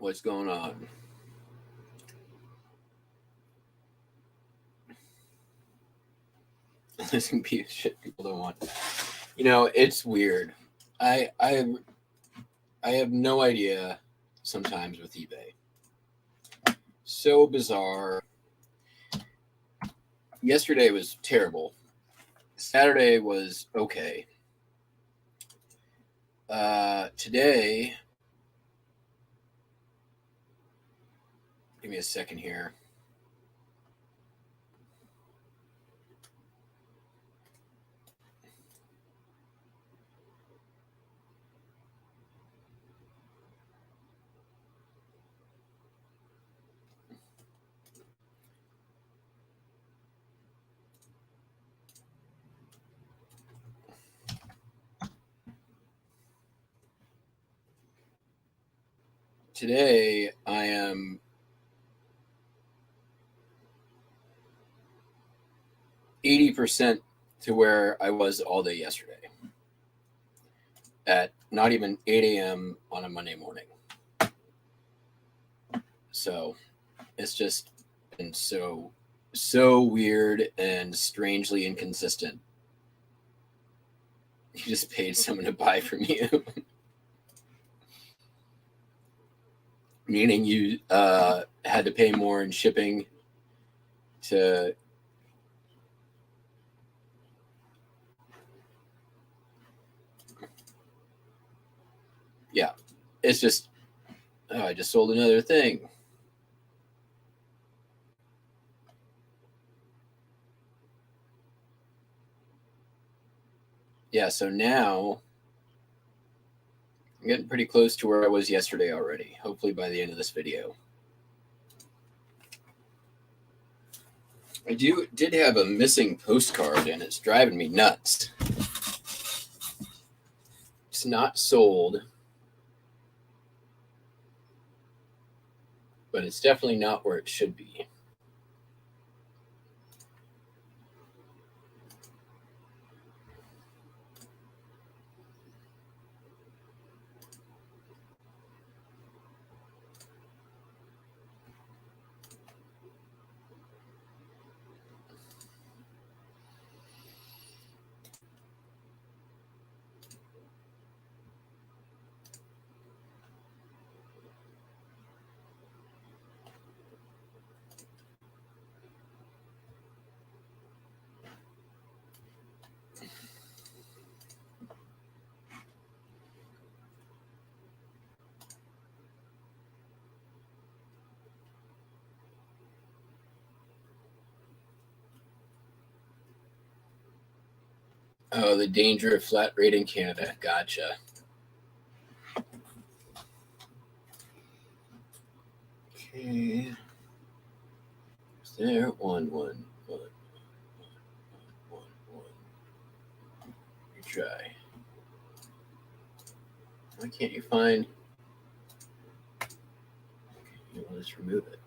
What's going on? This can be shit people don't want. It's weird. I have no idea sometimes with eBay. So bizarre. Yesterday was terrible. Saturday was okay. Today, give me a second here. Today, I am 80% to where I was all day yesterday at not even 8 a.m. on a Monday morning. So it's just been so weird and strangely inconsistent. You just paid someone to buy from you. Meaning you had to pay more in shipping to yeah, it's just I just sold another thing. Yeah, so now I'm getting pretty close to where I was yesterday already, hopefully by the end of this video. I did have a missing postcard, and it's driving me nuts. It's not sold, but it's definitely not where it should be. Oh, the danger of flat rate in Canada. Gotcha. Okay. Is there one? Retry. Why can't you find? Okay, let's remove it.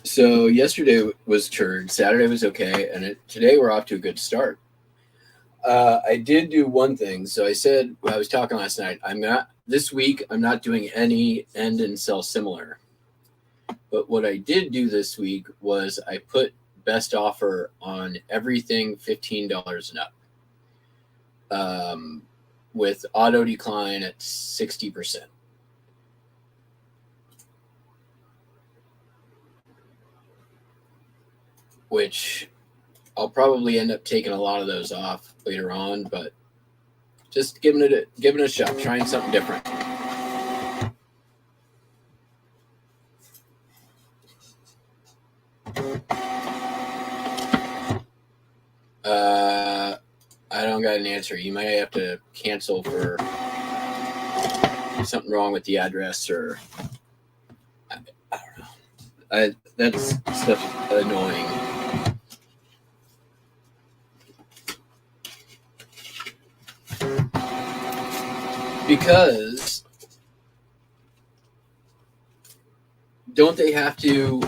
So yesterday was turd, Saturday was okay, and today we're off to a good start. I did do one thing. So I said when I was talking last night, this week I'm not doing any end and sell similar. But what I did do this week was I put best offer on everything $15 and up, with auto decline at 60%. Which I'll probably end up taking a lot of those off later on, but just giving it a shot, trying something different. I don't got an answer. You might have to cancel for something wrong with the address, or I don't know. That's stuff annoying. Because don't they have to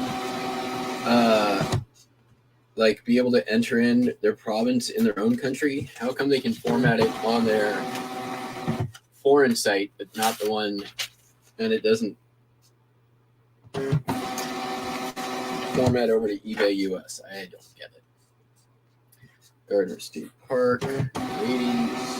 like be able to enter in their province in their own country? How come they can format it on their foreign site but not the one, and it doesn't format over to eBay US? I don't get it. Gardner State Park, ladies.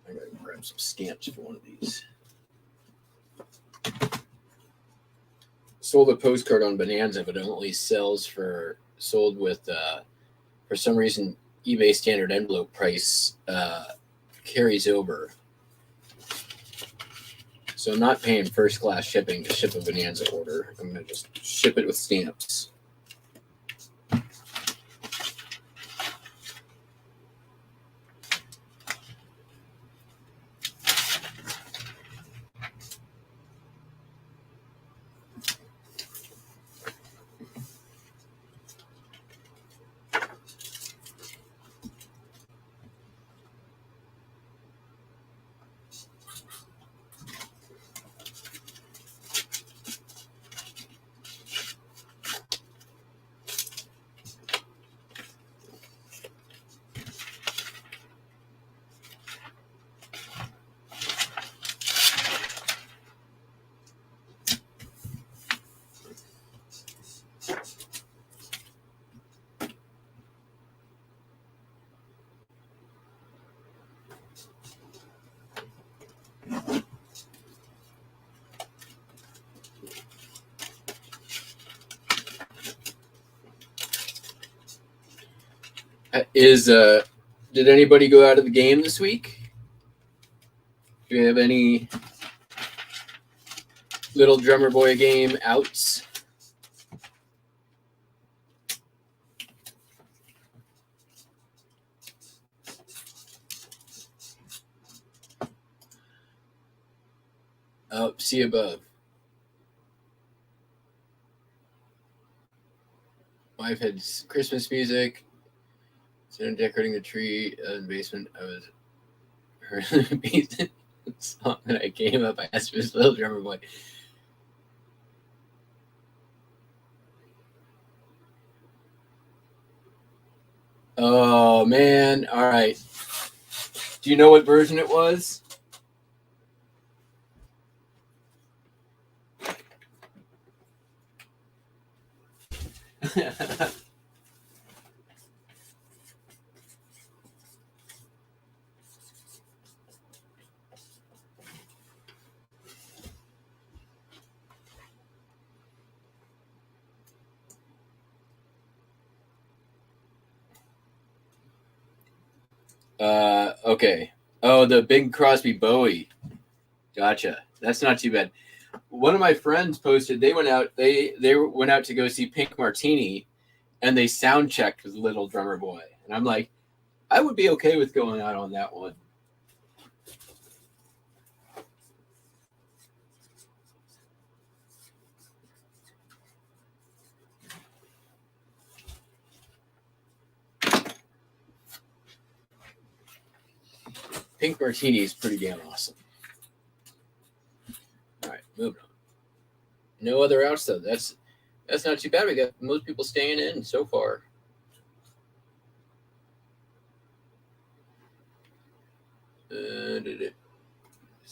I gotta grab some stamps for one of these. Sold a postcard on Bonanza, but it only sold with for some reason eBay standard envelope price carries over. So I'm not paying first class shipping to ship a Bonanza order. I'm gonna just ship it with stamps. Did anybody go out of the game this week? Do you have any Little Drummer Boy game outs? Oh, see above. Wife had Christmas music. So decorating the tree in the basement. I was heard the basement song and I came up. I asked for this Little Drummer Boy. Oh man! All right. Do you know what version it was? Okay. Oh, the Bing Crosby Bowie. Gotcha. That's not too bad. One of my friends posted they went out. They went out to go see Pink Martini, and they sound checked with Little Drummer Boy. And I'm like, I would be okay with going out on that one. Pink Martini is pretty damn awesome. All right, moving on. No other outs though. That's not too bad. We got most people staying in so far. Is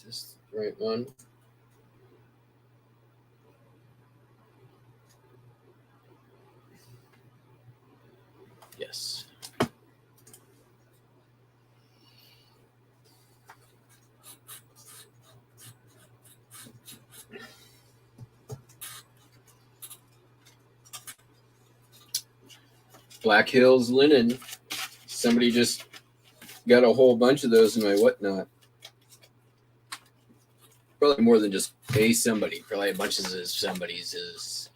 this the right one? Yes. Black Hills linen. Somebody just got a whole bunch of those in my whatnot. Probably more than just somebody. Probably a bunch of somebody's is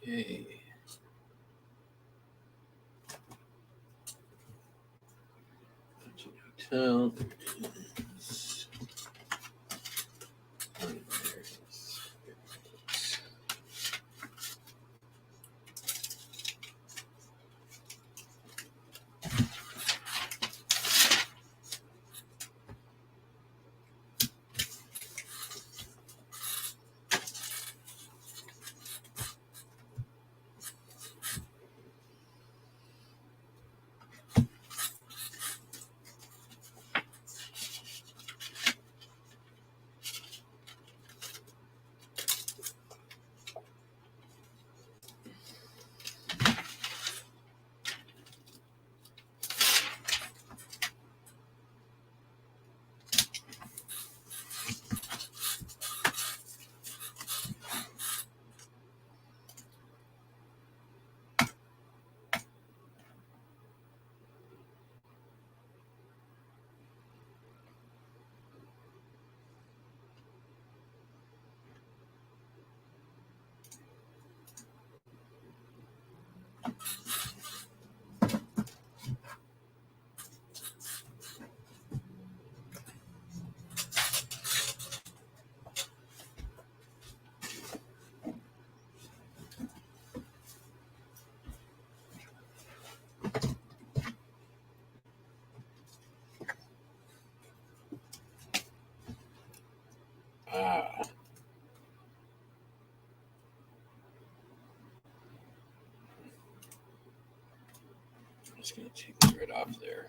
Okay. Hotel. I'm just going to take this right off there.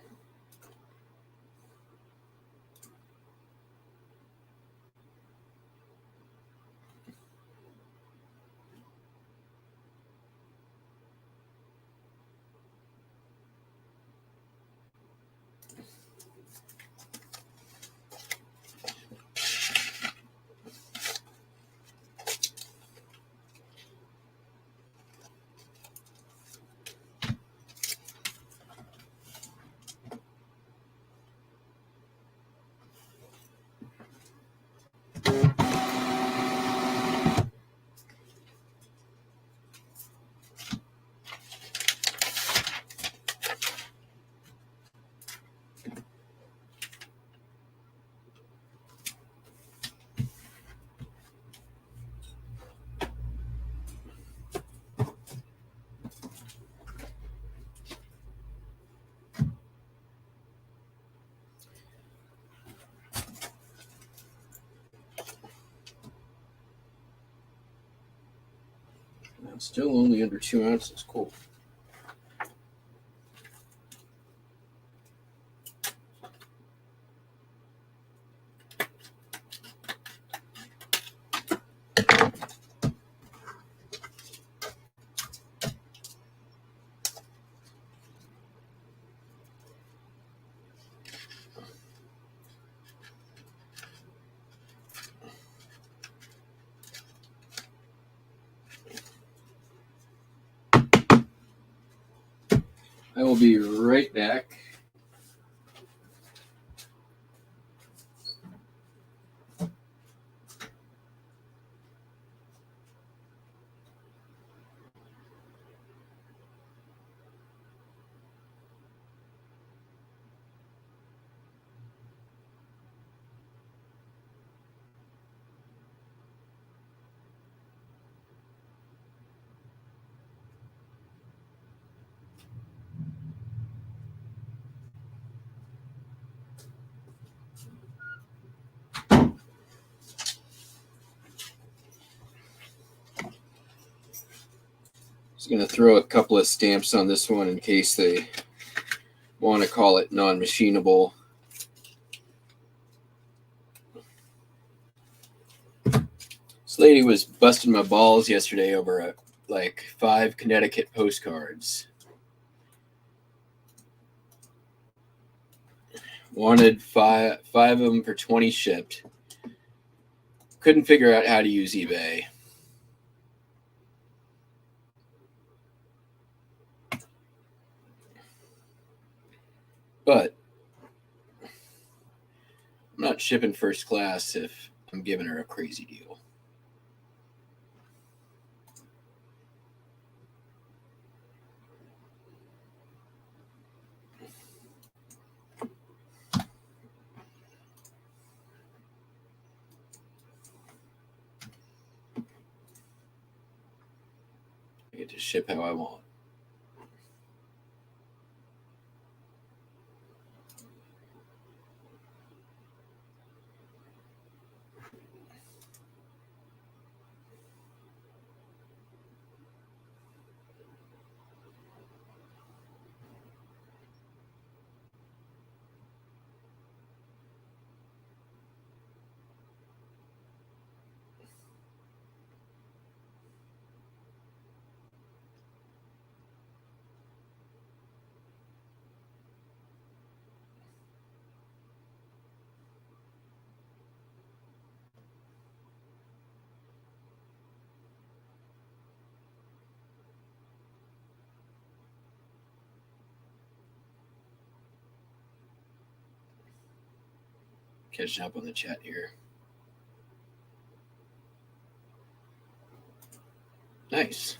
Still only under 2 ounces. Cool. I will be right back. Just going to throw a couple of stamps on this one in case they want to call it non-machinable. This lady was busting my balls yesterday over like 5 Connecticut postcards. Wanted five of them for 20 shipped. Couldn't figure out how to use eBay. But I'm not shipping first class if I'm giving her a crazy deal. get to ship how I want. Catching up on the chat here. Nice.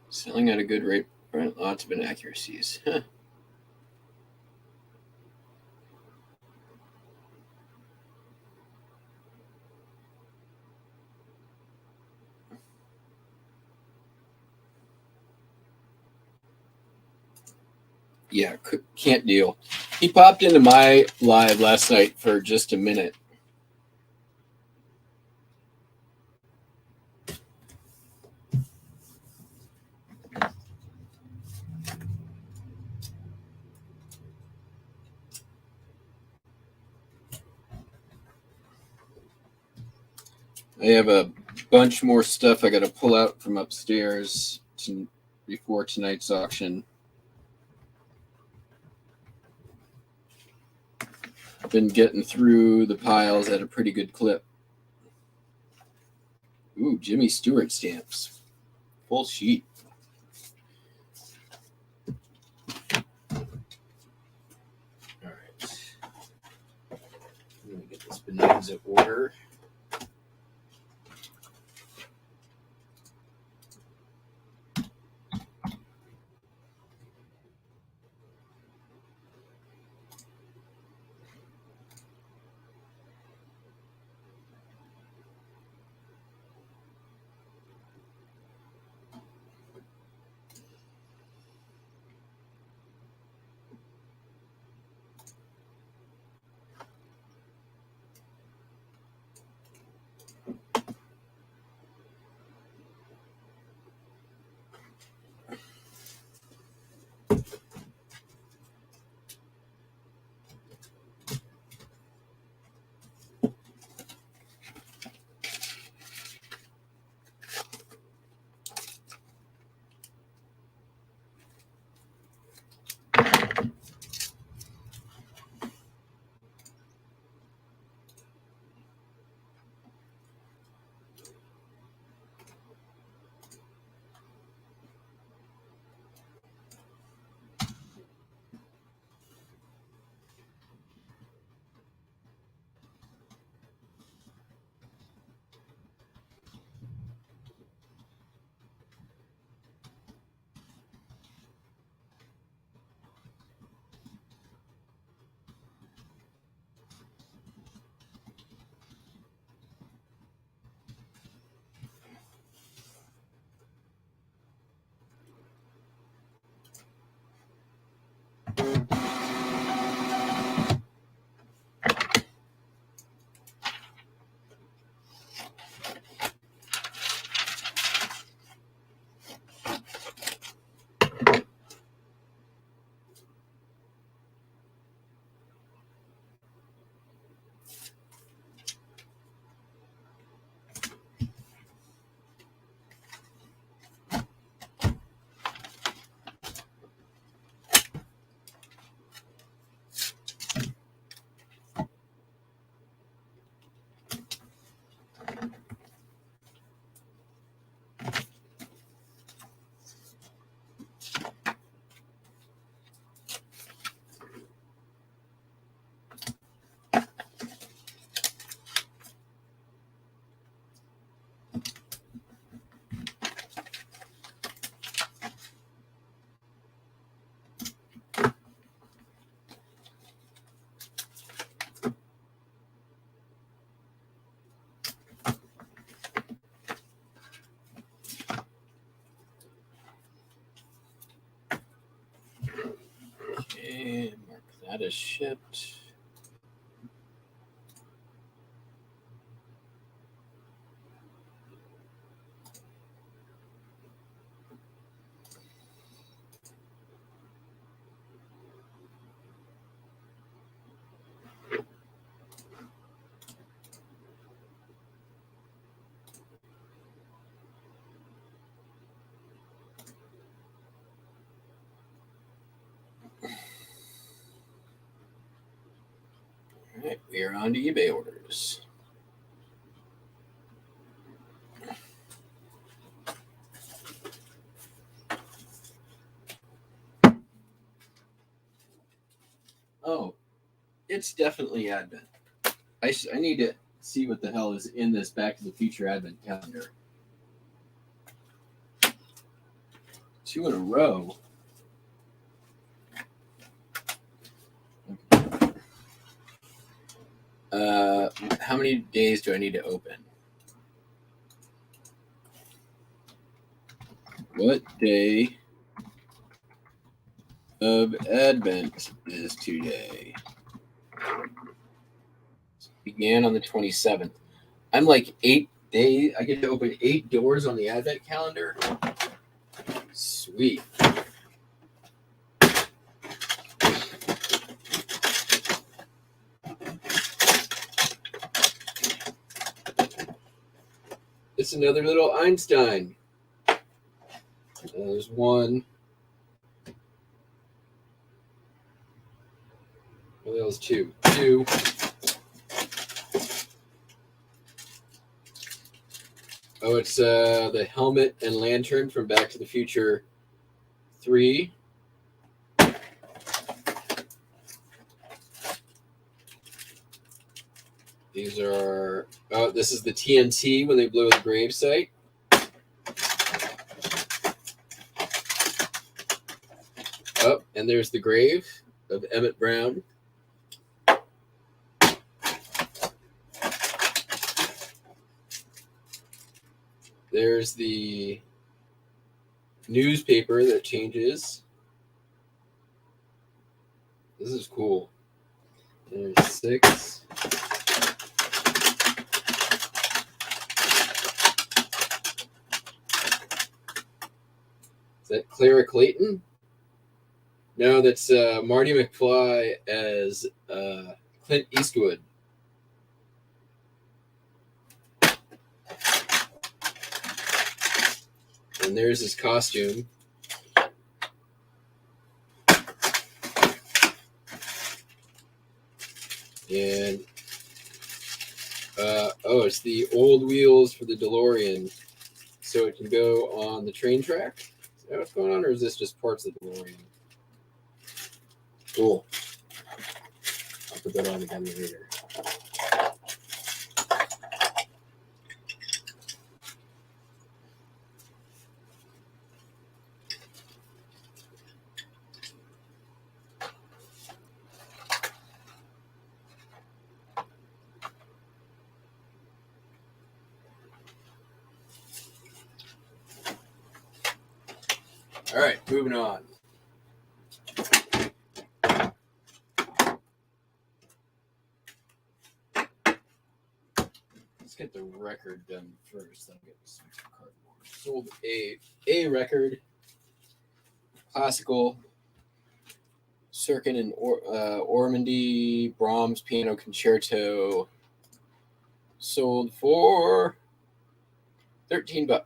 Selling at a good rate, lots of inaccuracies. Huh. Yeah, can't deal. He popped into my live last night for just a minute. I have a bunch more stuff I got to pull out from upstairs before tonight's auction. I've been getting through the piles at a pretty good clip. Ooh, Jimmy Stewart stamps. Full sheet. All right. Let me get this bonanza order. Okay, mark that as shipped. All right, we are on to eBay orders. Oh, it's definitely Advent. I need to see what the hell is in this Back to the Future Advent calendar. 2 in a row. How many days do I need to open? What day of Advent is today? Began on the 27th. I'm like 8 days. I get to open 8 doors on the Advent calendar. Sweet. It's another little Einstein. There's one. Well, that was two. Oh, it's the helmet and lantern from Back to the Future 3. These are, oh, this is the TNT when they blew the grave site. Oh, and there's the grave of Emmett Brown. There's the newspaper that changes. This is cool. There's 6. Is that Clara Clayton? No, that's Marty McFly as Clint Eastwood. And there's his costume. And oh, it's the old wheels for the DeLorean, so it can go on the train track. Is that what's going on, or is this just parts of the DeLorean? Cool. I'll put that on again later. All right, moving on. Let's get the record done first. I'll get some cardboard. Sold a record, classical, Cirkin and Ormandy Brahms Piano Concerto. Sold for $13.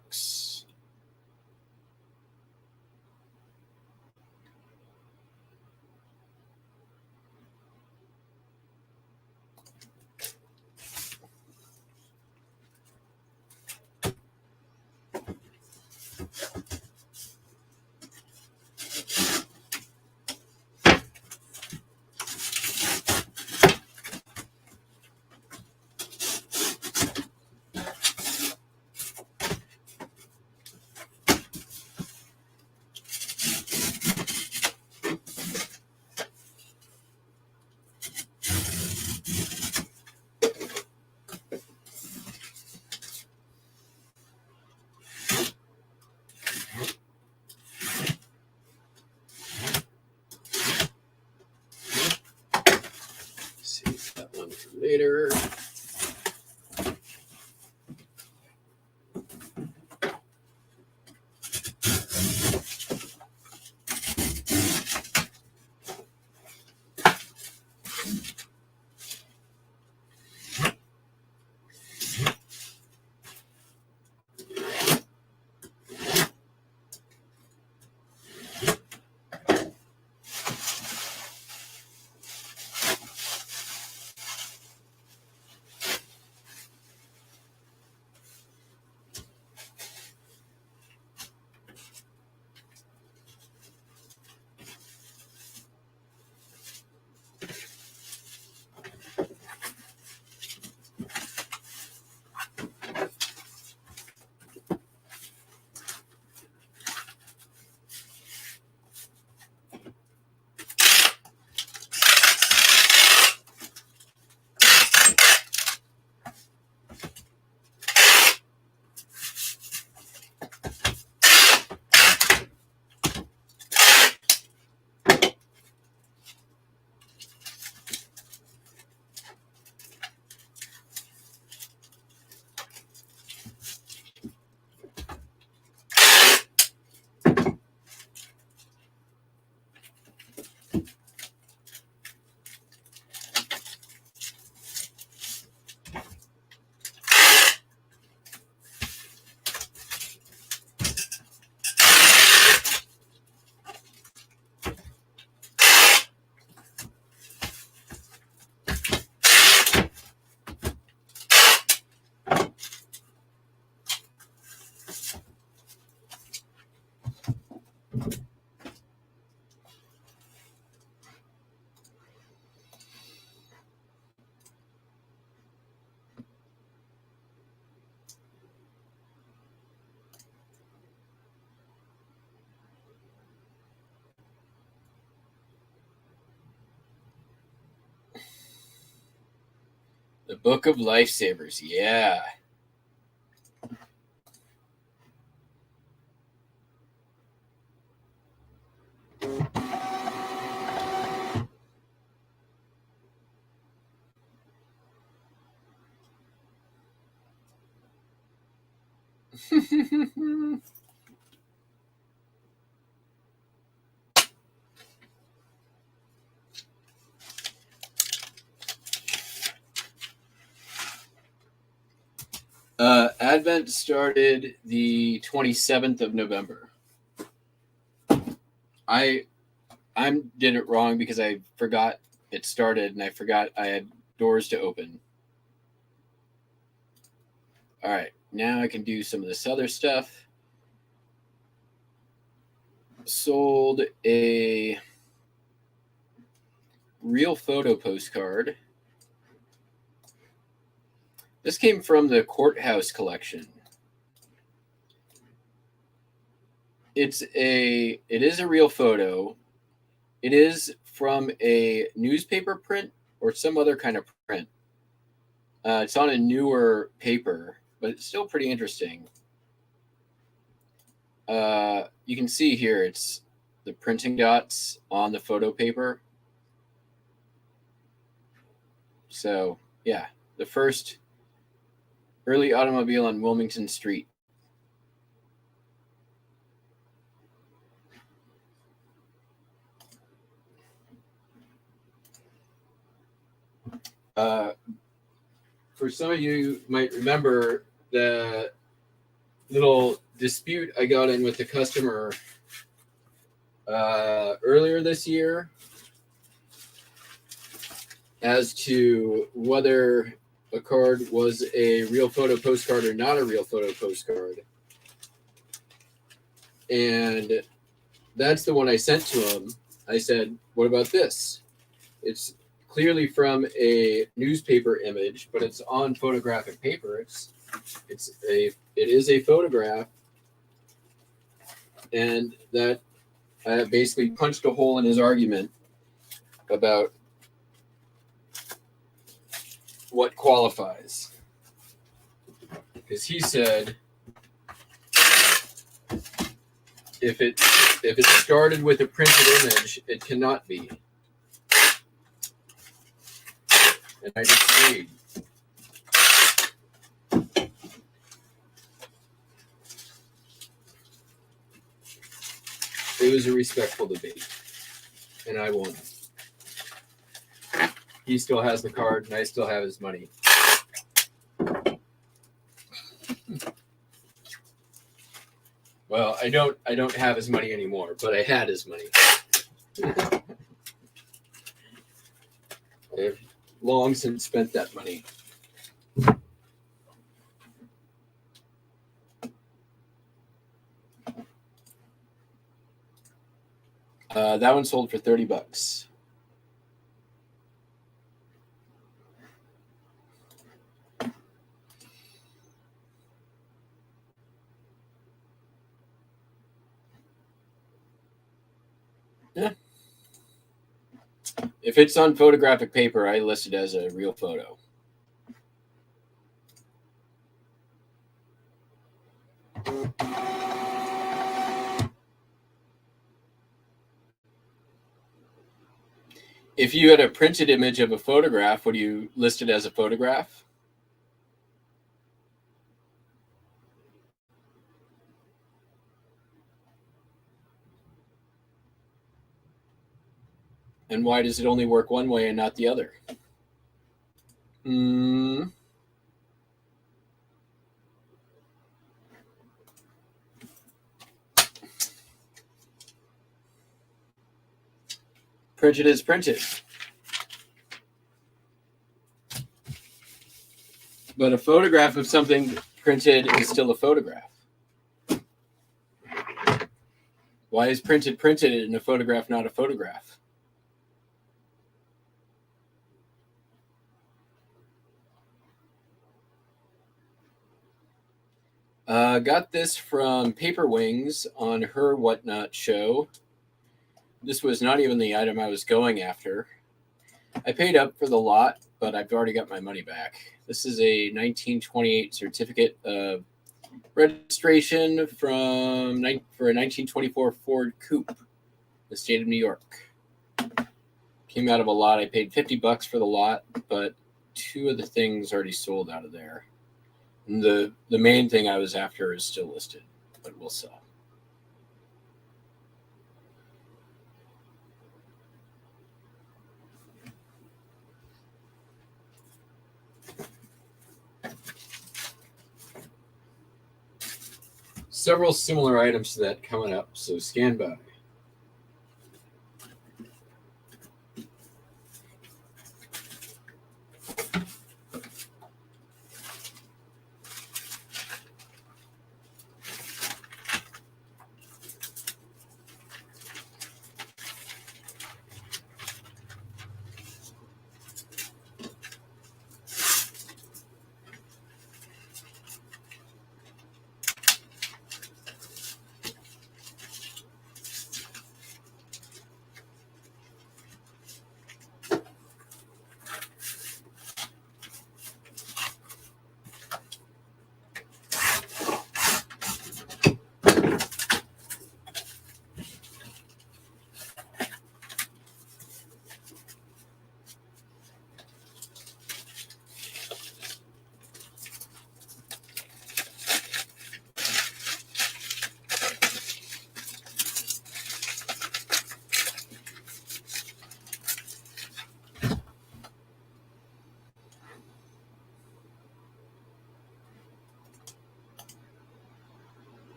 later. The Book of Lifesavers, yeah. Advent started the 27th of November. I did it wrong because I forgot it started and I forgot I had doors to open. All right, now I can do some of this other stuff. Sold a real photo postcard. This came from the Courthouse collection. It is a real photo. It is from a newspaper print or some other kind of print. It's on a newer paper, but it's still pretty interesting. You can see here it's the printing dots on the photo paper. So, yeah, the first early automobile on Wilmington Street. For some of you might remember the little dispute I got in with the customer earlier this year as to whether a card was a real photo postcard or not a real photo postcard. And that's the one I sent to him. I said, what about this? It's clearly from a newspaper image, but it's on photographic paper. It is a photograph, and that basically punched a hole in his argument about what qualifies. Because he said if it started with a printed image, it cannot be. and I disagreed. It was a respectful debate, and I won. He still has the card, and I still have his money. Well, I don't have his money anymore, but I had his money. I've long since spent that money. That one sold for $30. Yeah. If it's on photographic paper, I list it as a real photo. If you had a printed image of a photograph, would you list it as a photograph? And why does it only work one way and not the other? Printed is printed. But a photograph of something printed is still a photograph. Why is printed and a photograph not a photograph? Got this from Paper Wings on her Whatnot show. This was not even the item I was going after. I paid up for the lot, but I've already got my money back. This is a 1928 certificate of registration for a 1924 Ford Coupe, the state of New York. Came out of a lot. I paid $50 for the lot, but two of the things already sold out of there. And the main thing I was after is still listed, but will sell. Several similar items to that coming up, so stand by.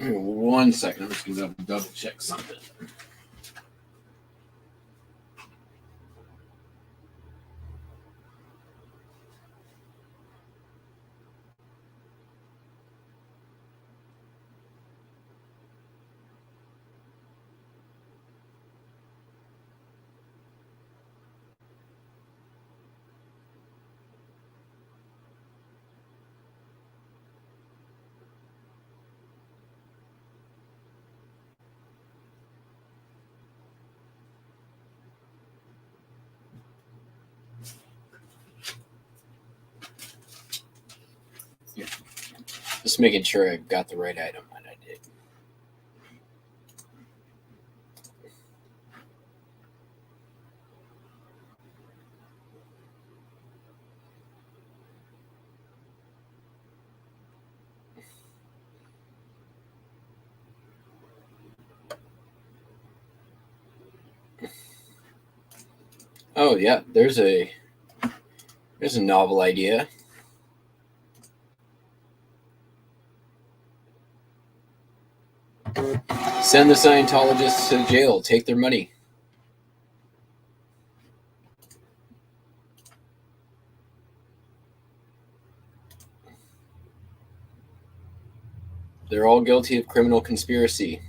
One second, I'm just going to double check something. making sure I got the right item, and I did. Oh yeah, there's a novel idea. Send the Scientologists to jail. Take their money. They're all guilty of criminal conspiracy.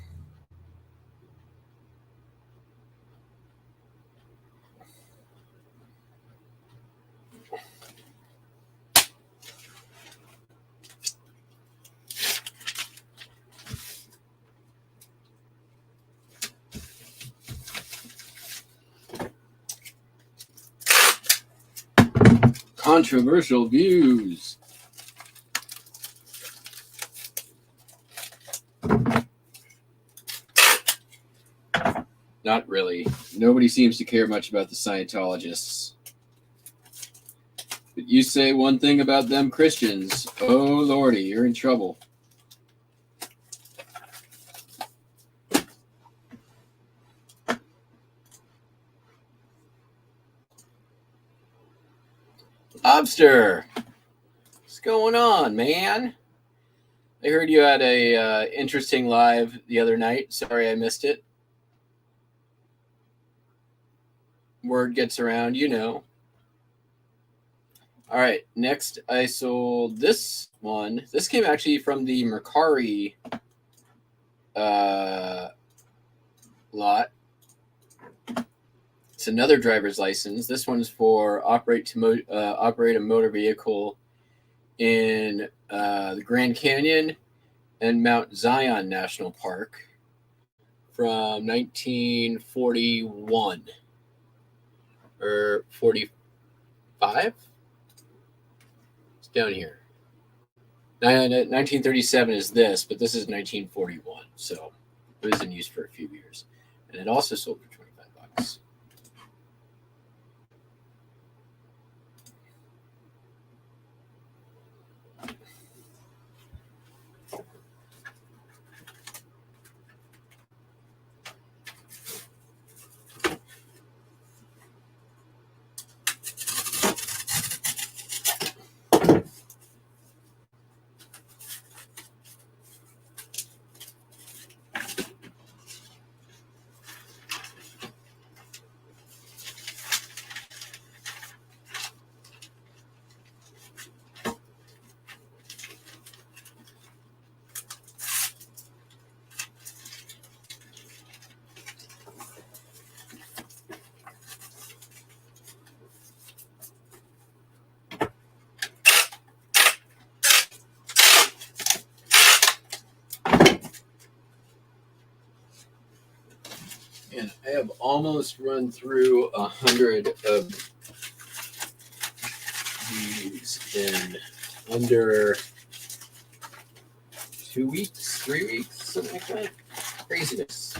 Controversial views. Not really. Nobody seems to care much about the Scientologists. But you say one thing about them Christians, oh lordy, you're in trouble. Lobster, what's going on, man? I heard you had a interesting live the other night. Sorry I missed it. Word gets around, you know. All right, next I sold this one. This came actually from the Mercari lot. It's another driver's license. This one's for operate a motor vehicle in the Grand Canyon and Mount Zion National Park from 1941 or 45. It's down here. 1937 is this, but this is 1941, so it was in use for a few years, and it also sold for $25. And I have almost run through 100 of these in under 2 weeks, 3 weeks, something like that. Craziness.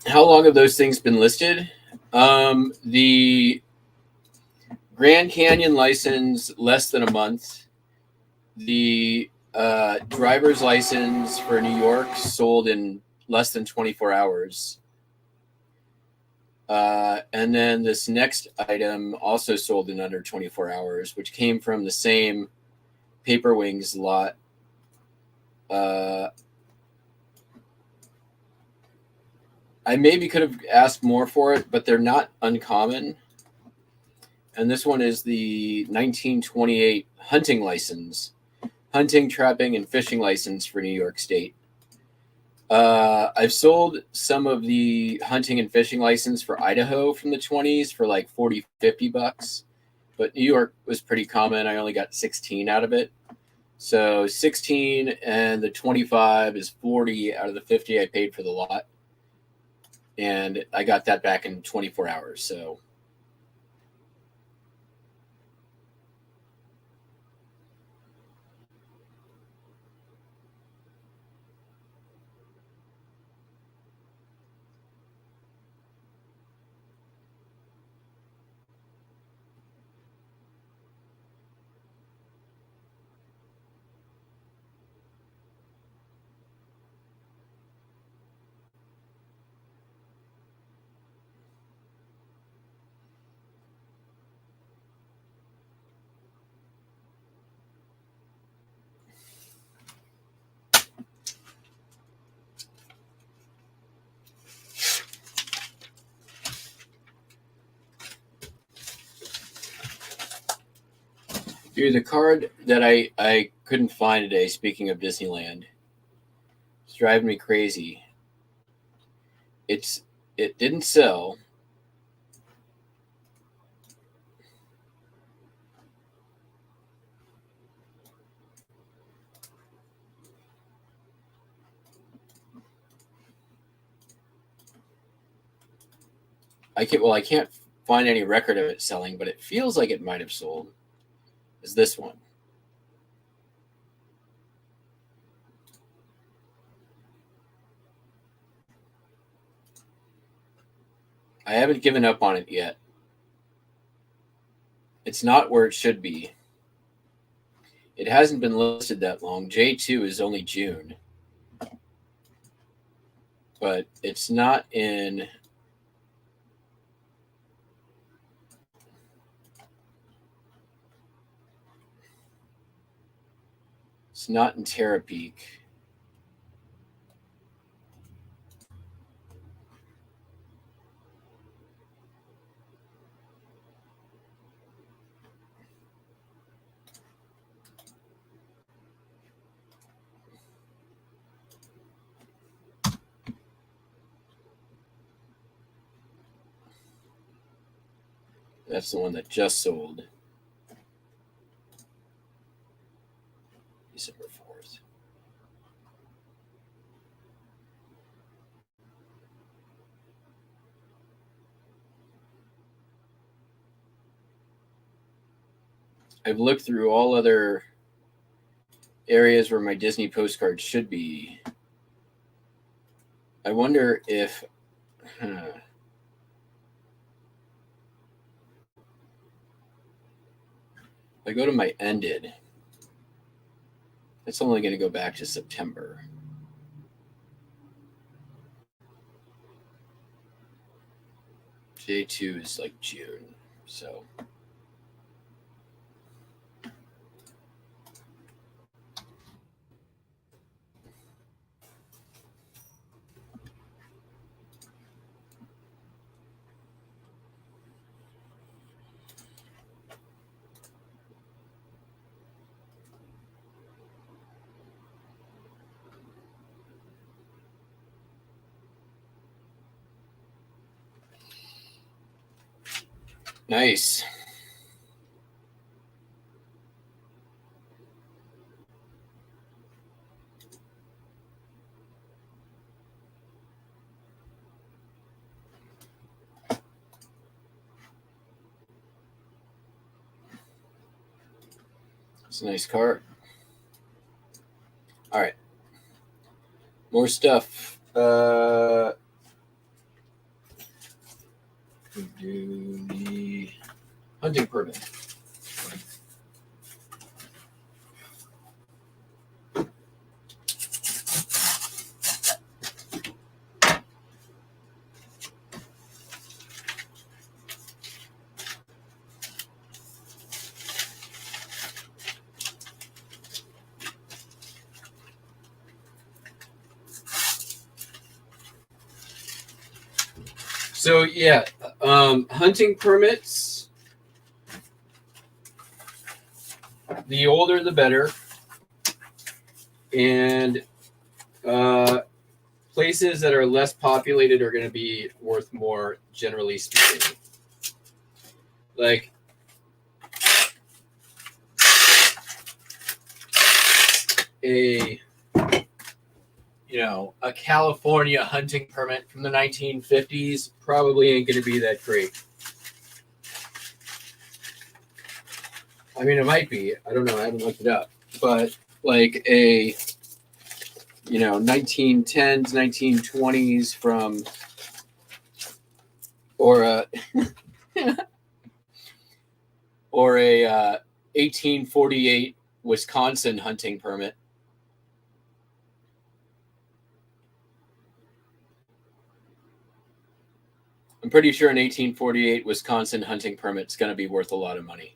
How long have those things been listed? The Grand Canyon license, less than a month. The driver's license for New York sold in less than 24 hours. And then this next item also sold in under 24 hours, which came from the same Paper Wings lot. I maybe could have asked more for it, but they're not uncommon. And this one is the 1928 hunting license. hunting, trapping, and fishing license for New York State. I've sold some of the hunting and fishing license for Idaho from the 20s for like 40, $50. But New York was pretty common. I only got 16 out of it. So 16 and the 25 is 40 out of the 50 I paid for the lot. And I got that back in 24 hours. So dude, the card that I couldn't find today, speaking of Disneyland, it's driving me crazy. It didn't sell. I can't find any record of it selling, but it feels like it might have sold. Is this one? I haven't given up on it yet. It's not where it should be. It hasn't been listed that long. J2 is only June. But it's not in. It's not in Terapeak. That's the one that just sold. December 4th. I've looked through all other areas where my Disney postcards should be. I wonder if. If I go to my ended, it's only going to go back to September. J2 is like June, so. Nice. It's a nice card. All right. More stuff. Do the hunting permit. So yeah, hunting permits. The older, the better. And places that are less populated are going to be worth more, generally speaking. Like, a California hunting permit from the 1950s probably ain't going to be that great. I mean, it might be. I don't know. I haven't looked it up. But like a 1910s, 1920s from, or a or a 1848 Wisconsin hunting permit. I'm pretty sure an 1848 Wisconsin hunting permit is going to be worth a lot of money.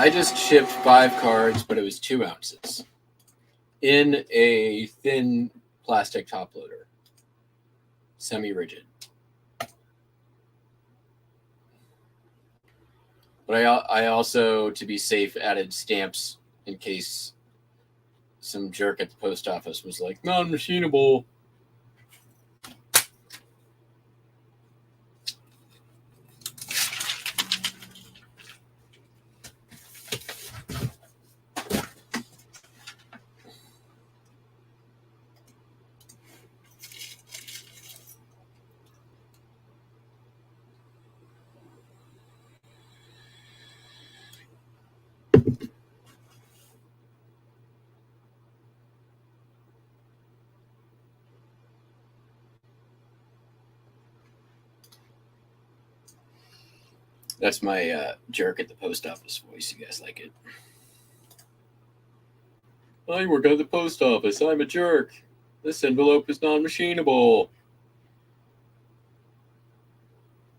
I just shipped 5 cards, but it was 2 ounces in a thin plastic top loader, semi-rigid. But I also, to be safe, added stamps in case some jerk at the post office was like, non-machinable. That's my jerk at the post office voice. You guys like it? I work at the post office. I'm a jerk. This envelope is non-machinable.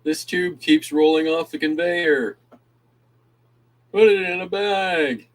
This tube keeps rolling off the conveyor. Put it in a bag.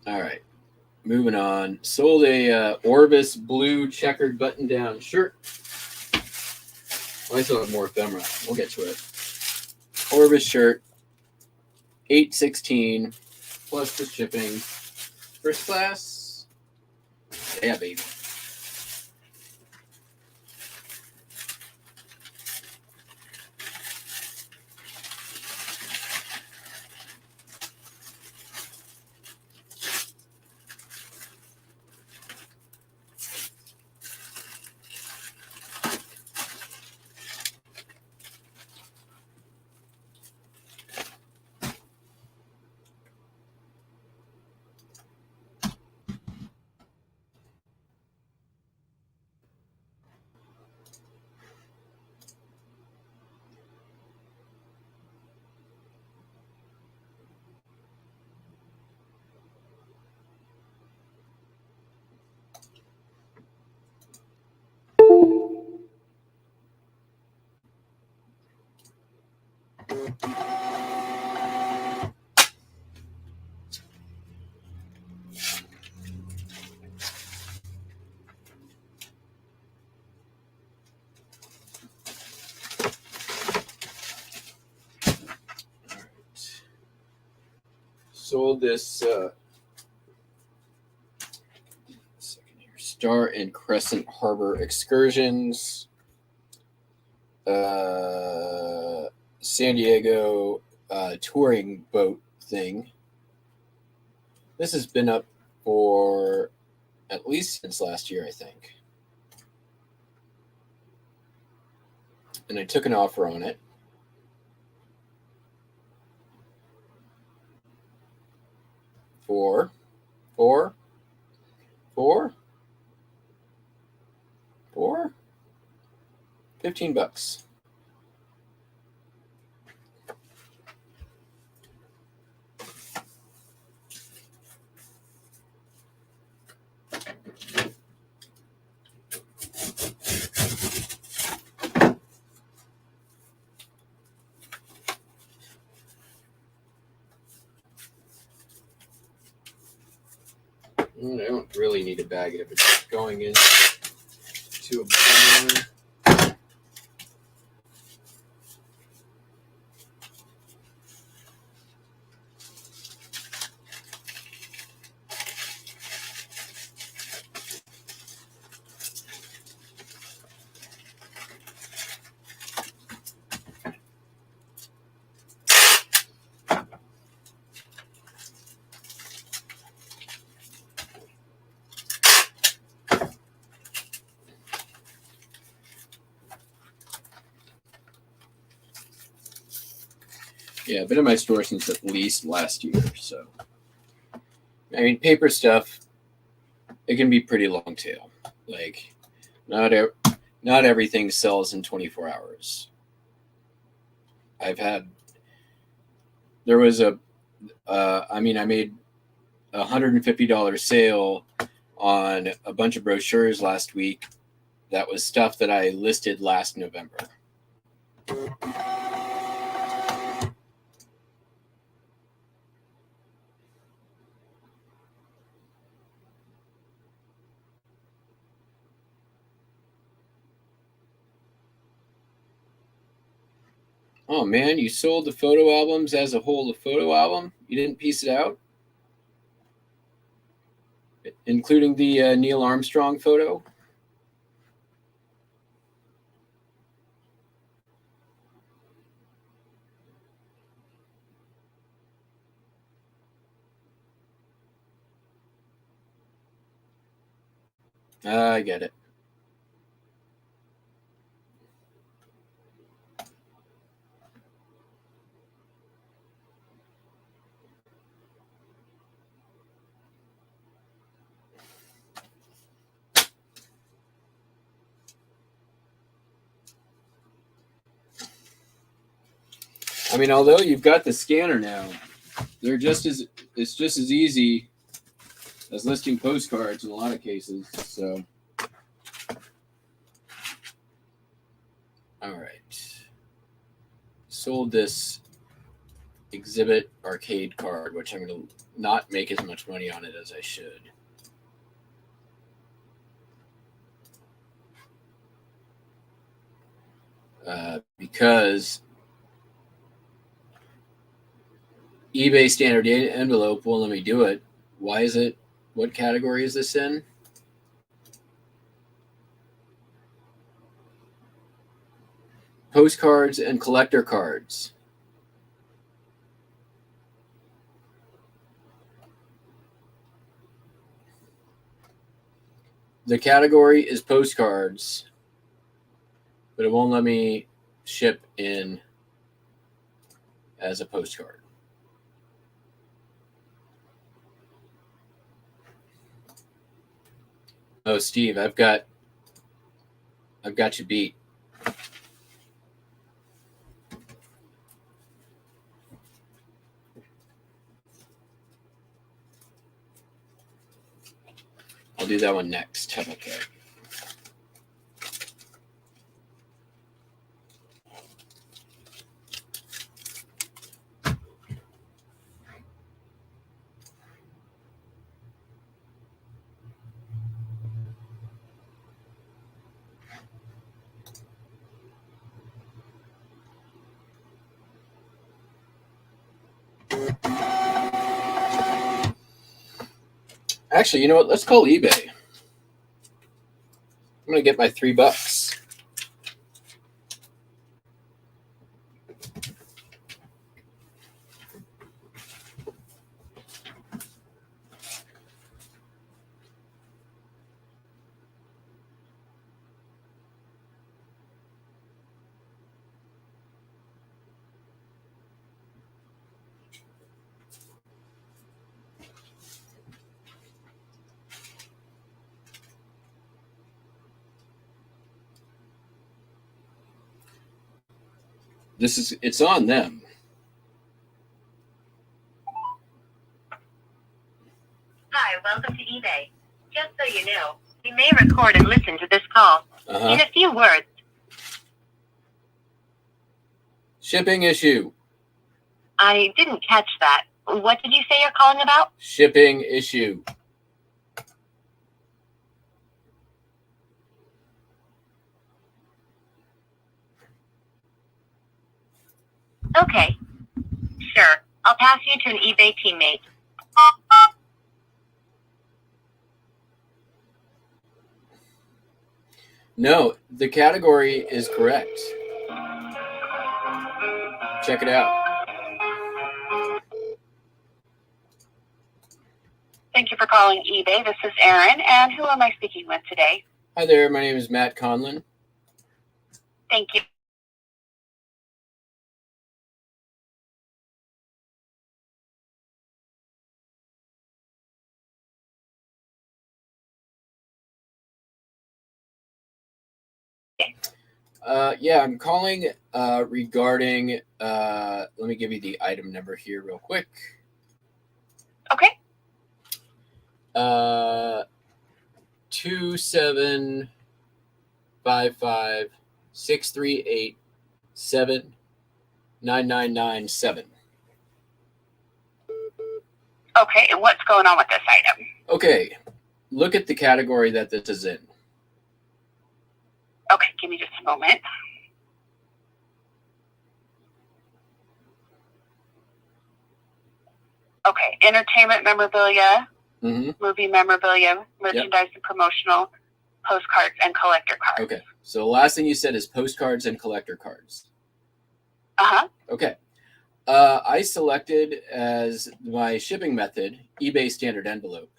All right, moving on. Sold a Orvis blue checkered button-down shirt. I still have more ephemera. We'll get to it. Orvis shirt, $8.16 plus the shipping. First class. Yeah, baby. Sold this Star and Crescent Harbor Excursions, San Diego touring boat thing. This has been up for at least since last year, I think. And I took an offer on it. For $15. I don't really need to bag it if it's going into a blender. Yeah, been in my store since at least last year. So, I mean, paper stuff, it can be pretty long tail. Like, not everything sells in 24 hours. I made a $150 sale on a bunch of brochures last week. That was stuff that I listed last November. Oh man, you sold the photo albums as a whole, the photo album? You didn't piece it out? Including the Neil Armstrong photo? I get it. I mean, although you've got the scanner now, it's just as easy as listing postcards in a lot of cases. So, all right. Sold this exhibit arcade card, which I'm going to not make as much money on it as I should. Because eBay standard envelope won't let me do it. Why is it? What category is this in? Postcards and collector cards. The category is postcards, but it won't let me ship in as a postcard. Oh, Steve, I've got you beat. I'll do that one next. Okay. Actually, you know what? Let's call eBay. I'm going to get my $3. It's on them. Hi, welcome to eBay. Just so you know, we may record and listen to this call. In a few words. Shipping issue. I didn't catch that. What did you say you're calling about? Shipping issue. Okay. Sure. I'll pass you to an eBay teammate. No, the category is correct. Check it out. Thank you for calling eBay. This is Erin, and who am I speaking with today? Hi there, my name is Matt Conlon. Thank you. Yeah, I'm calling regarding, let me give you the item number here real quick. Okay. 2755-638-79997. Okay, and what's going on with this item? Okay, look at the category that this is in. Okay, give me just a moment. Okay, entertainment memorabilia, movie memorabilia, merchandise and promotional, postcards, and collector cards. Okay, so the last thing you said is postcards and collector cards. Okay. I selected as my shipping method eBay standard envelope,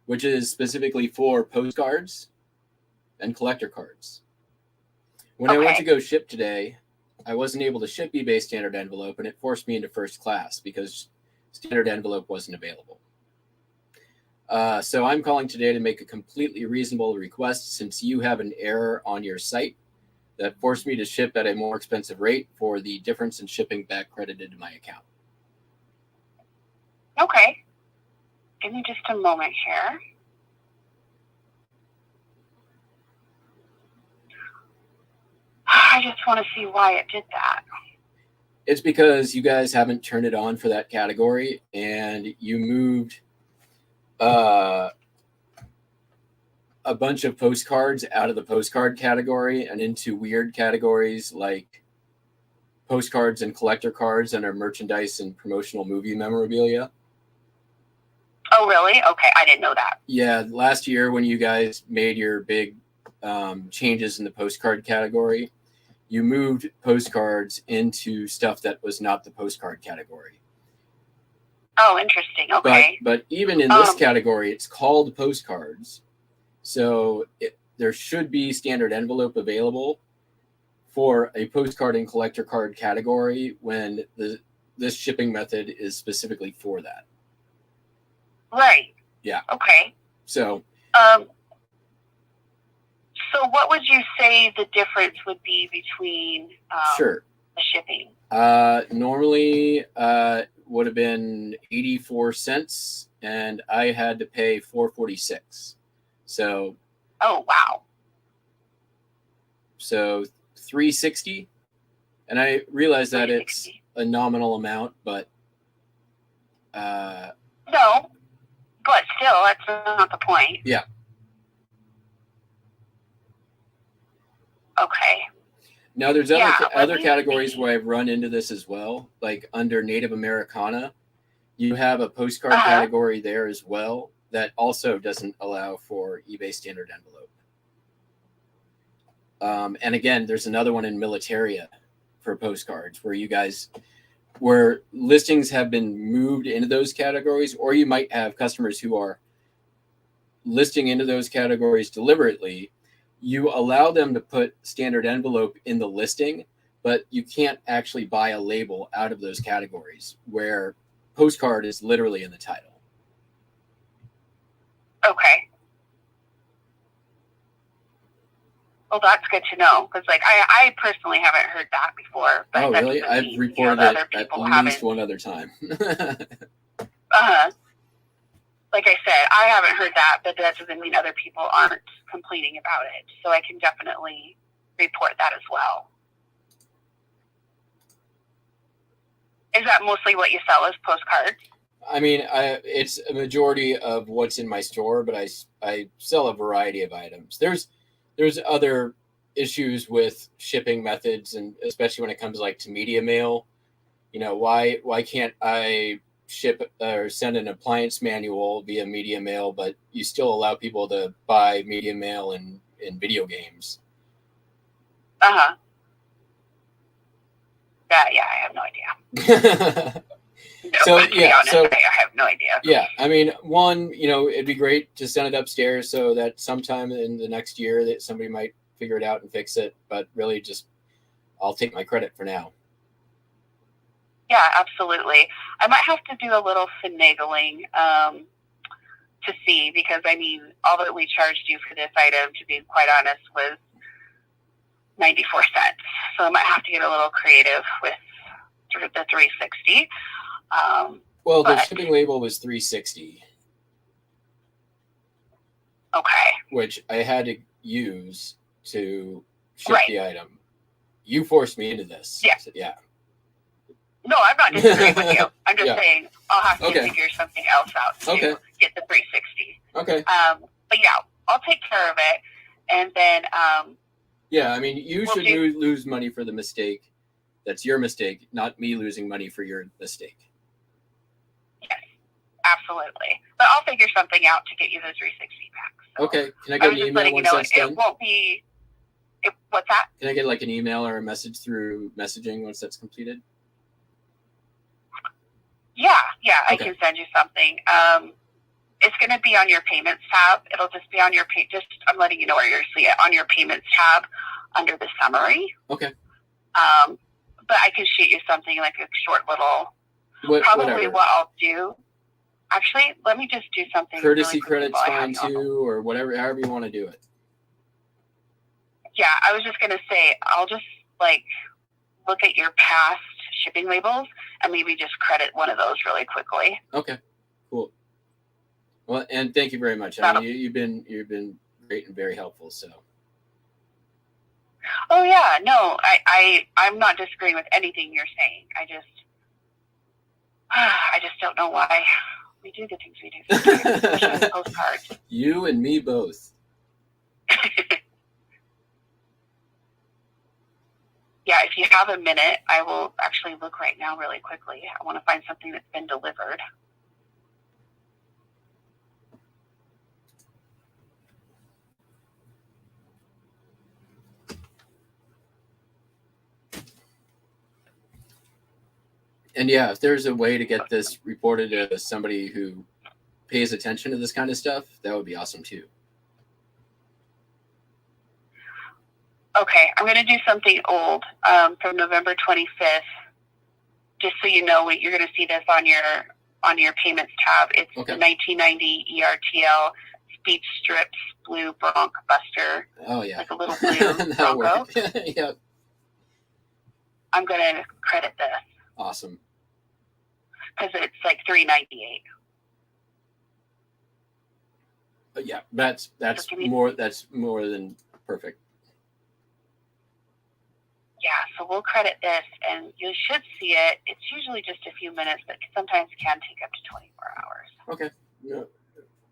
which is specifically for postcards and collector cards. When I went to go ship today, I wasn't able to ship eBay standard envelope, and it forced me into first class because standard envelope wasn't available. So I'm calling today to make a completely reasonable request since you have an error on your site that forced me to ship at a more expensive rate for the difference in shipping back credited to my account. Okay. Give me just a moment here. I just want to see why it did that. It's because you guys haven't turned it on for that category, and you moved a bunch of postcards out of the postcard category and into weird categories like postcards and collector cards under merchandise and promotional movie memorabilia. Oh, really? Okay, I didn't know that. Yeah, last year when you guys made your big changes in the postcard category, you moved postcards into stuff that was not the postcard category. Oh, interesting. Okay. But even in this category, it's called postcards. So there should be standard envelope available for a postcard and collector card category when this shipping method is specifically for that. Right. Yeah. Okay. So what would you say the difference would be between sure. the shipping? Normally would have been 84 cents, and I had to pay $4.46. So. Oh, wow. So $3.60, and I realize that it's a nominal amount, but no, but still, that's not the point. Yeah. Okay. Now there's other categories where I've run into this as well, like under Native Americana, you have a postcard category there as well that also doesn't allow for eBay standard envelope. And again, there's another one in Militaria for postcards where listings have been moved into those categories, or you might have customers who are listing into those categories deliberately. You allow them to put standard envelope in the listing, but you can't actually buy a label out of those categories where postcard is literally in the title. Okay. Well, that's good to know, because like I personally haven't heard that before. But oh, really? I've reported it at least one other time. Like I said, I haven't heard that, but that doesn't mean other people aren't complaining about it. So I can definitely report that as well. Is that mostly what you sell as postcards? I mean, it's a majority of what's in my store, but I sell a variety of items. There's other issues with shipping methods, and especially when it comes like to media mail. You know, why can't I ship or send an appliance manual via media mail, but you still allow people to buy media mail in video games? Yeah, I have no idea. So yeah, honest, I have no idea. Yeah, I mean, one, it'd be great to send it upstairs so that sometime in the next year that somebody might figure it out and fix it. But really, just I'll take my credit for now. Yeah, absolutely. I might have to do a little finagling to see, because I mean, all that we charged you for this item, to be quite honest, was 94 cents. So I might have to get a little creative with sort of the 360. Well, the shipping label was $3.60. Okay. Which I had to use to ship the item. You forced me into this. Yeah. So, yeah. No, I'm not disagreeing with you. I'm just saying I'll have to figure something else out to get the 360. Okay. But yeah, I'll take care of it. And then yeah, I mean, you should lose money for the mistake. That's your mistake, not me losing money for your mistake. Yes, absolutely. But I'll figure something out to get you the 360 back. So okay. Can I get an email once that's done? It won't be... what's that? Can I get like an email or a message through messaging once that's completed? Yeah, I can send you something. It's going to be on your payments tab. It'll just be on your I'm letting you know where you're see it on your payments tab under the summary. Okay. But I can shoot you something like a short little. Whatever. What I'll do. Actually, let me just do something. Courtesy credit's fine too, or whatever, however you want to do it. Yeah, I was just going to say, I'll just look at your past shipping labels and maybe just credit one of those really quickly. Okay, cool. Well, and thank you very much. I mean, you've been great and very helpful. So. Oh yeah, no, I'm not disagreeing with anything you're saying. I just don't know why we do the things we do. Especially with postcards. You and me both. Yeah, if you have a minute, I will actually look right now really quickly. I want to find something that's been delivered. And yeah, if there's a way to get this reported to somebody who pays attention to this kind of stuff, that would be awesome too. Okay, I'm going to do something old from November 25th, just so you know. You're going to see this on your payments tab. It's the 1990 ERTL Speech Strips Blue Bronc Buster. Oh yeah, like a little blue Bronco. Yep. I'm going to credit this. Awesome. Because it's like $3.98. Yeah, that's more than perfect. Yeah, so we'll credit this, and you should see it. It's usually just a few minutes, but sometimes it can take up to 24 hours. Okay. No,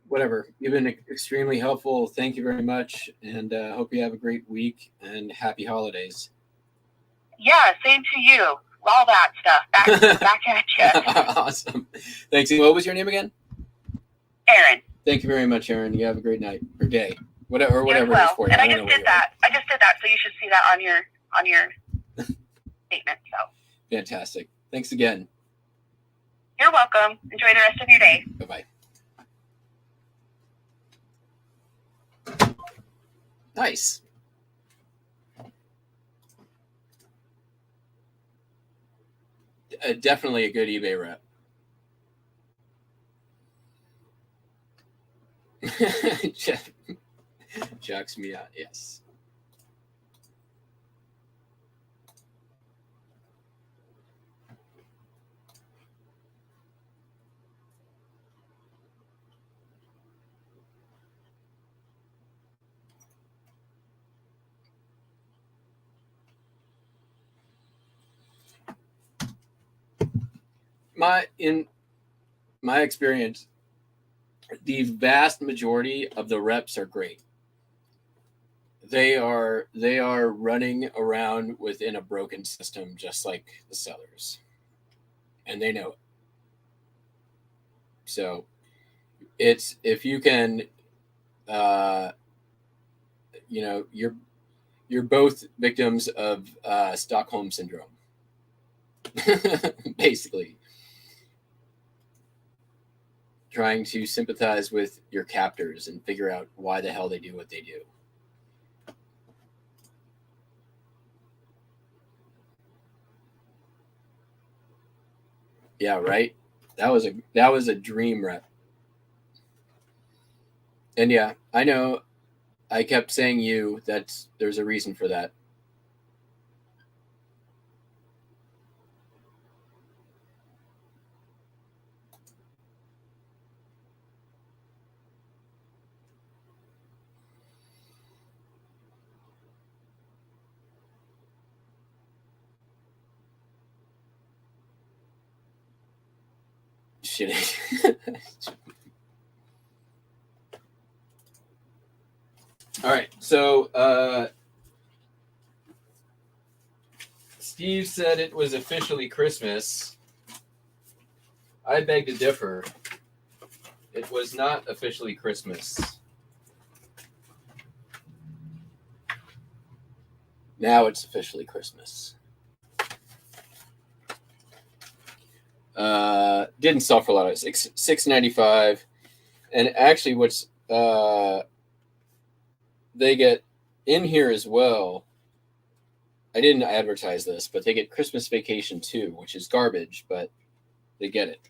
whatever. You've been extremely helpful. Thank you very much, and hope you have a great week, and happy holidays. Yeah, same to you. All that stuff. Back at you. Awesome. Thanks. What was your name again? Aaron. Thank you very much, Aaron. You have a great night or day, whatever it is for you. And I just did that. So you should see that on your statement. So fantastic. Thanks again. You're welcome. Enjoy the rest of your day. Bye-bye. Nice. Definitely a good eBay rep. Jacks me out. Yes. In my experience, the vast majority of the reps are great. They are running around within a broken system, just like the sellers, and they know it. So it's, if you can, you're both victims of Stockholm syndrome, basically. Trying to sympathize with your captors and figure out why the hell they do what they do. Yeah, right. That was a dream rep. And yeah, I know I kept saying there's a reason for that. Shitty. All right, so Steve said it was officially Christmas. I beg to differ. It was not officially Christmas. Now it's officially Christmas. Didn't sell for a lot of $6.95, and actually, what's they get in here as well. I didn't advertise this, but they get Christmas Vacation 2, which is garbage, but they get it.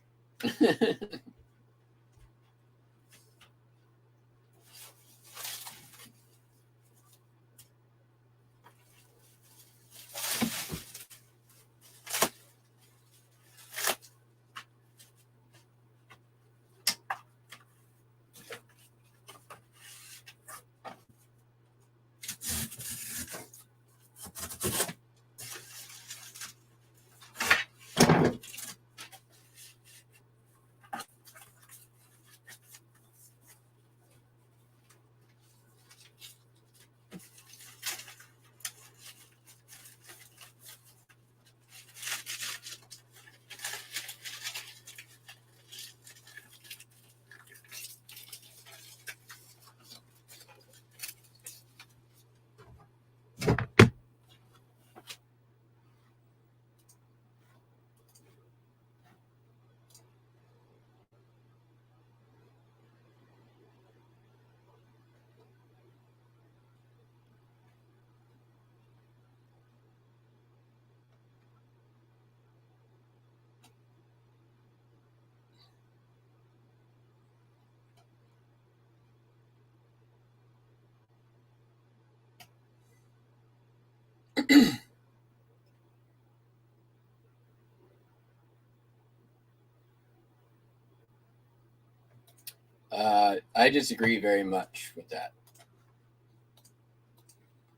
I disagree very much with that.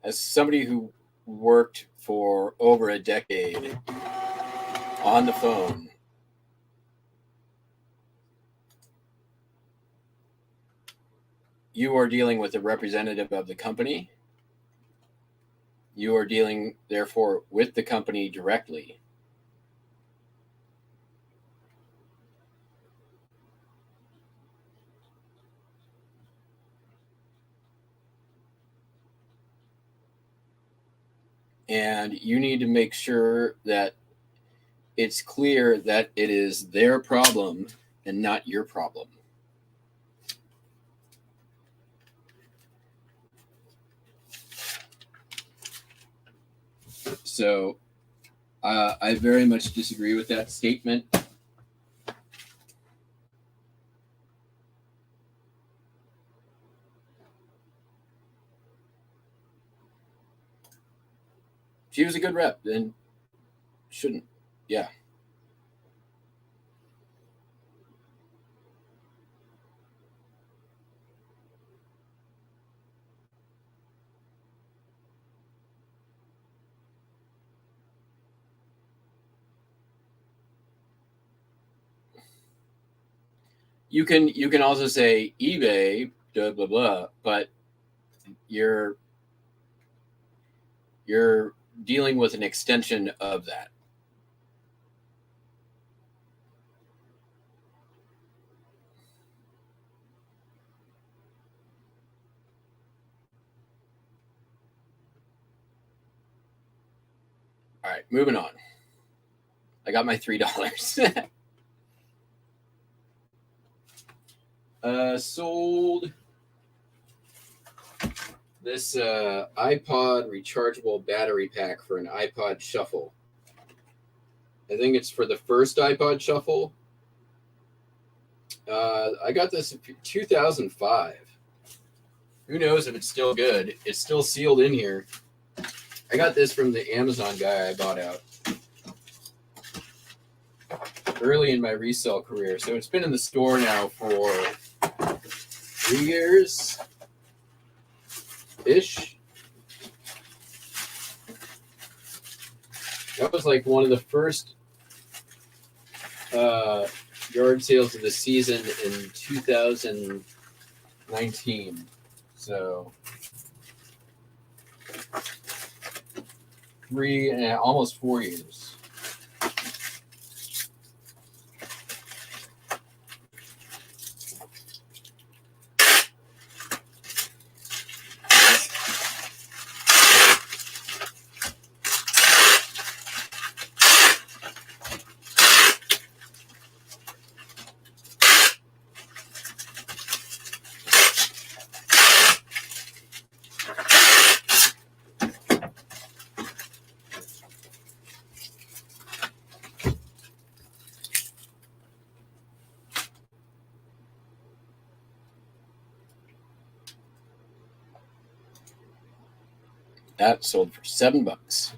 As somebody who worked for over a decade on the phone, you are dealing with a representative of the company. You are dealing, therefore, with the company directly. and you need to make sure that it's clear that it is their problem and not your problem. So I very much disagree with that statement. She was a good rep, then shouldn't. Yeah. You can also say eBay, blah blah blah, but you're dealing with an extension of that. All right, moving on. I got my $3. Sold this iPod rechargeable battery pack for an iPod Shuffle. I think it's for the first iPod Shuffle. I got this in 2005. Who knows if it's still good? It's still sealed in here. I got this from the Amazon guy I bought out early in my resale career. So it's been in the store now for 3 years ish. That was like one of the first yard sales of the season in 2019. So almost 4 years. That sold for $7.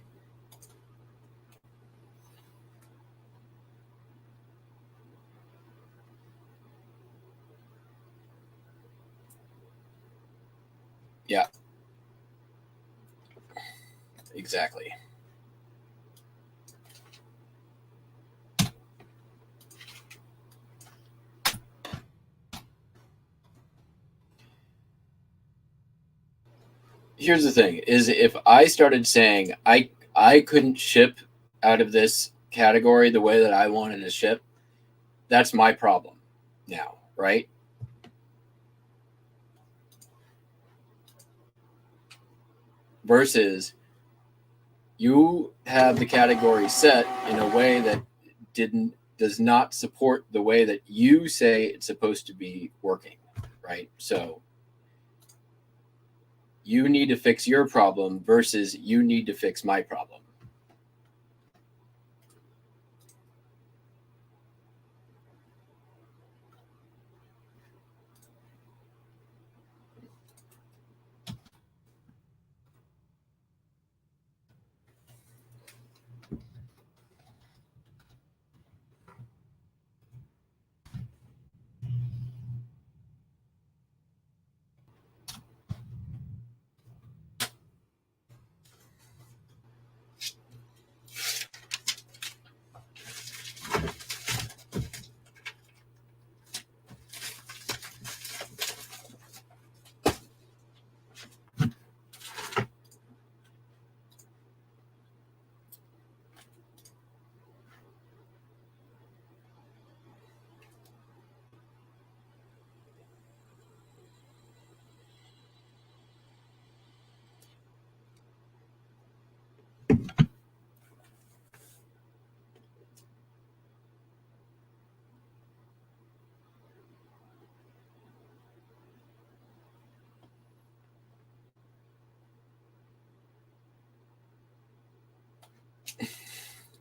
Yeah. Exactly. Here's the thing is if I started saying I couldn't ship out of this category the way that I wanted to ship, that's my problem now, right? Versus you have the category set in a way that does not support the way that you say it's supposed to be working, right? So you need to fix your problem versus you need to fix my problem.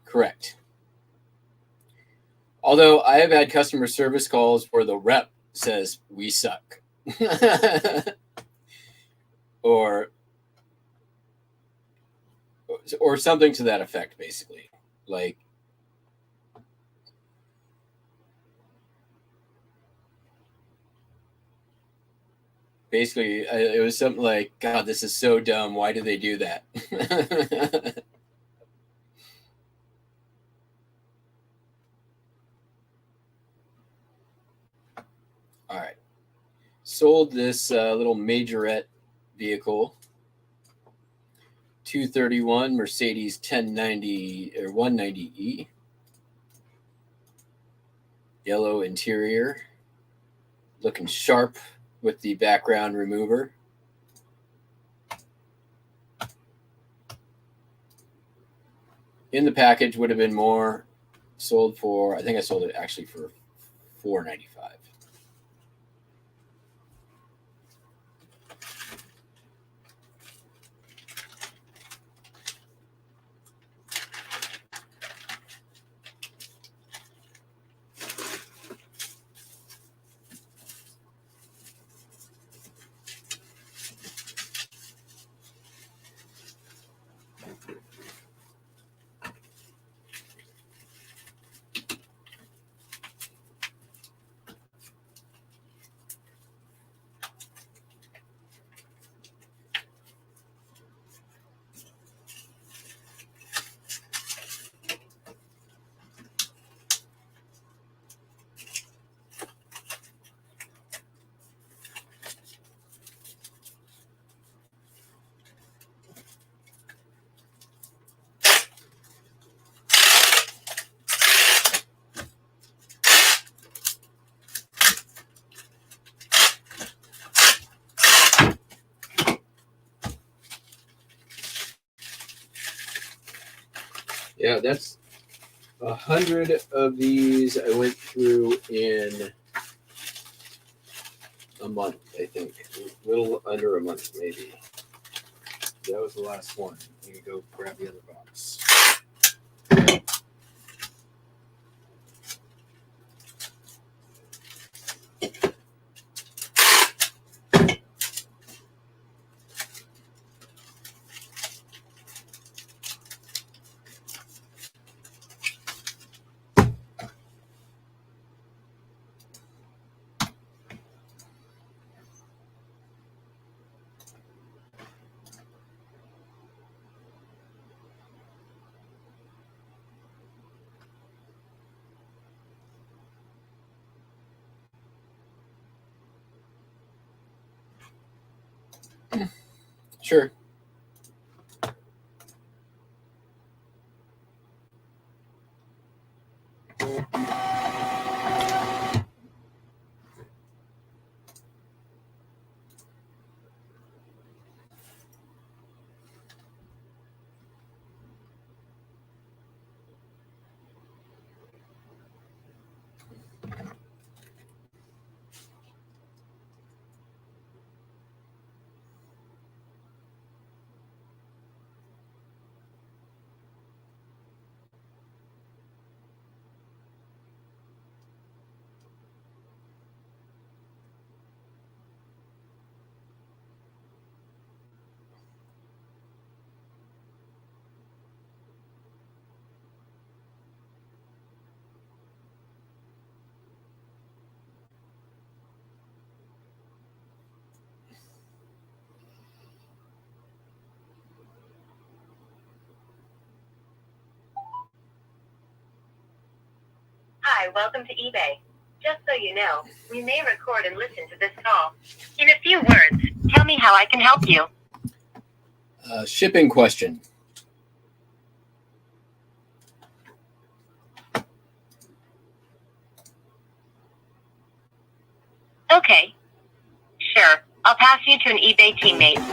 Correct. Although I have had customer service calls where the rep says, "We suck." or something to that effect, basically. Like, basically, it was something like, "God, this is so dumb. Why do they do that?" All right. Sold this little majorette vehicle, 231 Mercedes 1090 or 190E, yellow interior, looking sharp with the background remover. In the package would have been more. Sold for, I think I sold it actually for $495. Yeah, that's 100 of these I went through in a month, I think. A little under a month, maybe. That was the last one. You can go grab the other box. Sure. Hi, welcome to eBay. Just so you know, we may record and listen to this call. In a few words, tell me how I can help you. Shipping question. Okay. Sure. I'll pass you to an eBay teammate.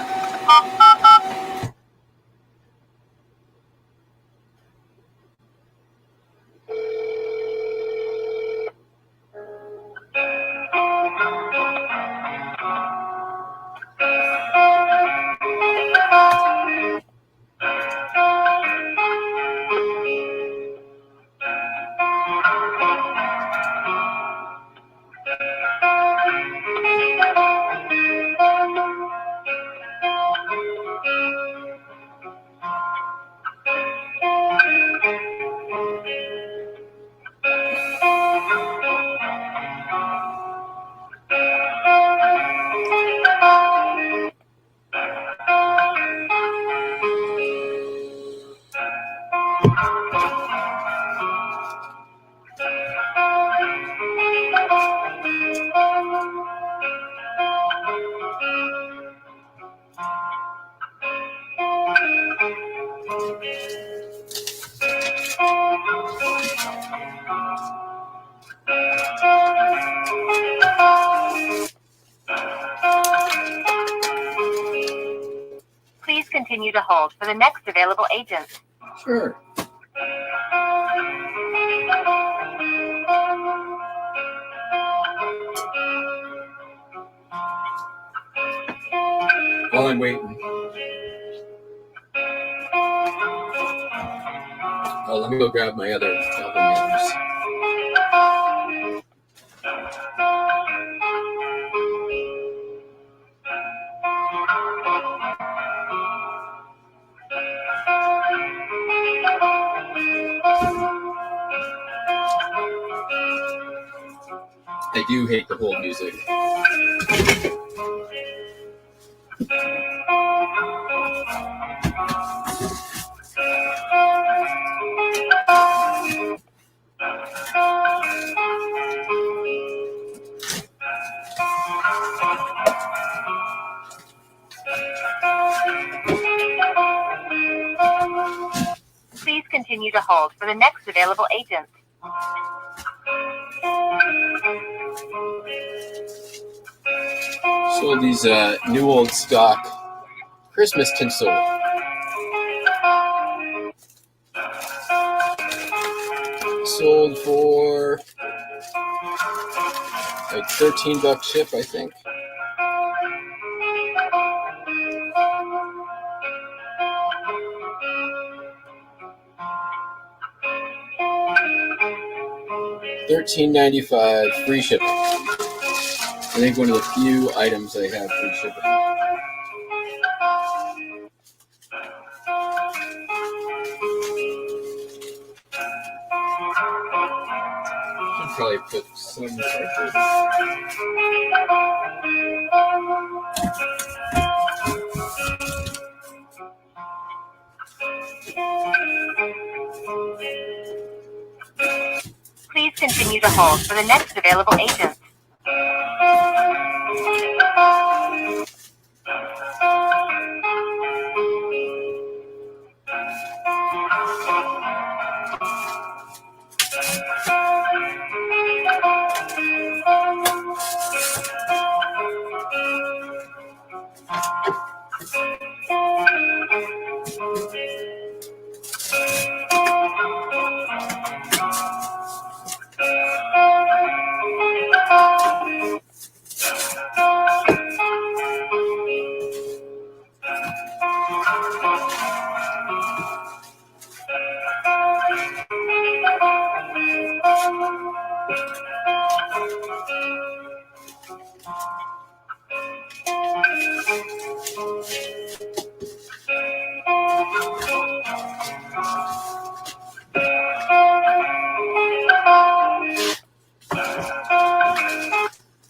continue to hold for the next available agent. Sure. While I'm waiting. Oh, let me go grab my other albums. I do hate the hold music. Please continue to hold for the next available agent. Sold these new old stock Christmas tinsel. Sold for like $13 ship, I think. $13.95 free shipping. I think one of the few items I have free shipping. Should probably put some charges. Please continue to hold for the next available agent.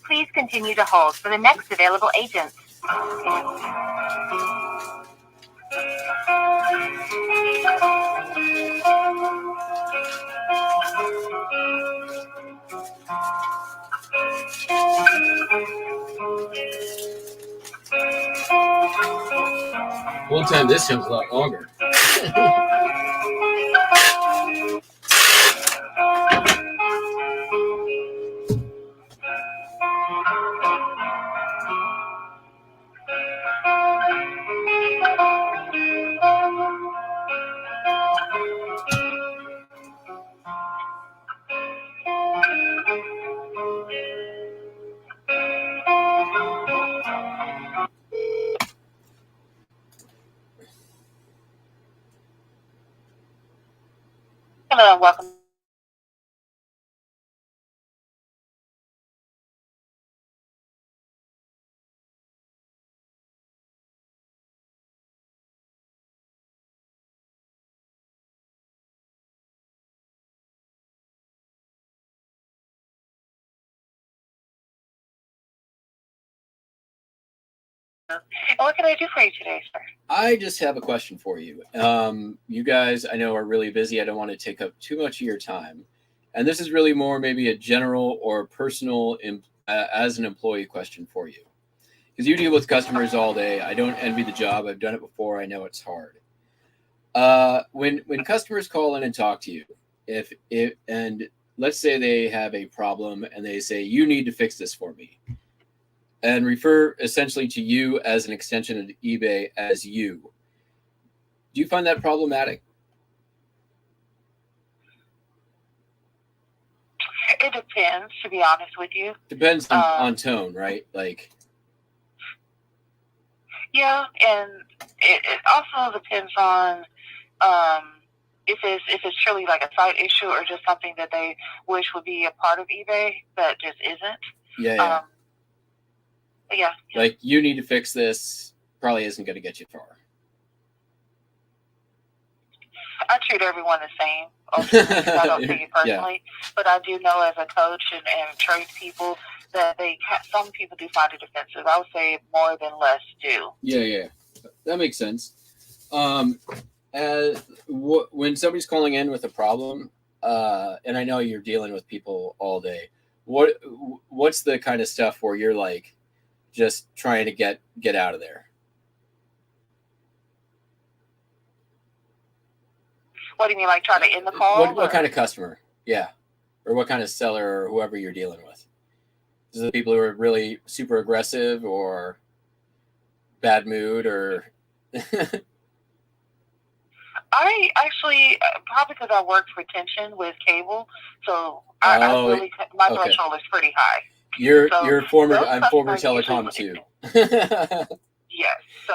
Please continue to hold for the next available agent. One time this took a lot longer. Hello and welcome. What can I do for you today, sir? I just have a question for you. You guys, I know, are really busy. I don't want to take up too much of your time. And this is really more maybe a general or personal as an employee question for you. Because you deal with customers all day. I don't envy the job. I've done it before. I know it's hard. When customers call in and talk to you, and let's say they have a problem and they say, you need to fix this for me, and refer essentially to you as an extension of eBay as you. Do you find that problematic? It depends, to be honest with you. Depends on tone, right? Like, yeah, and it also depends on if it's truly like a side issue or just something that they wish would be a part of eBay that just isn't. Yeah. Yeah. Like, you need to fix this, probably isn't going to get you far. I treat everyone the same. Ultimately, I don't take it personally, but I do know as a coach and trade people that some people do find it offensive. I would say more than less do. Yeah, that makes sense. When somebody's calling in with a problem, and I know you're dealing with people all day, what's the kind of stuff where you're like just trying to get out of there? What do you mean, like trying to end the call? What kind of customer? Yeah. Or what kind of seller or whoever you're dealing with? Is it the people who are really super aggressive or bad mood or... I actually, probably because I worked retention with cable, so my threshold is pretty high. I'm former telecom too. Yes, so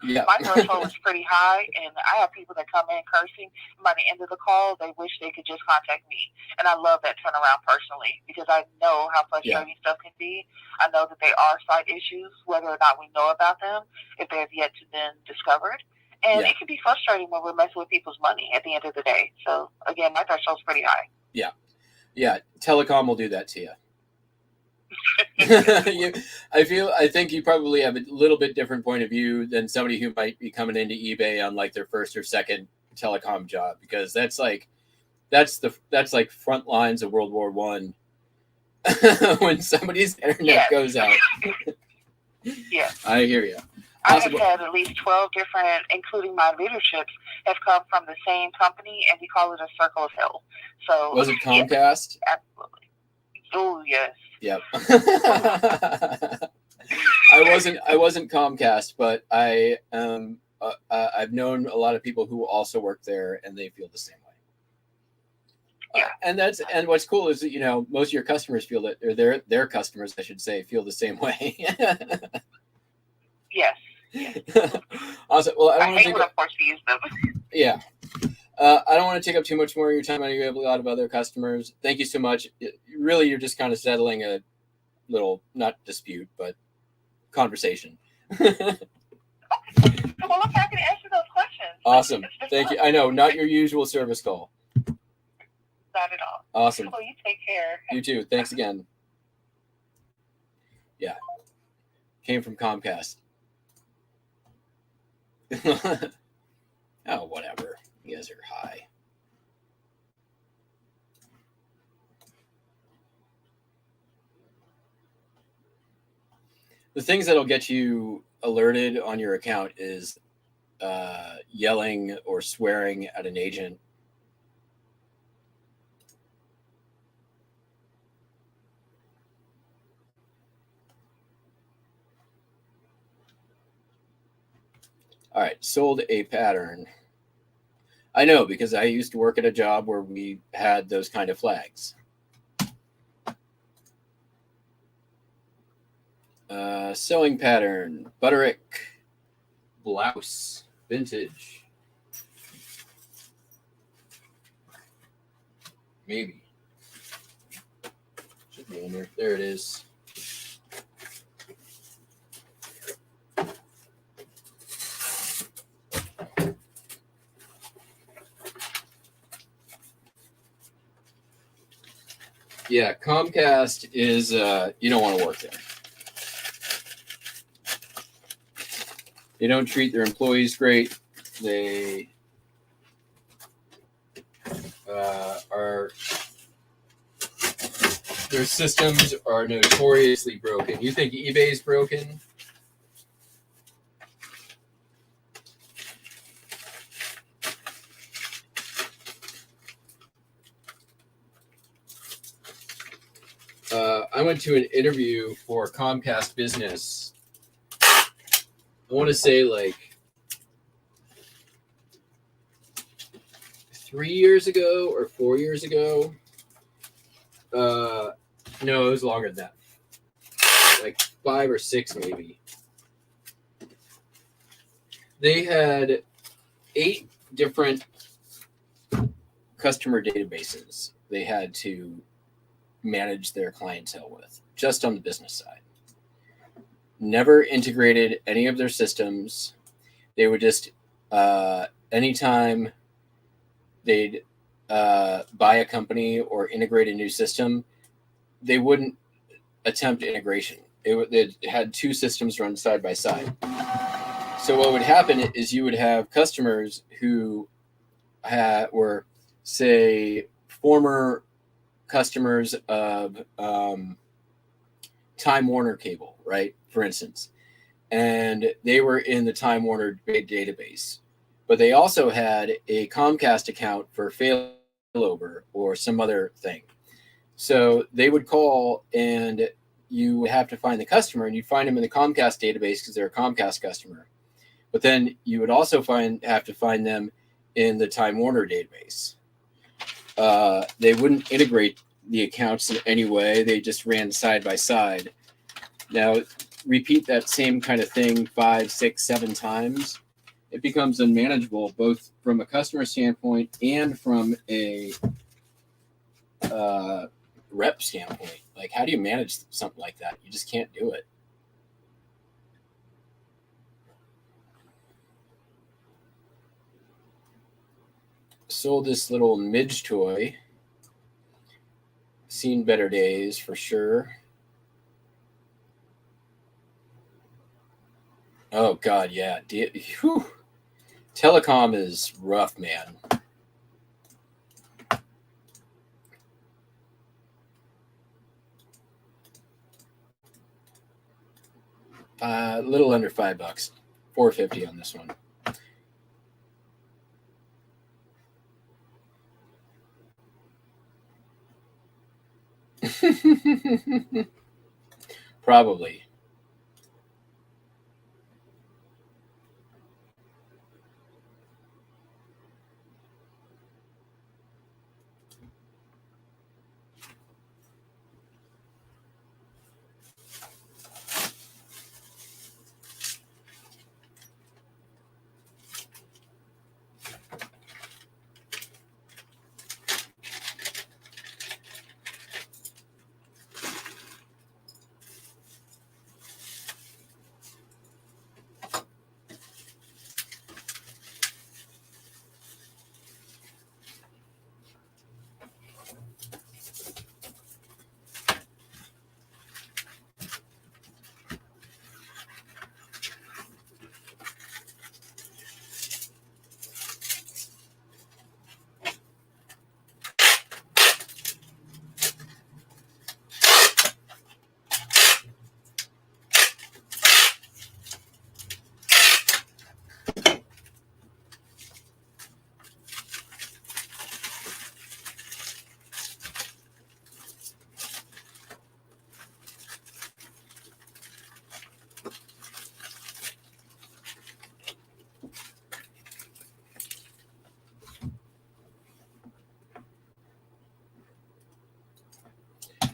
my threshold is pretty high, and I have people that come in cursing, and by the end of the call, they wish they could just contact me. And I love that turnaround personally, because I know how frustrating stuff can be. I know that they are side issues, whether or not we know about them, if they have yet to been discovered. And it can be frustrating when we're messing with people's money at the end of the day. So, again, my threshold's pretty high. Yeah, telecom will do that to you. I think you probably have a little bit different point of view than somebody who might be coming into eBay on like their first or second telecom job, because that's like front lines of World War One. When somebody's internet goes out. Yeah, I hear you. I have had at least 12 different, including my leaderships, have come from the same company, and we call it a circle of hell. So was it Comcast? Yes, absolutely. Oh yes. Yep. I wasn't Comcast, but I've known a lot of people who also work there, and they feel the same way. And what's cool is that most of your customers feel that, or their customers, I should say, feel the same way. Yes. Awesome. Well, I hate when I'm forced to use them. Yeah. I don't want to take up too much more of your time. I know you have a lot of other customers. Thank you so much. Really, you're just kind of settling a little, not dispute, but conversation. Well, I'm happy to answer those questions. Awesome. Thank you. I know, not your usual service call. Not at all. Awesome. Well, you take care. You too. Thanks again. Yeah. Came from Comcast. Oh, whatever. You guys are high. The things that'll get you alerted on your account is yelling or swearing at an agent. All right, sold a pattern. I know, because I used to work at a job where we had those kind of flags. Sewing pattern, Butterick, blouse, vintage. Maybe. Should be in there. There it is. Yeah, Comcast is, you don't want to work there. They don't treat their employees great. They their systems are notoriously broken. You think eBay's broken? I went to an interview for Comcast Business. I want to say like 3 years ago or 4 years ago. No, it was longer than that. Like 5 or 6 maybe. They had 8 different customer databases they had to manage their clientele with, just on the business side. Never integrated any of their systems. They would just, anytime they'd buy a company or integrate a new system, they wouldn't attempt integration. They had 2 systems run side by side. So what would happen is you would have customers who were, say, former customers of Time Warner Cable, right, for instance, and they were in the Time Warner database, but they also had a Comcast account for failover or some other thing. So they would call, and you would have to find the customer, and you'd find them in the Comcast database because they're a Comcast customer. But then you would also have to find them in the Time Warner database. They wouldn't integrate the accounts in any way. They just ran side by side. Now, repeat that same kind of thing 5, 6, 7 times. It becomes unmanageable, both from a customer standpoint and from a rep standpoint. Like, how do you manage something like that? You just can't do it. Sold this little midge toy. Seen better days for sure. Oh God, yeah. Telecom is rough, man. A little under $5, $4.50 on this one. Probably.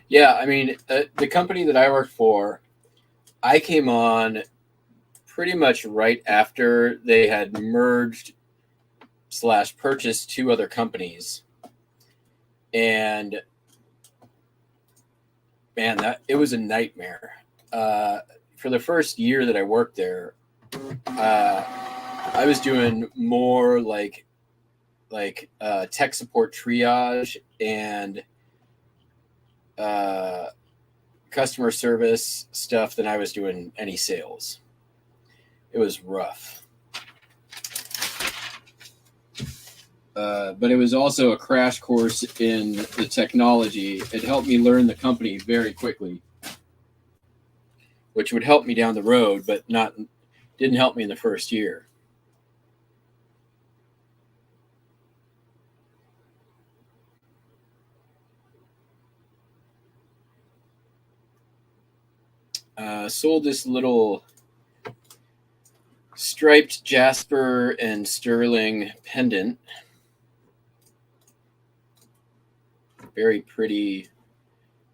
Yeah, I mean, the company that I worked for, I came on pretty much right after they had merged / purchased 2 other companies. And man, it was a nightmare. For the first year that I worked there, I was doing more like tech support triage and customer service stuff than I was doing any sales. It was rough. But it was also a crash course in the technology. It helped me learn the company very quickly, which would help me down the road, but didn't help me in the first year. Sold this little striped jasper and sterling pendant. Very pretty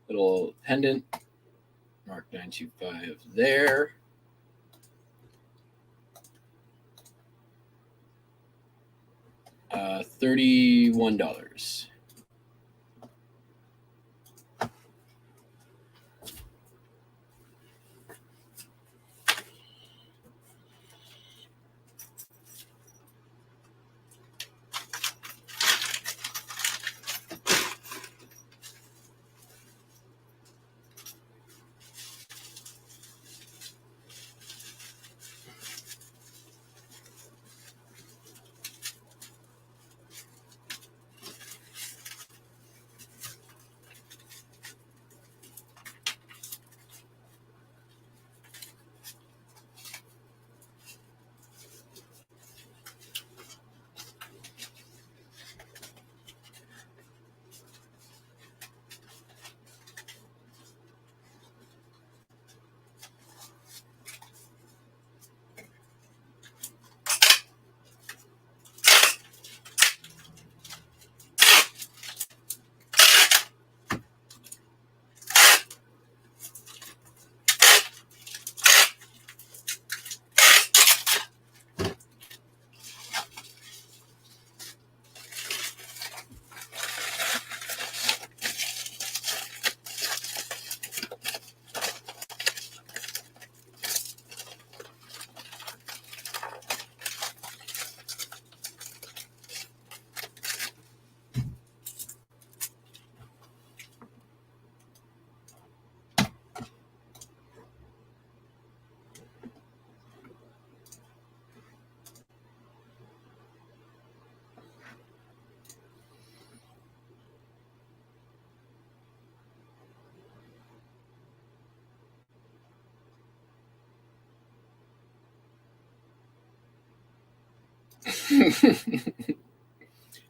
little pendant. Mark 925 there. $31.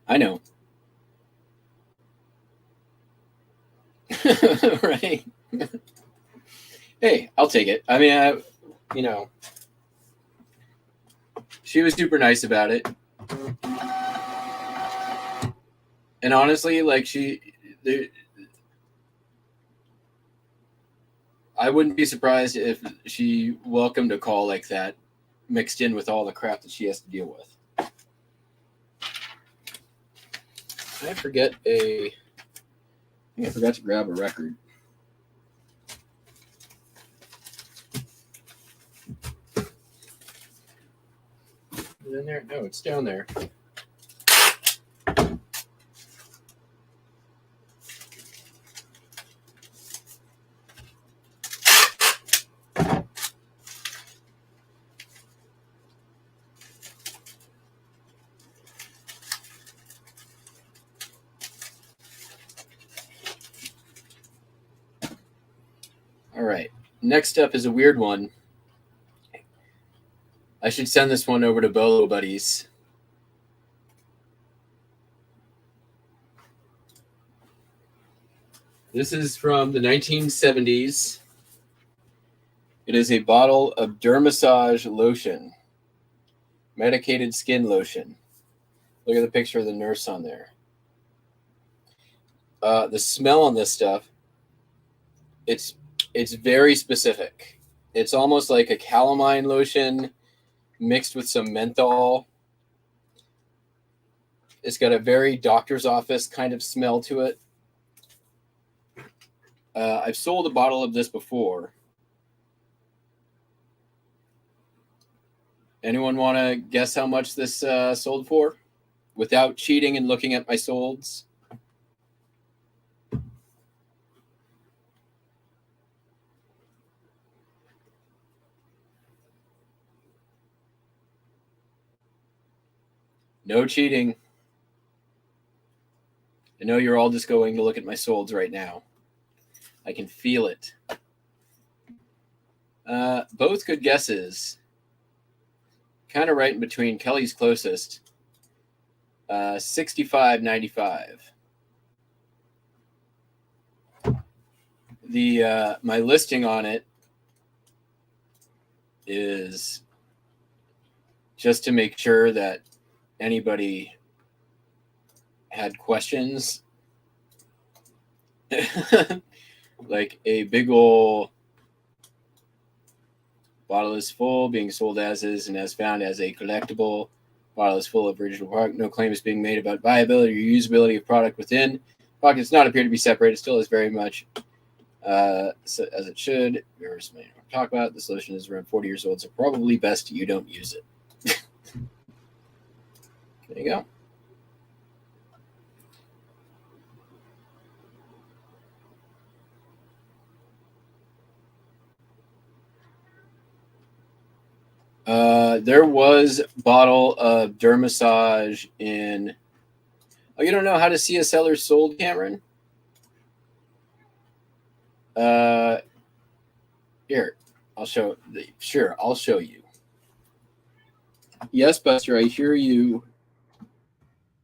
I know. Right. Hey, I'll take it. I mean, she was super nice about it. And honestly, like I wouldn't be surprised if she welcomed a call like that mixed in with all the crap that she has to deal with. I forgot to grab a record. Is it in there? No, it's down there. All right. Next up is a weird one. I should send this one over to Bolo Buddies. This is from the 1970s. It is a bottle of Dermassage lotion, medicated skin lotion. Look at the picture of the nurse on there. The smell on this stuff, it's very specific. It's almost like a calamine lotion mixed with some menthol. It's got a very doctor's office kind of smell to it. I've sold a bottle of this before. Anyone want to guess how much this sold for? Without cheating and looking at my solds? No cheating. I know you're all just going to look at my solds right now. I can feel it. Both good guesses. Kind of right in between. Kelly's closest. $65.95. My listing on it is just to make sure that anybody had questions. Like a big ol' bottle is full, being sold as is and as found as a collectible. Bottle is full of original product. No claim is being made about viability or usability of product within. Product does not appear to be separated. Still is very much so, as it should. There's something to talk about. This lotion is around 40 years old, so probably best you don't use it. There you go. There was a bottle of Dermassage in. Oh, you don't know how to see a seller sold, Cameron? Here, I'll show. Sure, I'll show you. Yes, Buster, I hear you.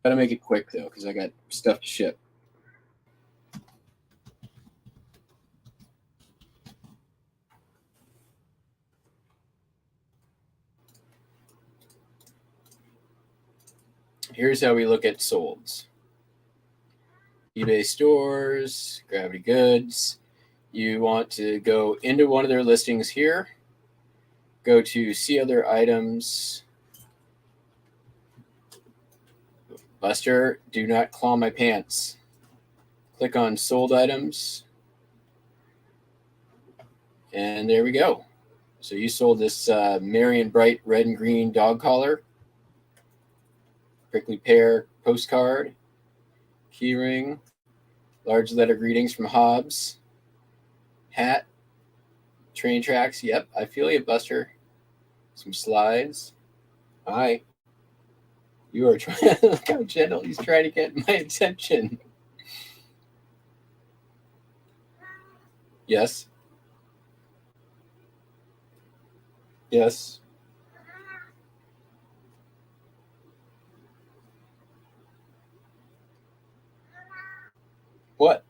Gotta make it quick though, because I got stuff to ship. Here's how we look at solds. eBay stores, Gravity Goods. You want to go into one of their listings here. Go to see other items. Buster, do not claw my pants. Click on sold items. And there we go. So you sold this Merry and Bright red and green dog collar. Prickly pear postcard. Keyring. Large letter greetings from Hobbs. Hat. Train tracks. Yep, I feel you, Buster. Some slides. Hi. You are trying. Look how gentle he's trying to get my attention. Yes. Yes. What?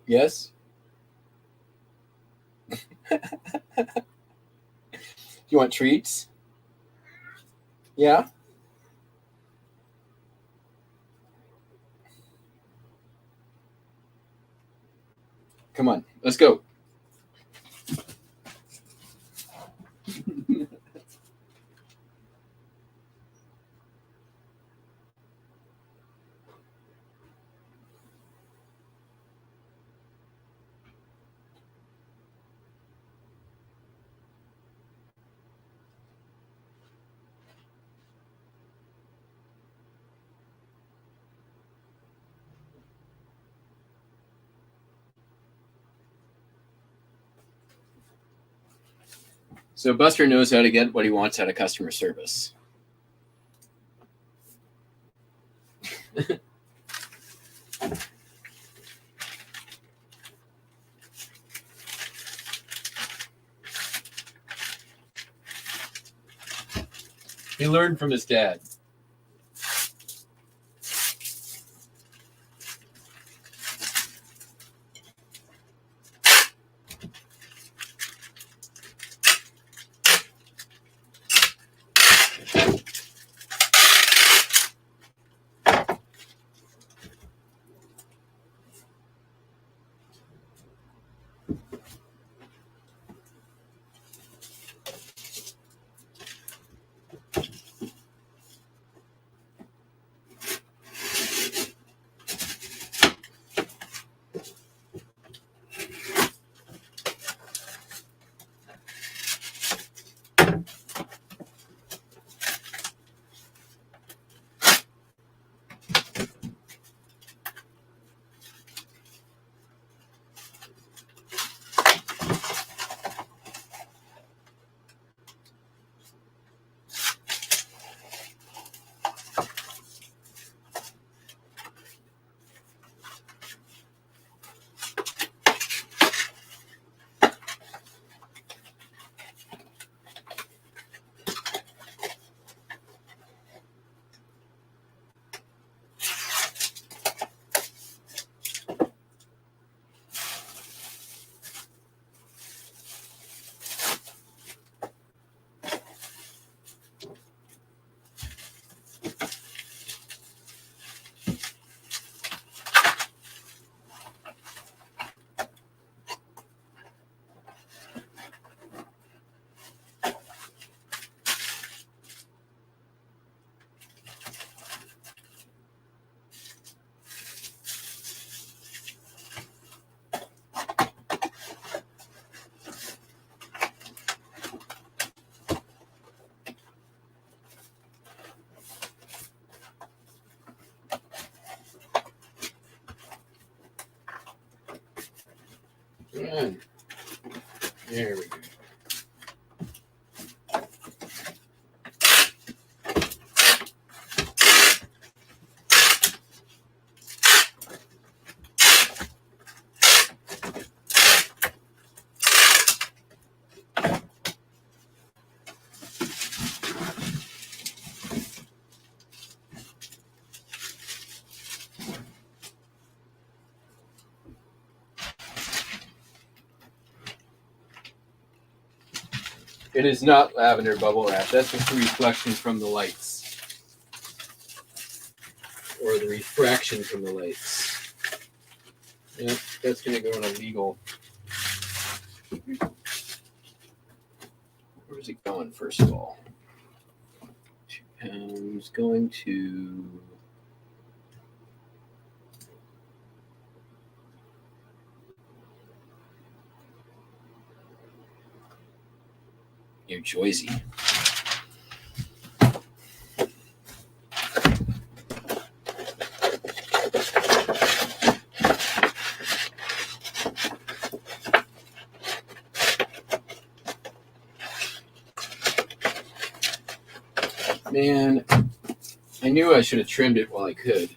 Yes. You want treats? Yeah. Come on, let's go. So Buster knows how to get what he wants out of customer service. He learned from his dad. Come on. There we go. It is not lavender bubble wrap. That's just the reflection from the lights. Or the refraction from the lights. Yep, that's going to go in a legal. Where's it going, first of all? 2 pounds going to. New Jersey. Man, I knew I should have trimmed it while I could.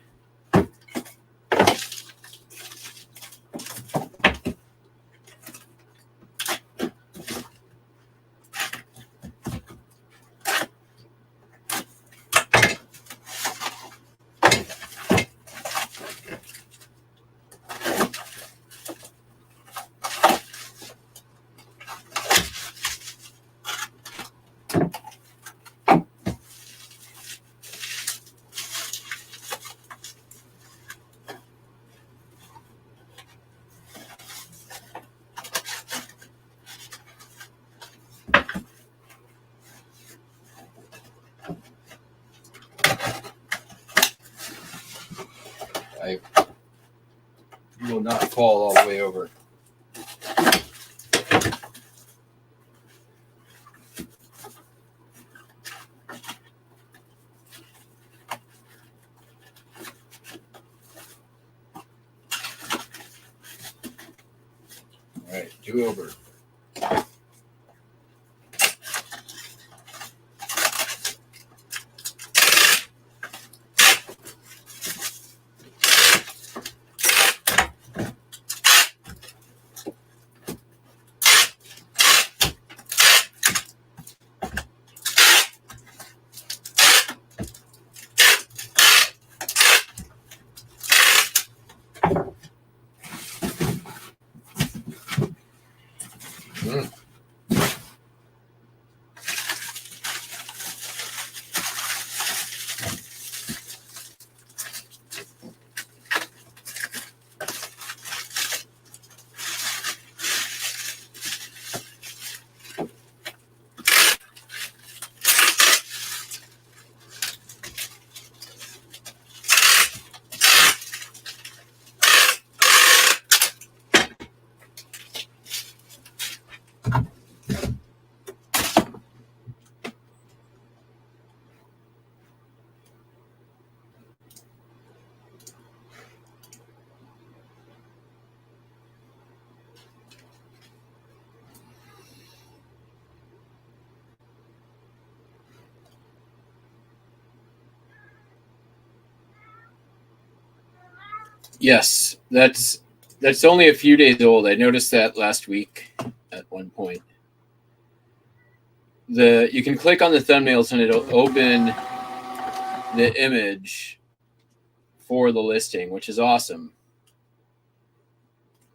I will not fall all the way over. All right, do over. Yes, that's only a few days old. I noticed that last week at one point. You can click on the thumbnails and it'll open the image for the listing, which is awesome.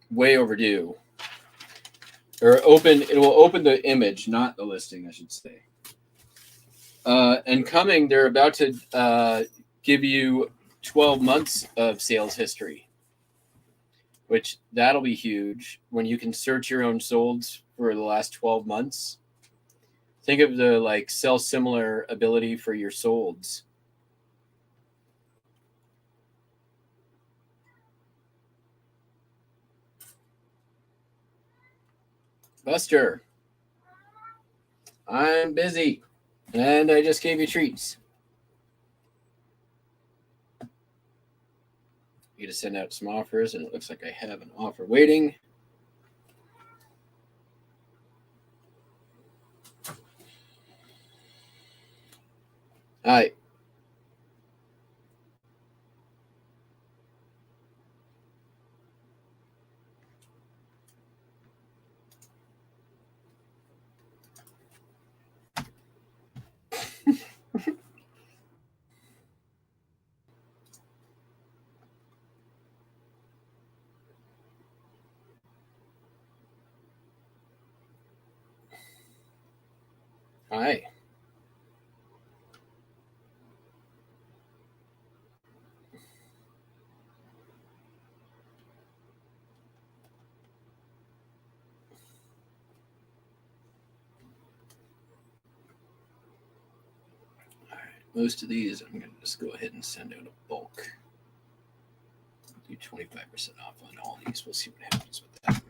Way overdue. Or it will open the image, not the listing, I should say. And coming, they're about to give you 12 months of sales history, which that'll be huge when you can search your own solds for the last 12 months. Think of the sell similar ability for your solds. Buster, I'm busy and I just gave you treats. You to send out some offers, and it looks like I have an offer waiting. Hi. Hi. Most of these, I'm going to just go ahead and send out a bulk. Do 25% off on all these. We'll see what happens with that.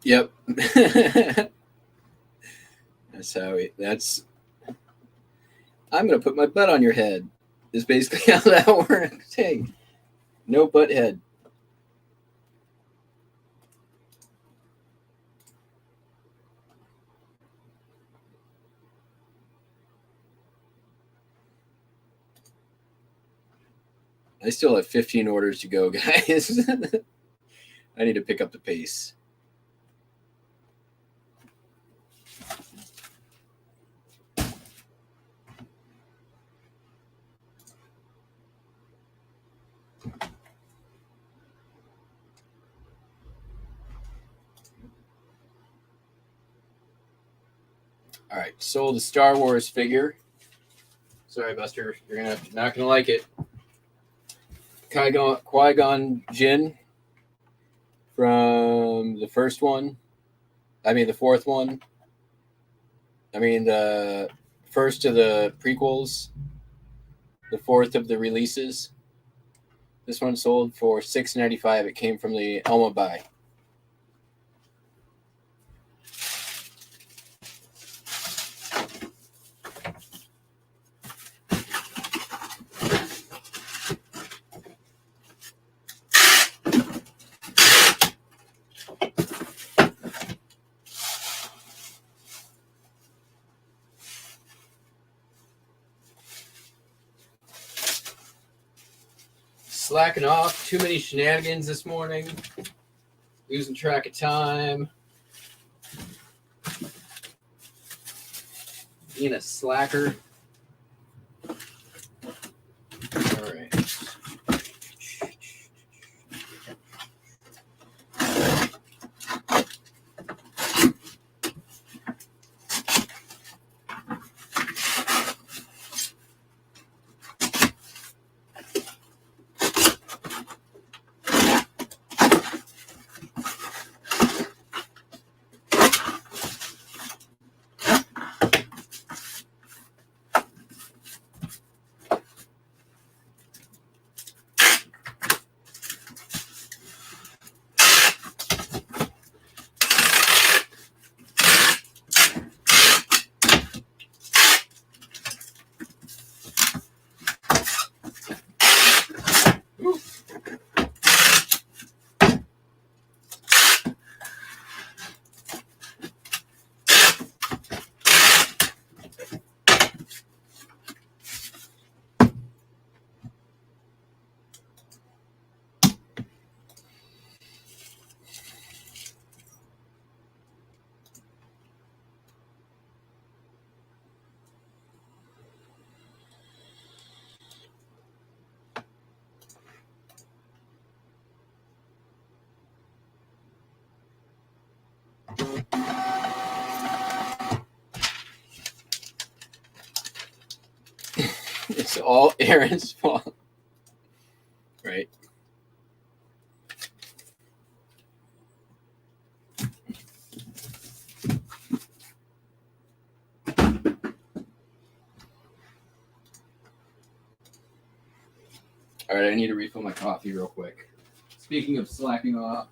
Yep. I'm going to put my butt on your head is basically how that works. Hey, no butt head. I still have 15 orders to go, guys. I need to pick up the pace. All right, sold a Star Wars figure. Sorry, Buster, you're not gonna like it. Qui-Gon Jinn from the first one. The fourth one. The first of the prequels. The fourth of the releases. This one sold for $6.95. It came from the Elma buy. Slacking off. Too many shenanigans this morning. Losing track of time. Being a slacker. All right. It's all Aaron's fault. Right? All right, I need to refill my coffee real quick. Speaking of slacking off.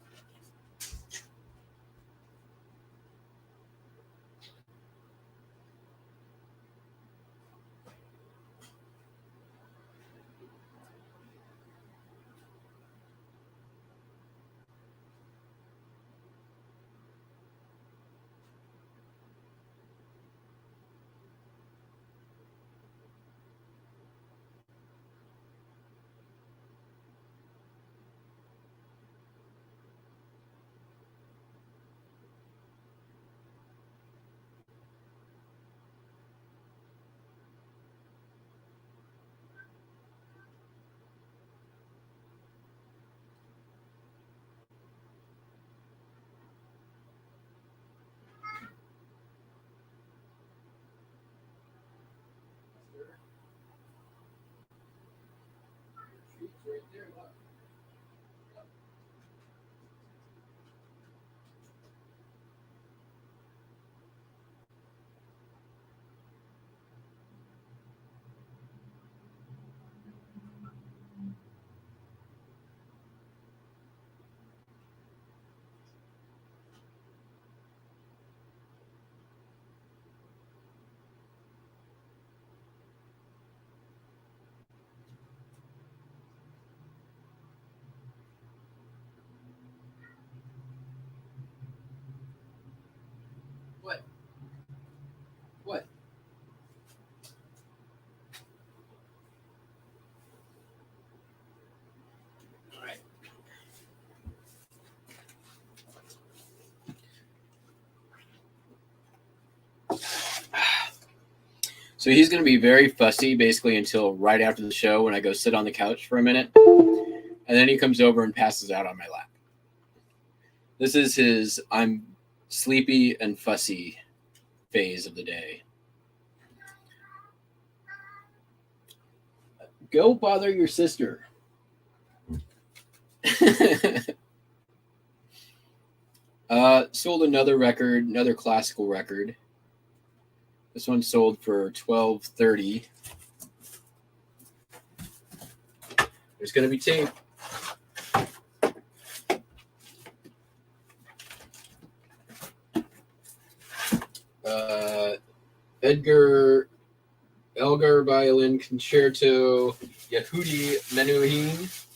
What? All right. So he's going to be very fussy basically until right after the show when I go sit on the couch for a minute. And then he comes over and passes out on my lap. This is his I'm sleepy and fussy phase of the day. Go bother your sister. Sold another record, another classical record. This one sold for $12.30. There's going to be tape. Elgar Violin Concerto, Yehudi Menuhin,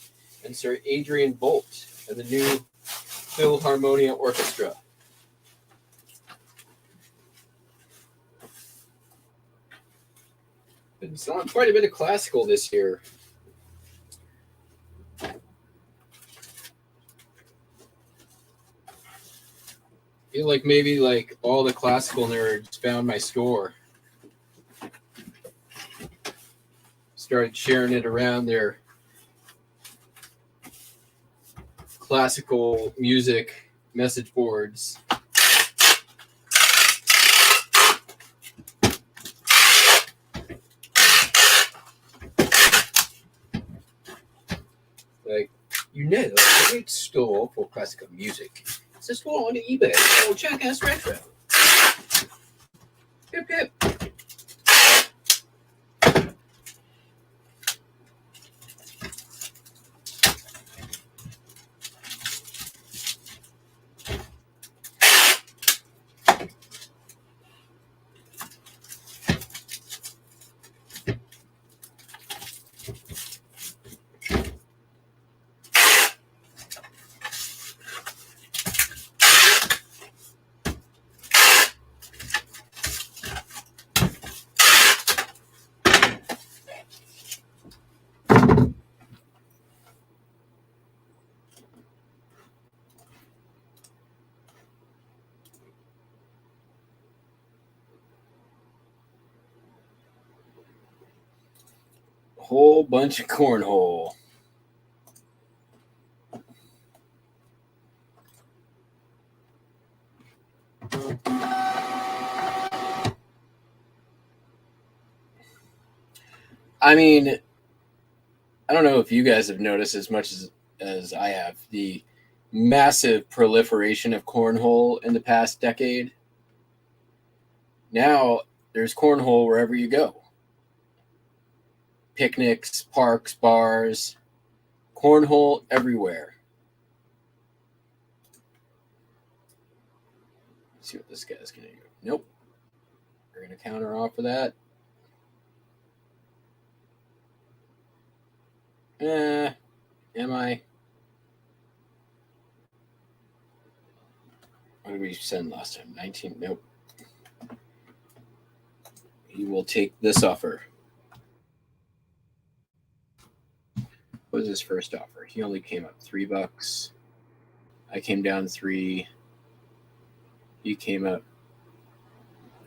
and Sir Adrian Bolt, and the new Philharmonia Orchestra. Been selling quite a bit of classical this year. Feel like maybe like all the classical nerds found my score. Started sharing it around their classical music message boards. Like, a great store for classical music. It's a store on eBay called Jackass Retro. Hip hip. Whole bunch of cornhole. I mean, I don't know if you guys have noticed as much as I have the massive proliferation of cornhole in the past decade. Now there's cornhole wherever you go. Picnics, parks, bars. Cornhole everywhere. Let's see what this guy's going to do. Nope. We're going to counter offer that. Am I? What did we send last time? 19? Nope. He will take this offer. What was his first offer? He only came up $3. I came down 3. He came up.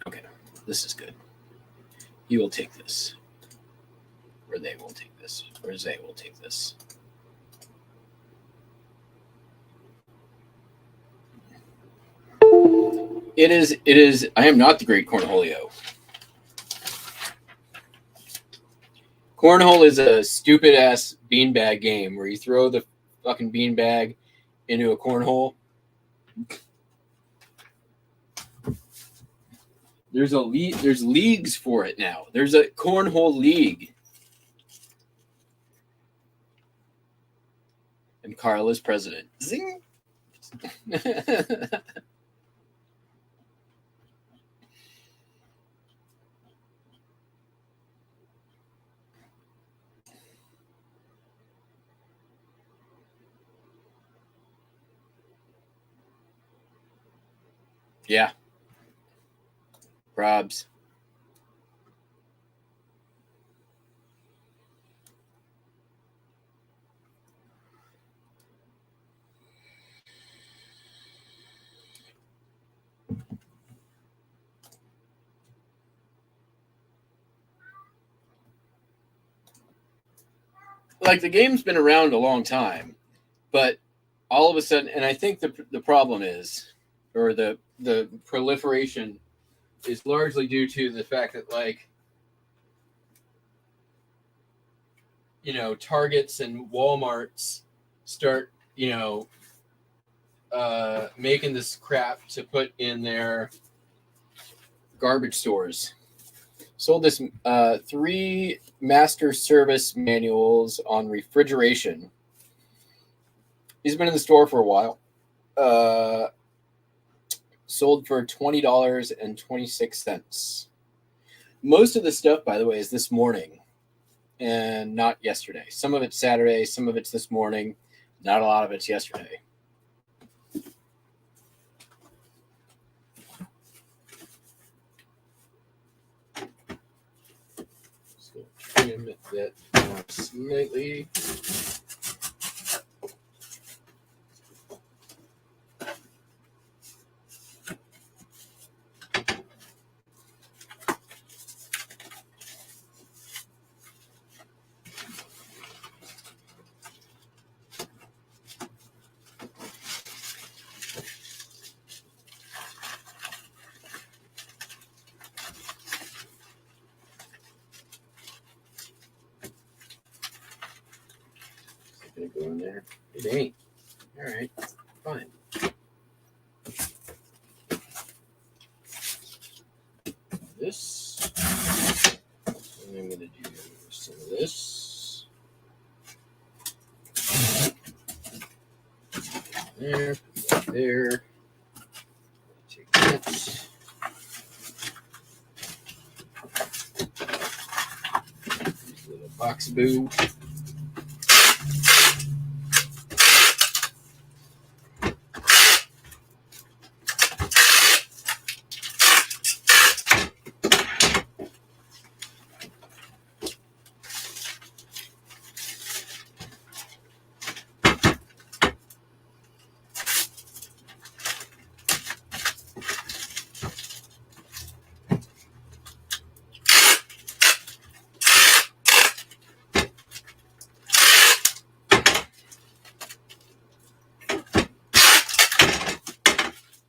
Okay, this is good. He will take this. Or they will take this. Or they will take this. It is. I am not the great cornholio. Cornhole is a stupid ass beanbag game where you throw the fucking beanbag into a cornhole. There's leagues for it now. There's a cornhole league. And Carl is president. Zing. Yeah. Probs. Like the game's been around a long time, but all of a sudden, and I think the problem is, or the proliferation is largely due to the fact that, like, you know, Targets and Walmarts start, you know, making this crap to put in their garbage stores. Sold this 3 master service manuals on refrigeration. He's been in the store for a while. Sold for $20.26. Most of the stuff, by the way, is this morning and not yesterday. Some of it's Saturday, some of it's this morning. Not a lot of it's yesterday. So trim that down slightly. Gonna go in there. It ain't. All right, fine. This. And I'm gonna do some of this. There. There. Take that. Use a little box boo.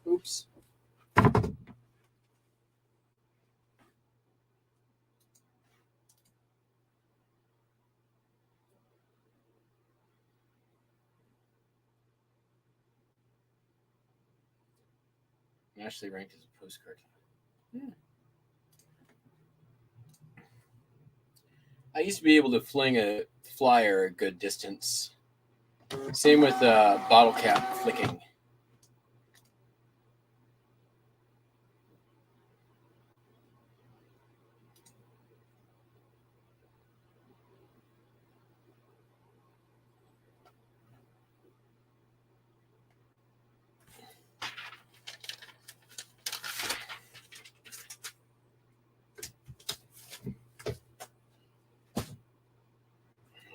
Oops. Nationally ranked as a postcard. Yeah. I used to be able to fling a flyer a good distance Same with bottle cap flicking.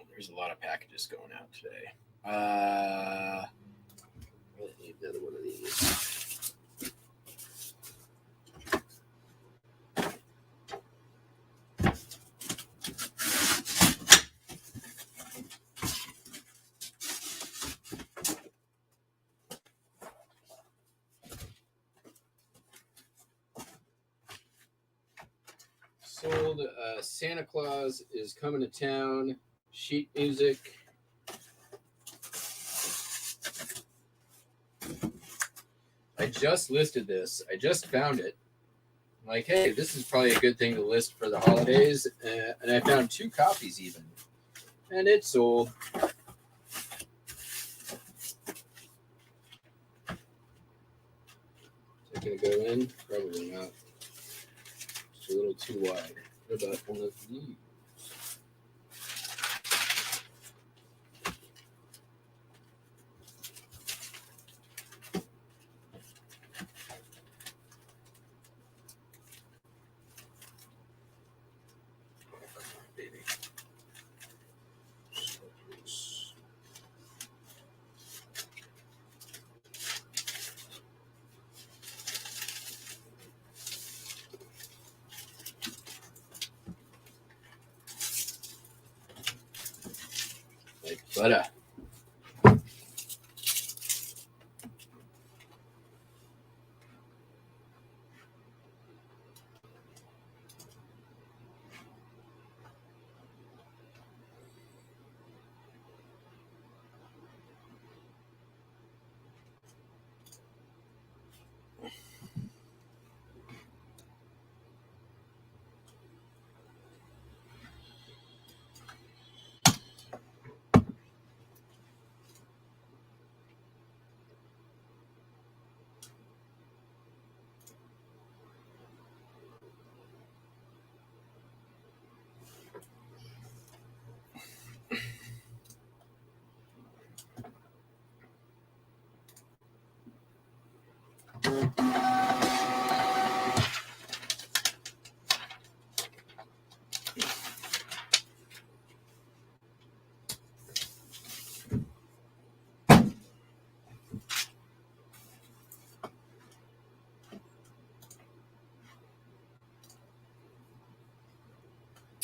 There's a lot of packages going out today. I need another one of these. Sold Santa Claus is Coming to Town sheet music. I just listed this. I just found it. I'm like, hey, this is probably a good thing to list for the holidays. And I found 2 copies even. And it sold. Is it going to go in? Probably not. It's a little too wide. What about one of these? Like butter.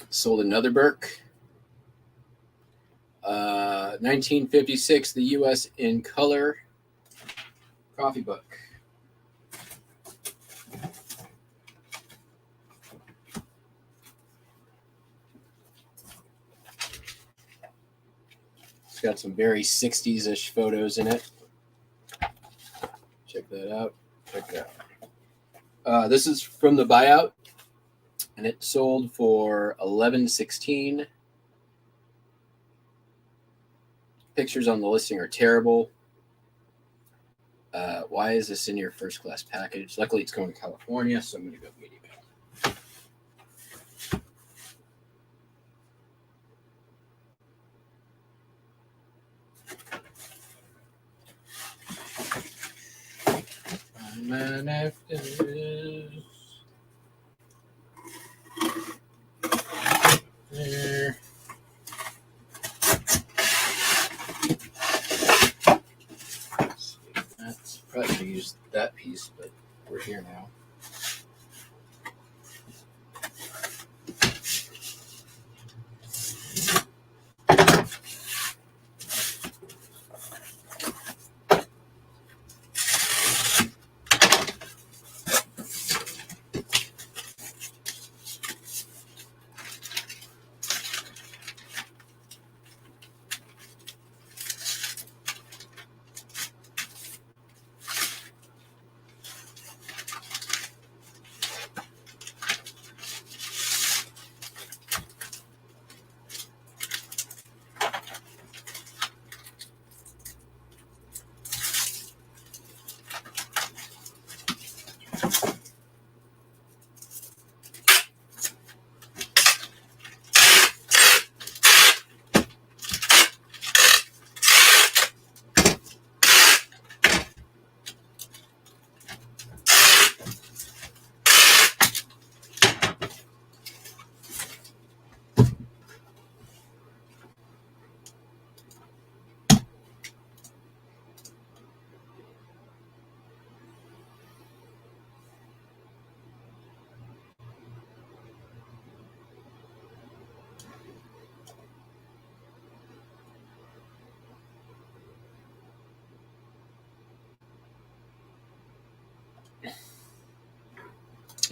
Sold another Burke. 1956, the U.S. in color coffee book. It's got some very 60s-ish photos in it. Check that out. Check that out. This is from the buyout, and it sold for $11.16. Pictures on the listing are terrible. Why is this in your first class package? Luckily, it's going to California, so I'm going to go medium. Man after this. There. That's probably should use that piece, but we're here now.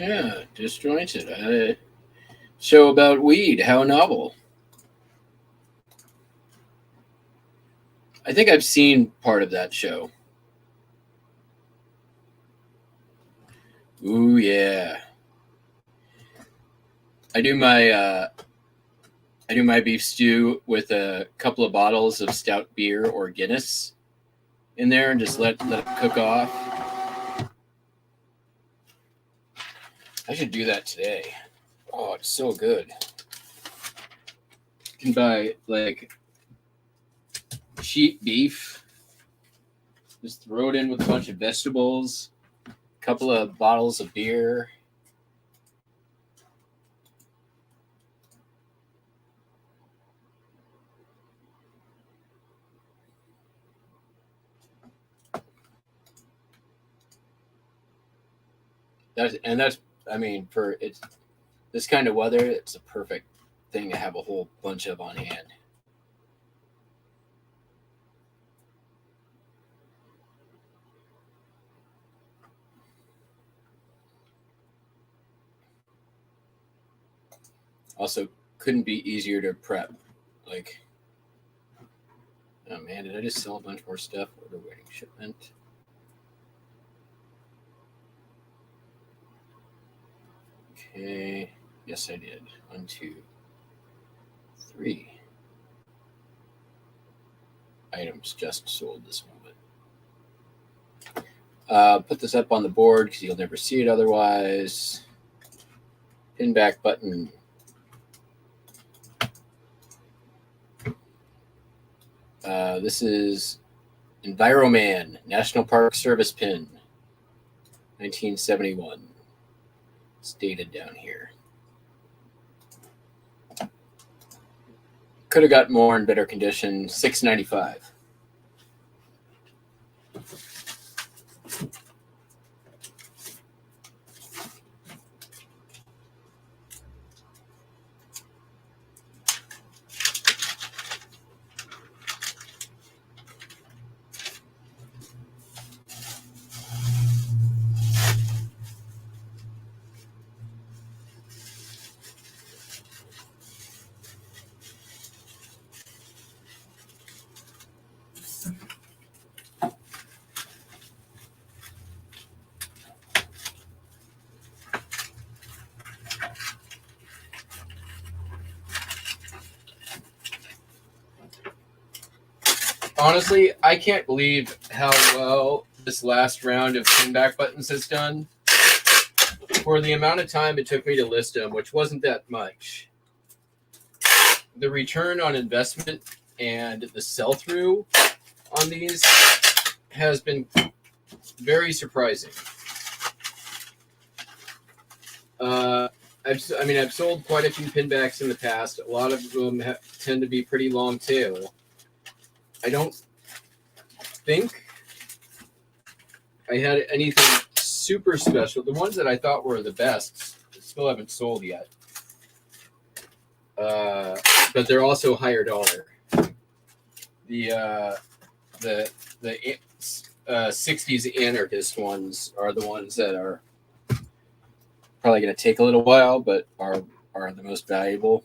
Yeah, disjointed. A show about weed. How novel. I think I've seen part of that show. Ooh, yeah. I do my beef stew with a couple of bottles of stout beer or Guinness in there and just let it cook off. I should do that today. Oh, it's so good. You can buy like sheep beef, just throw it in with a bunch of vegetables, a couple of bottles of beer. For it's this kind of weather, it's a perfect thing to have a whole bunch of on hand. Also, couldn't be easier to prep. Like, oh man, did I just sell a bunch more stuff? Order waiting shipment. Okay. Yes, I did. 1, 2, 3 items just sold this moment. Put this up on the board because you'll never see it otherwise. Pin back button. This is Enviroman National Park Service pin, 1971. It's dated down here. Could have got more in better condition. $6.95. Honestly, I can't believe how well this last round of pin back buttons has done. For the amount of time it took me to list them, which wasn't that much, the return on investment and the sell-through on these has been very surprising. I've sold quite a few pinbacks in the past. A lot of them tend to be pretty long tail. I don't think I had anything super special. The ones that I thought were the best still haven't sold yet. But they're also higher dollar. The 60s anarchist ones are the ones that are probably going to take a little while, but are the most valuable.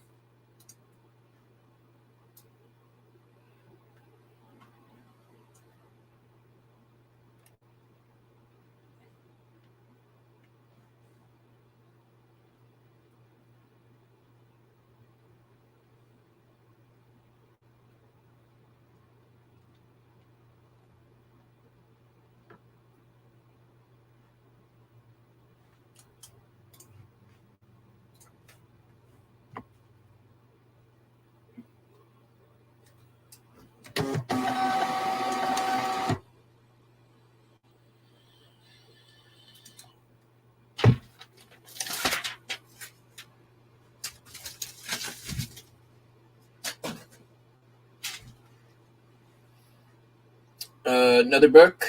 Another book.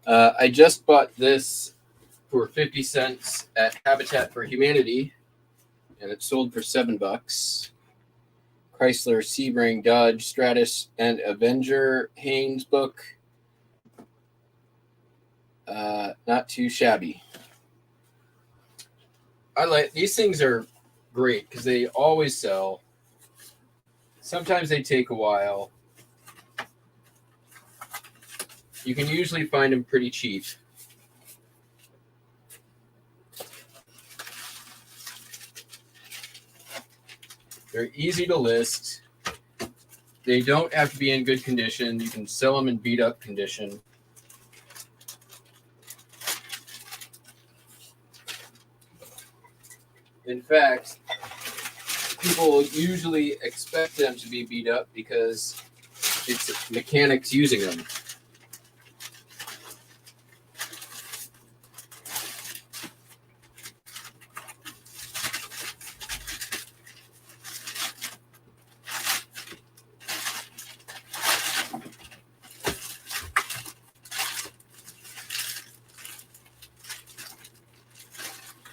I just bought this for 50 cents at Habitat for Humanity, and it sold for $7. Chrysler, Sebring, Dodge, Stratus, and Avenger Haynes book. Not too shabby. I like these things are great because they always sell. Sometimes they take a while. You can usually find them pretty cheap. They're easy to list. They don't have to be in good condition. You can sell them in beat up condition. In fact, people usually expect them to be beat up because it's mechanics using them.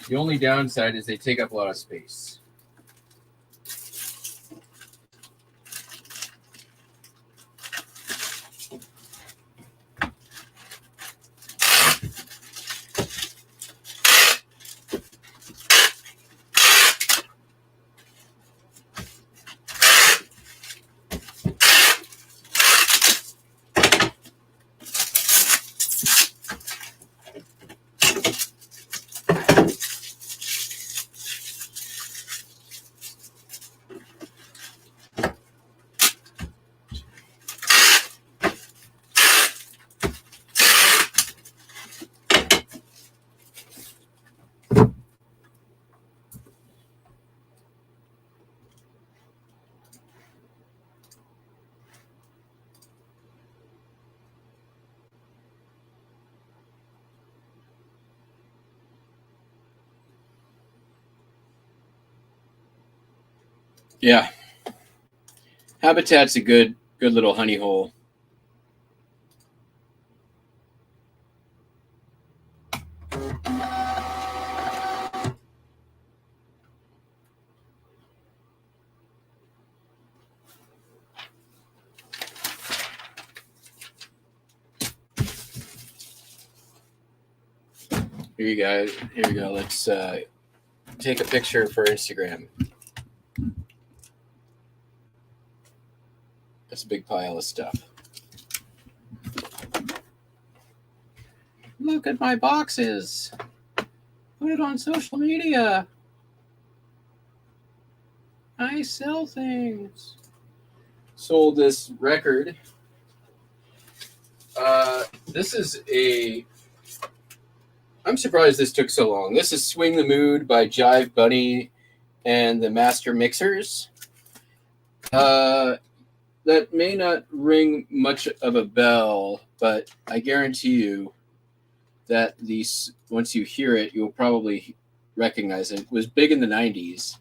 The only downside is they take up a lot of space. Yeah. Habitat's a good little honey hole. Here you go. Here we go. Let's take a picture for Instagram. That's a big pile of stuff. Look at my boxes. Put it on social media. I sell things. Sold this record. This is I'm surprised this took so long. This is Swing the Mood by Jive Bunny and the Master Mixers. That may not ring much of a bell, but I guarantee you that once you hear it, you'll probably recognize it. It was big in the 90s.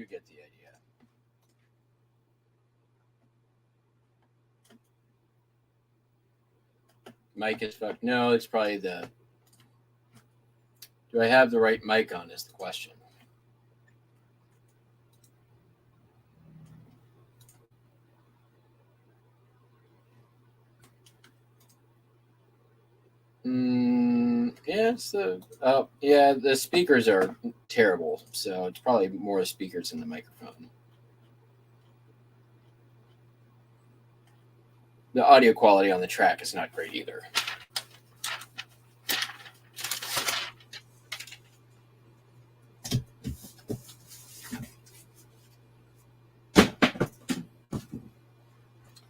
You get the idea. Mic is fucked. No, it's probably the... Do I have the right mic on is the question. Yeah, it's the... yeah, the speakers are terrible, so it's probably more the speakers than the microphone. The audio quality on the track is not great either.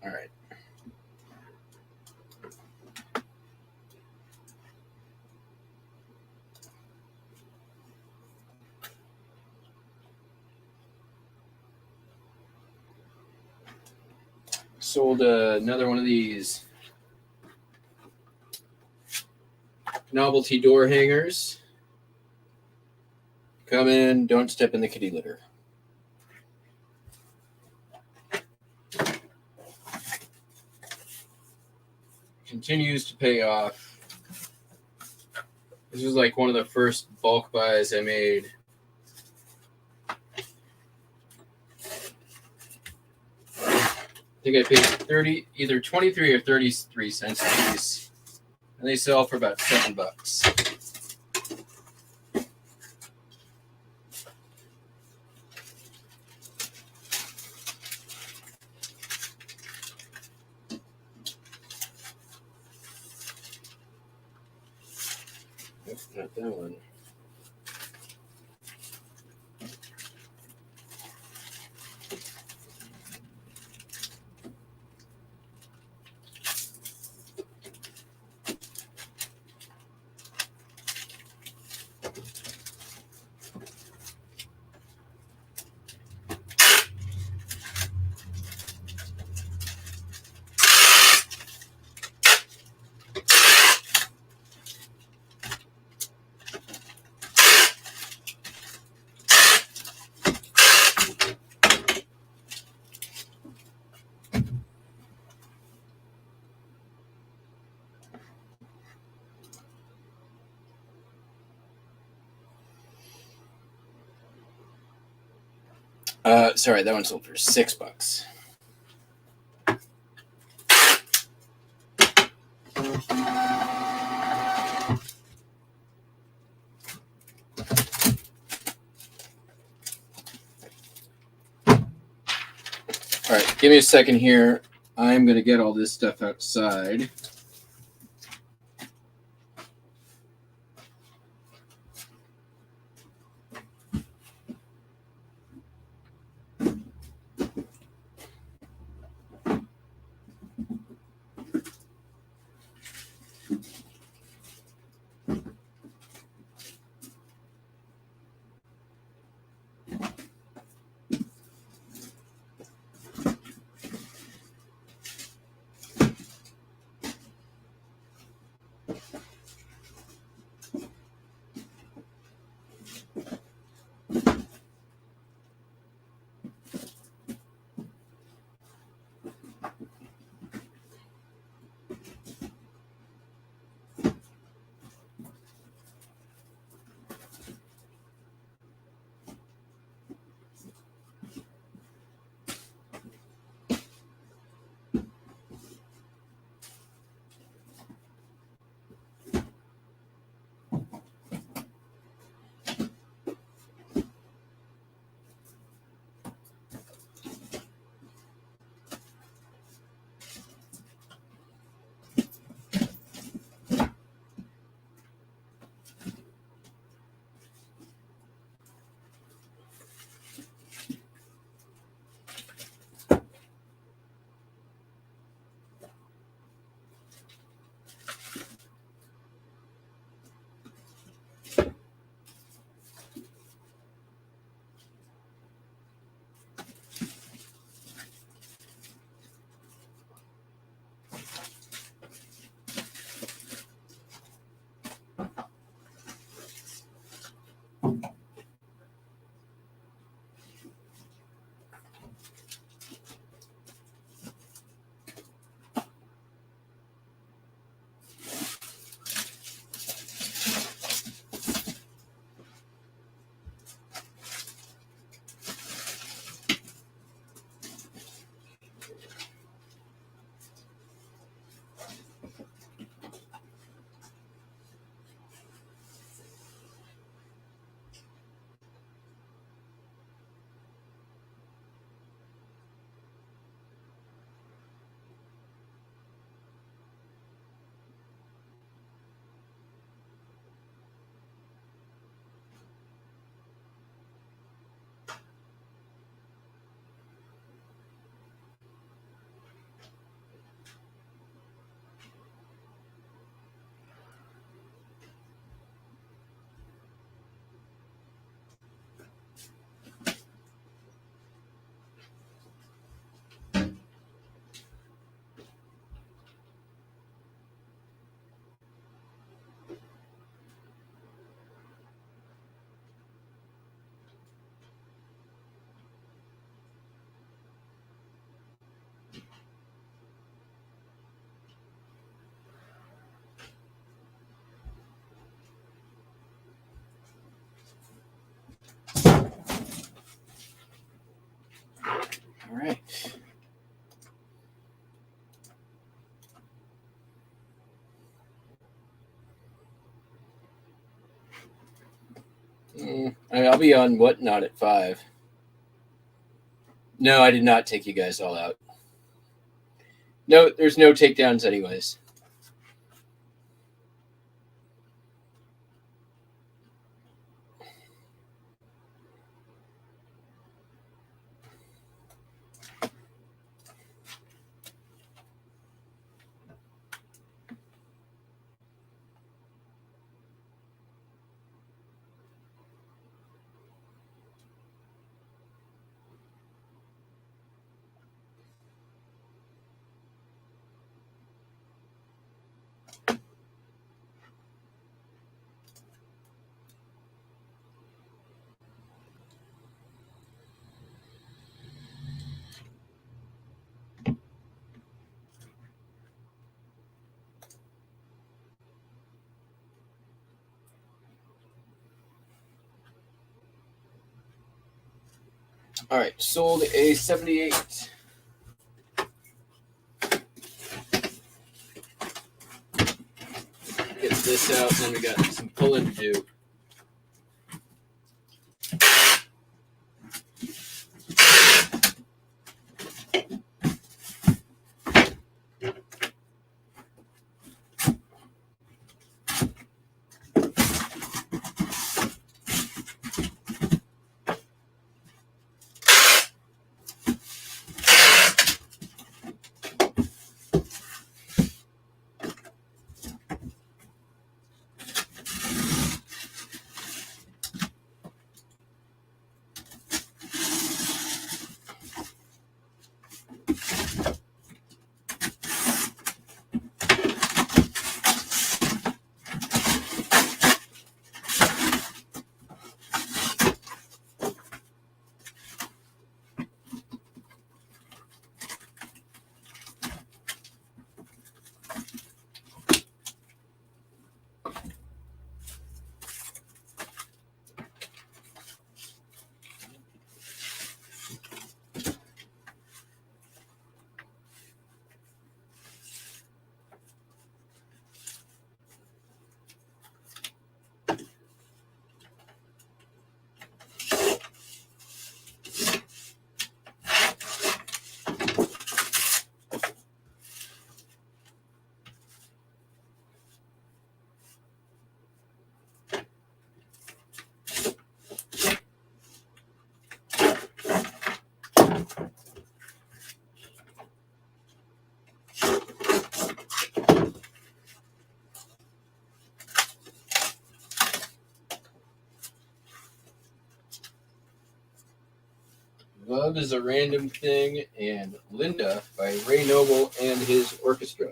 All right. Sold another one of these novelty door hangers. Come in, don't step in the kitty litter. Continues to pay off. This was like one of the first bulk buys I made. I think I paid either 23 or 33 cents a piece. And they sell for about $7. Nope, not that one. Sorry, that one sold for $6. All right, give me a second here. I'm going to get all this stuff outside. I'll be on Whatnot at 5. No, I did not take you guys all out. No, there's no takedowns anyways. All right, sold a 78. Get this out, and then we got some pulling to do. Love is a Random Thing, and Linda by Ray Noble and his orchestra.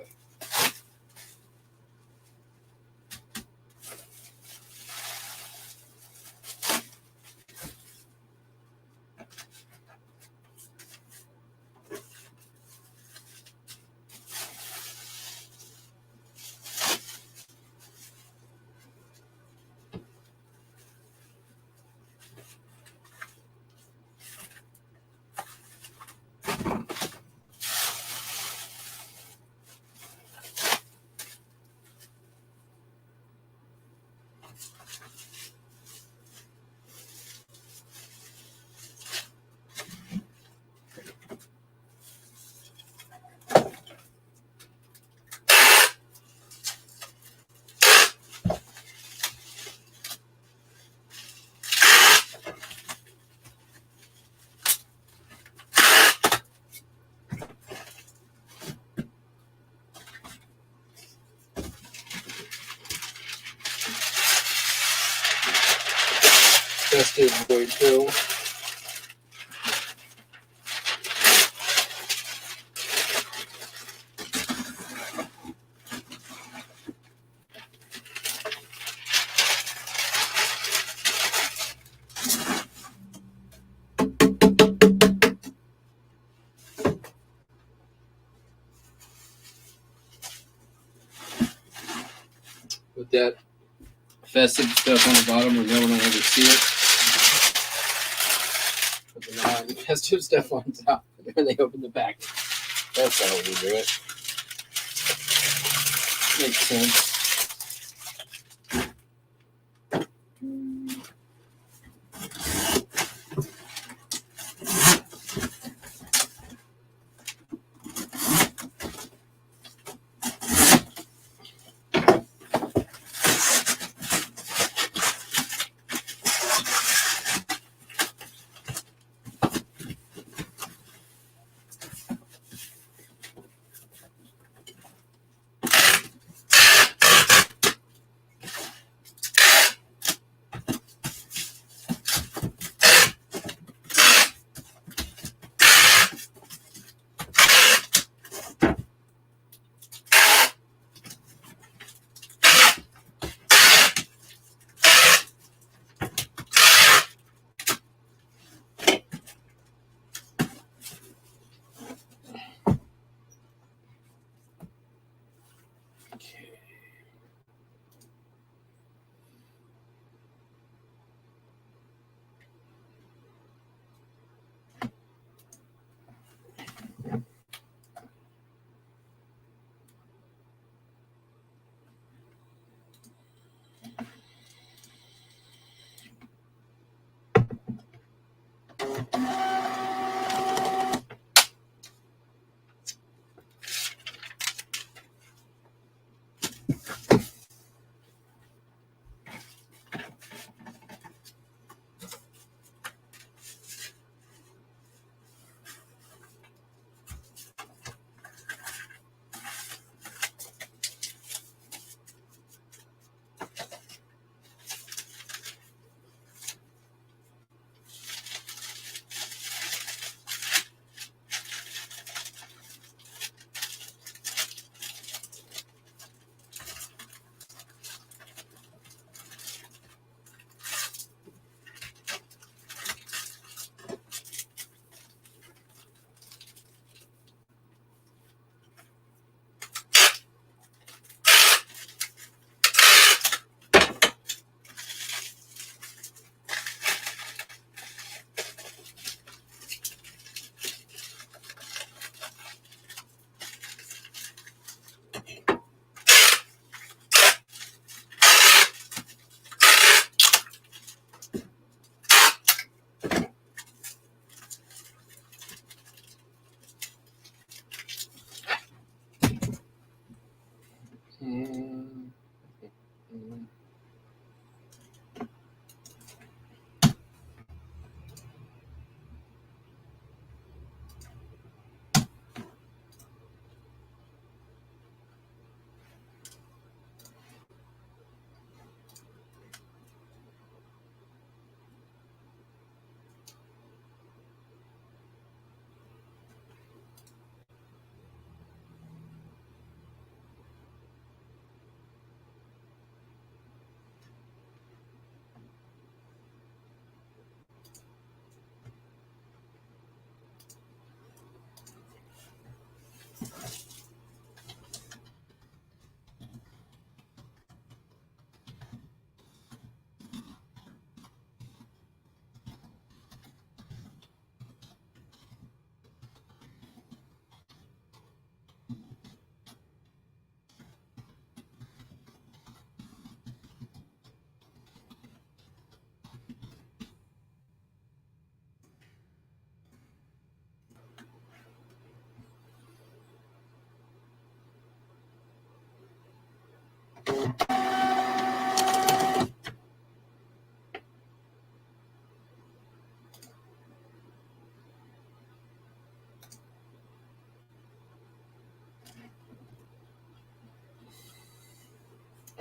Festive Void Hill. With that festive stuff on the bottom where no one will ever see it. Put the non-festive stuff on top when they open the back. That's how we do it. Makes sense.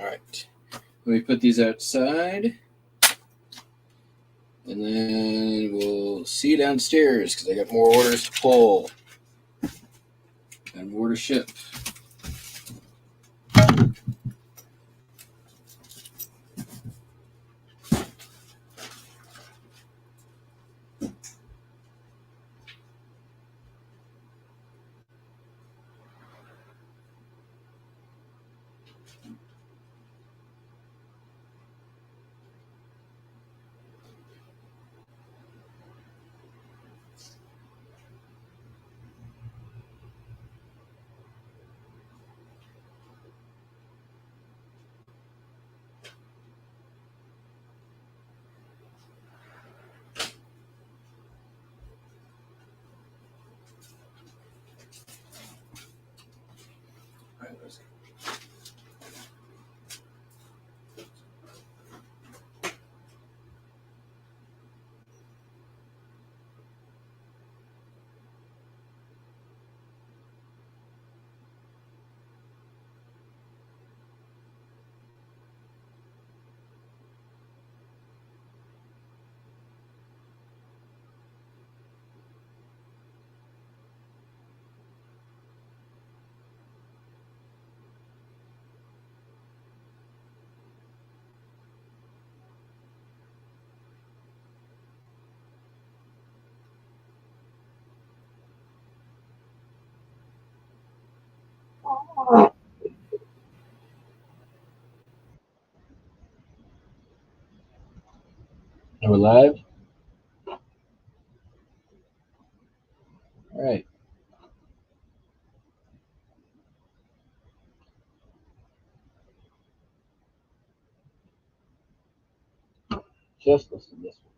All right. Let me put these outside. And then we'll see you downstairs because I got more orders to pull and more to ship. All right, let's go. And we're live. All right. Just listen to this one.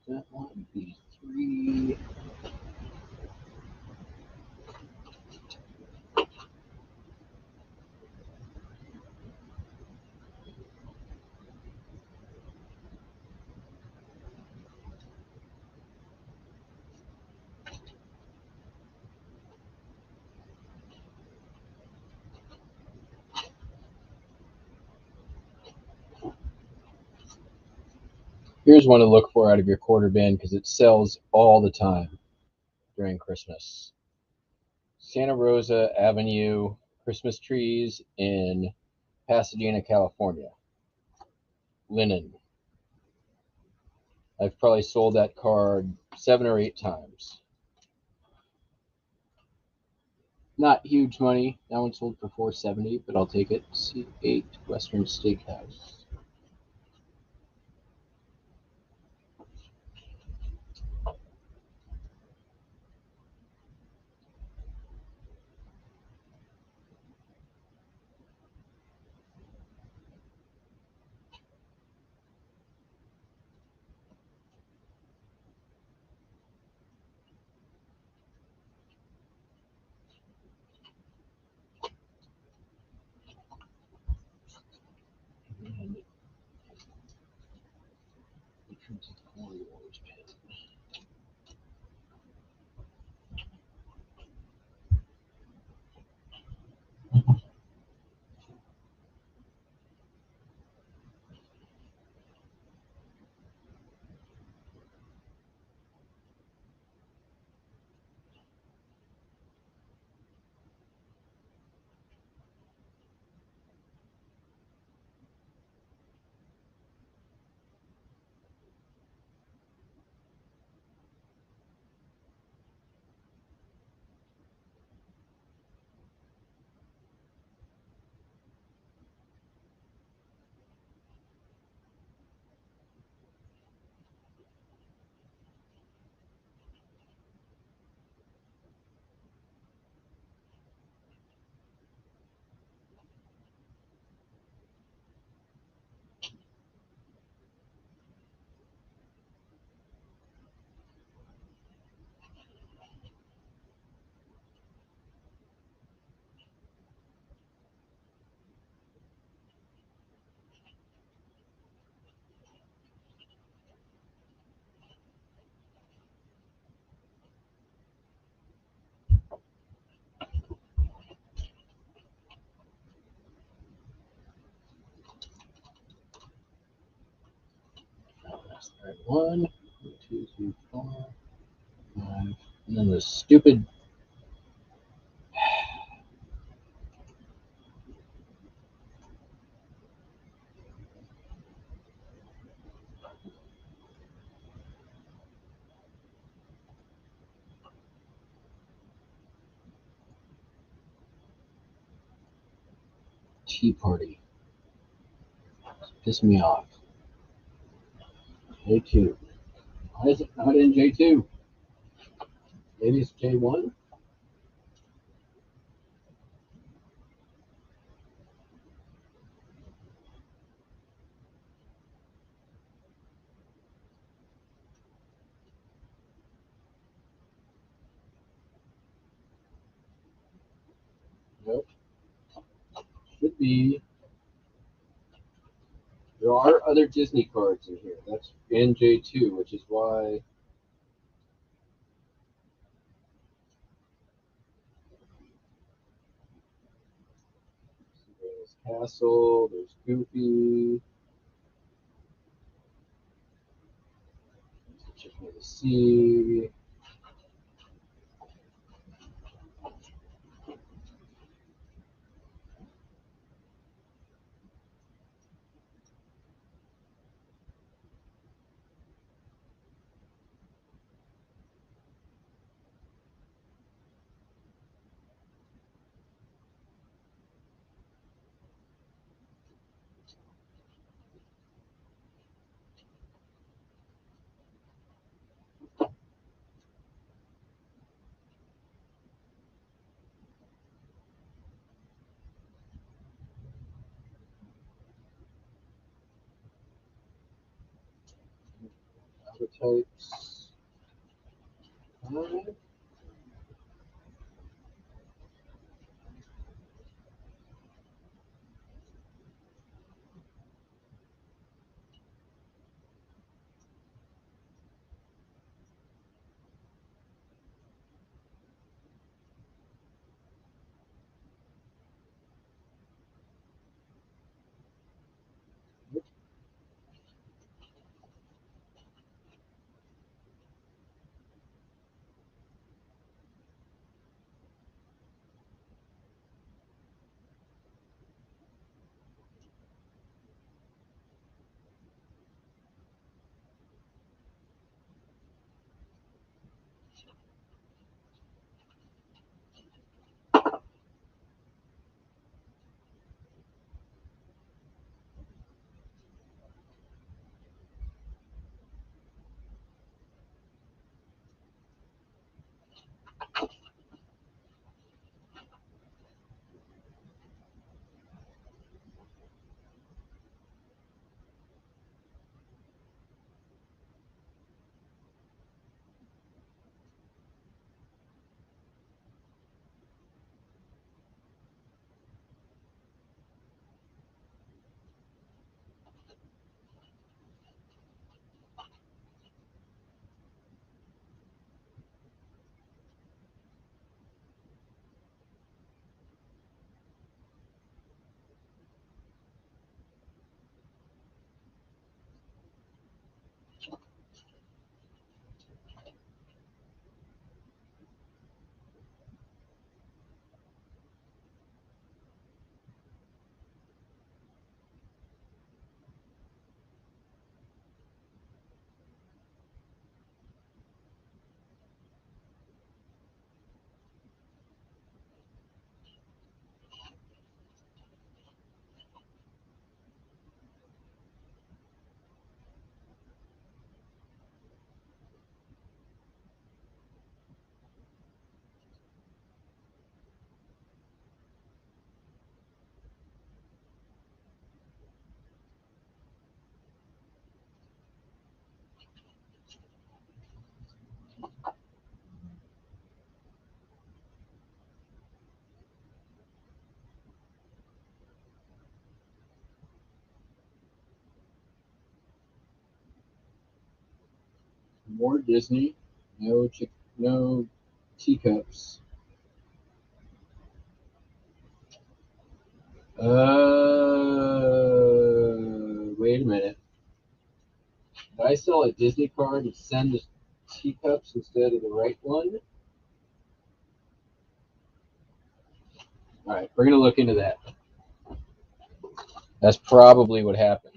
That one be 3. Here's one to look for out of your quarter bin because it sells all the time during Christmas. Santa Rosa Avenue Christmas trees in Pasadena, California. Linen. I've probably sold that card 7 or 8 times. Not huge money. That one sold for $4.70, but I'll take it. C8 Western Steakhouse. All right, 1, 2, 3, 4, 5, and then the stupid. Tea Party. Piss me off. J2. Why is it not in J2? Maybe it's J1? Nope. Should be. There are other Disney cards in here. That's in J2, which is why. There's Castle, there's Goofy. There's the Chicken of the Sea. Types. 5. More Disney. No teacups. Wait a minute. I sell a Disney card and send the teacups instead of the right one? All right, we're going to look into that. That's probably what happened.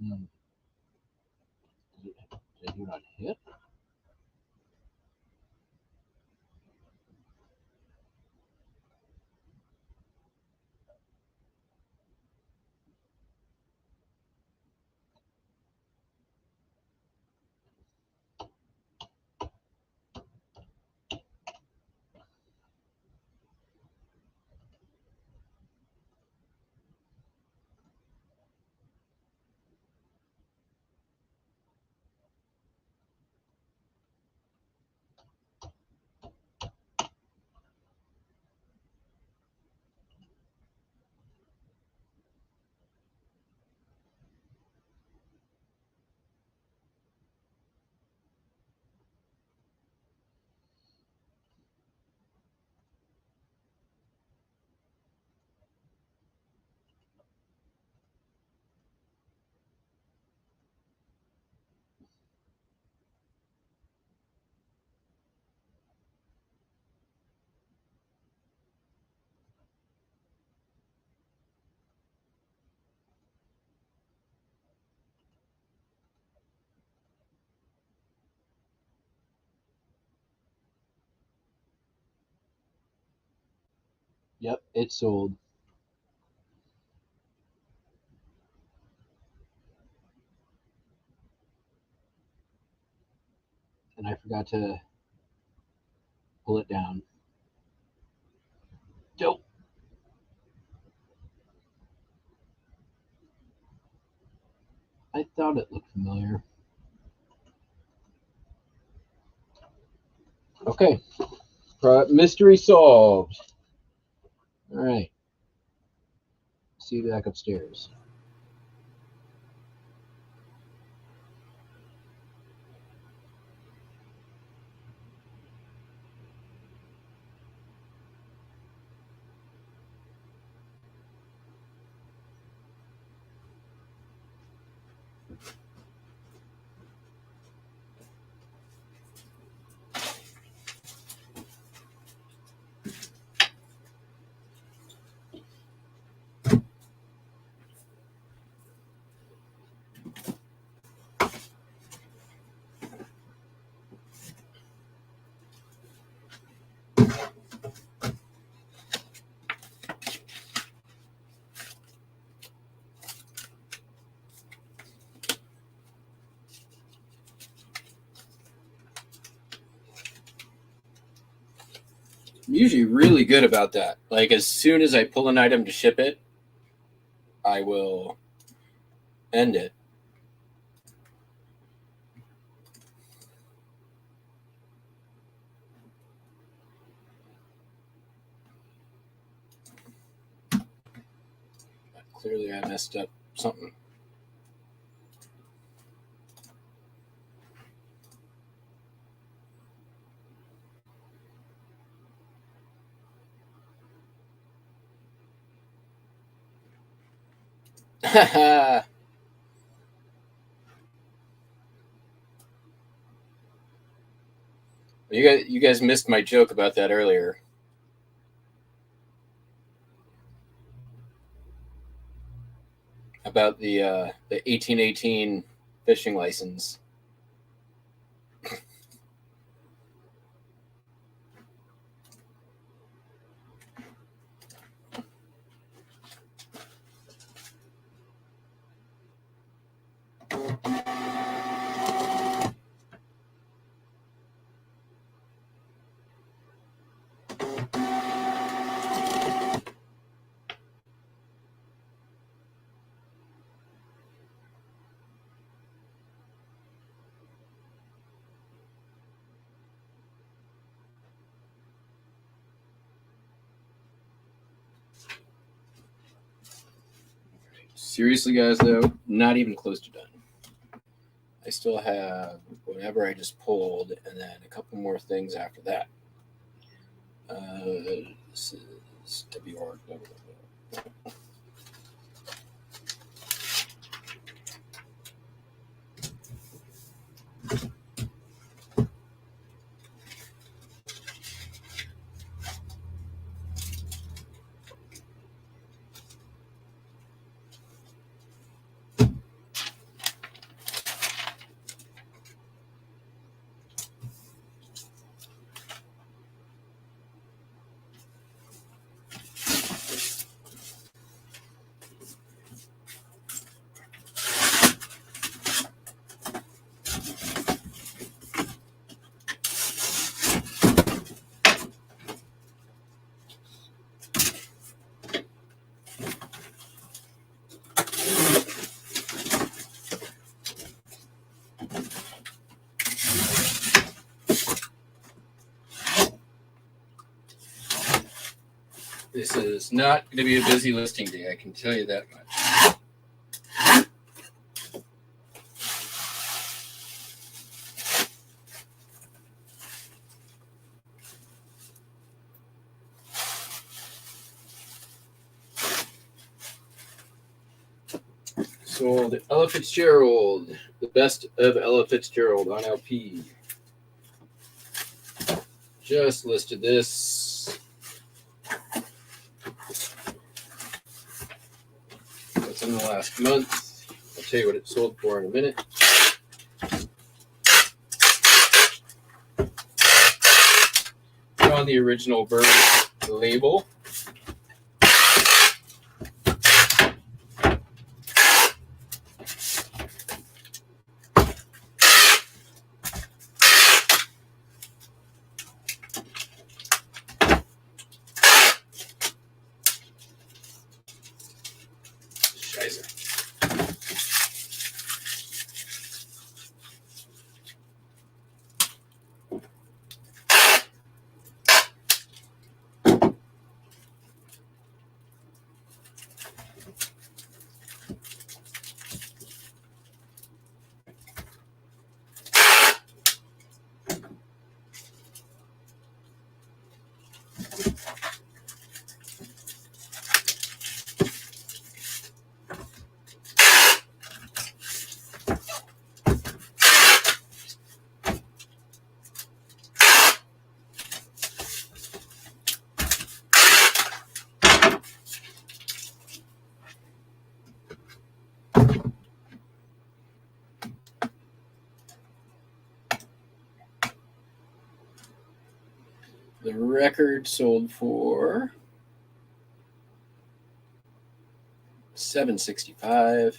Did you not hit? Yep, it sold. And I forgot to pull it down. Dope. I thought it looked familiar. Okay. Mystery solved. All right. See you back upstairs. I'm usually really good about that. Like, as soon as I pull an item to ship it, I will end it. Clearly, I messed up something. You guys missed my joke about that earlier. About the 1818 fishing license. Seriously, guys, though, not even close to done. I still have whatever I just pulled, and then a couple more things after that. This is WR. This is not going to be a busy listing day, I can tell you that much. Sold Ella Fitzgerald, the best of Ella Fitzgerald on LP. Just listed this. That's in the last month. I'll tell you what it sold for in a minute. On the original bird label. The record sold for $765.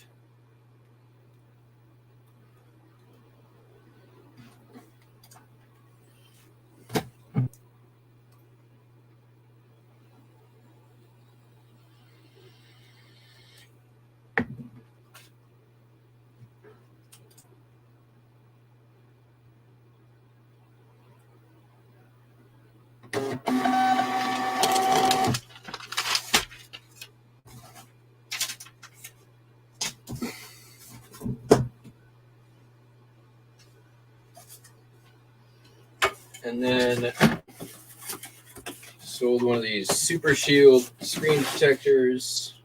And then sold one of these Super Shield screen protectors.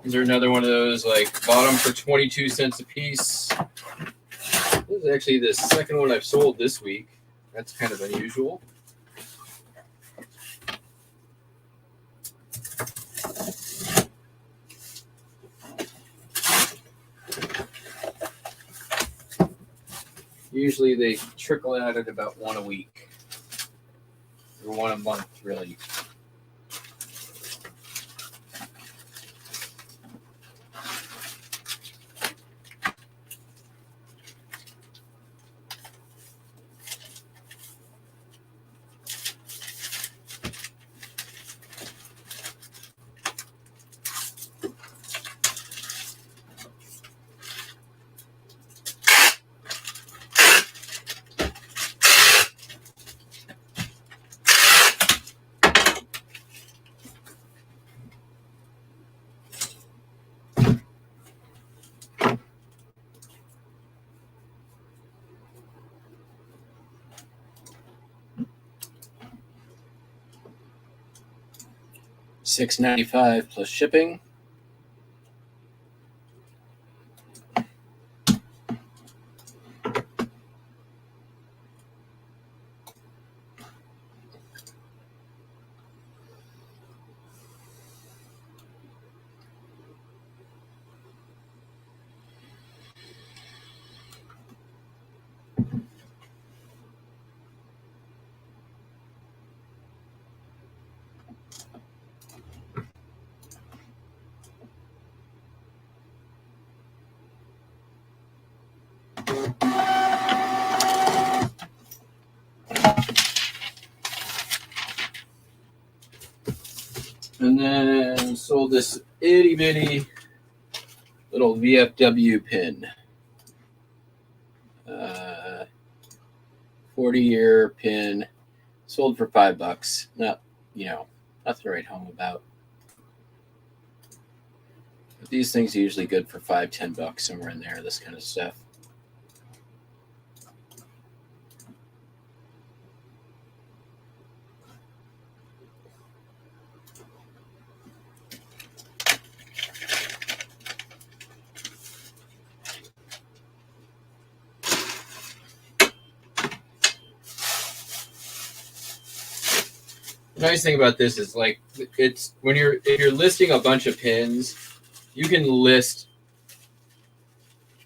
These are another one of those, like, bought them for 22 cents a piece. This is actually the second one I've sold this week. That's kind of unusual. Usually they trickle out at about one a week. Or one a month, really. $6.95 plus shipping. And then sold this itty bitty little VFW pin. 40-year pin. Sold for $5. Not, nothing to write home about. But these things are usually good for $5-10, somewhere in there, this kind of stuff. The nice thing about this is it's if you're listing a bunch of pins, you can list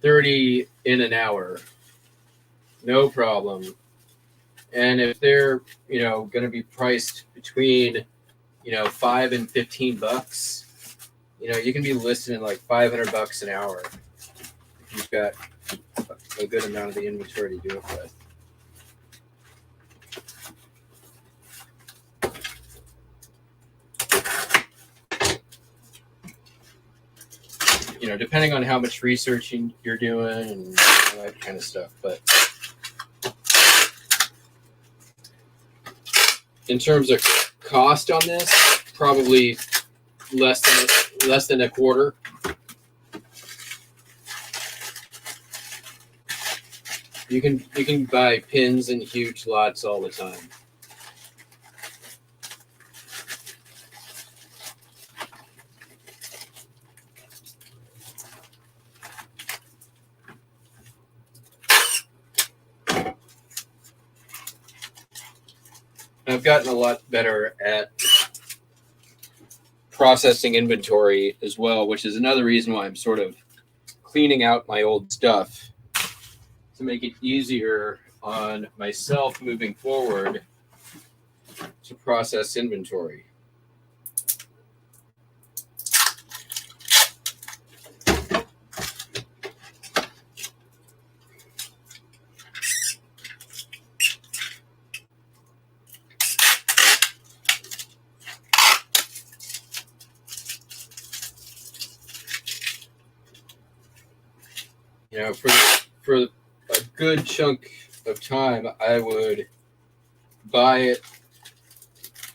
30 in an hour, no problem. And if they're going to be priced between $5 and $15, you can be listing like $500 an hour if you've got a good amount of the inventory to do it with. Depending on how much researching you're doing and all that kind of stuff. But in terms of cost on this, probably less than a quarter. You can buy pins in huge lots all the time. I've gotten a lot better at processing inventory as well, which is another reason why I'm sort of cleaning out my old stuff to make it easier on myself moving forward to process inventory. For a good chunk of time, I would buy it,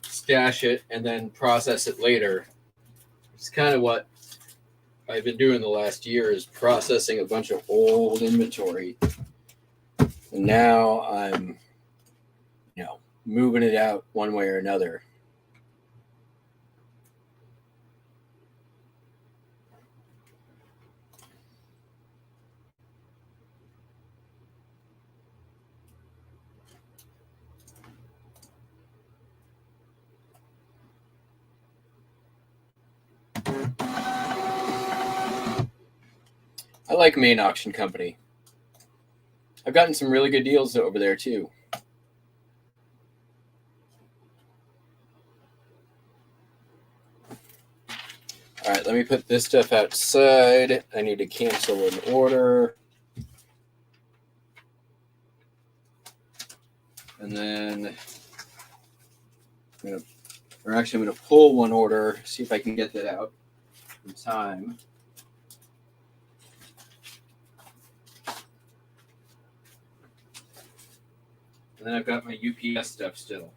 stash it, and then process it later. It's kind of what I've been doing the last year, is processing a bunch of old inventory. And now I'm, moving it out one way or another. I like Main Auction Company. I've gotten some really good deals over there too. All right, let me put this stuff outside. I need to cancel an order. And then I'm going to pull one order, see if I can get that out in time. And then I've got my UPS stuff still.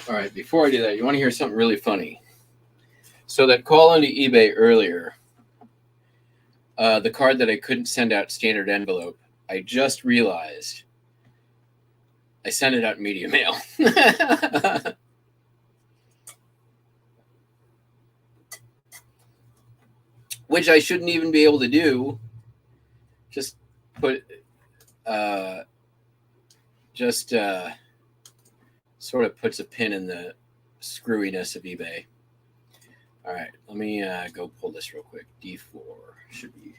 All right, before I do that, you want to hear something really funny? So that call into eBay earlier, the card that I couldn't send out standard envelope, I just realized I sent it out in media mail. Which I shouldn't even be able to do. Just put, sort of puts a pin in the screwiness of eBay. All right, let me go pull this real quick. D4 should be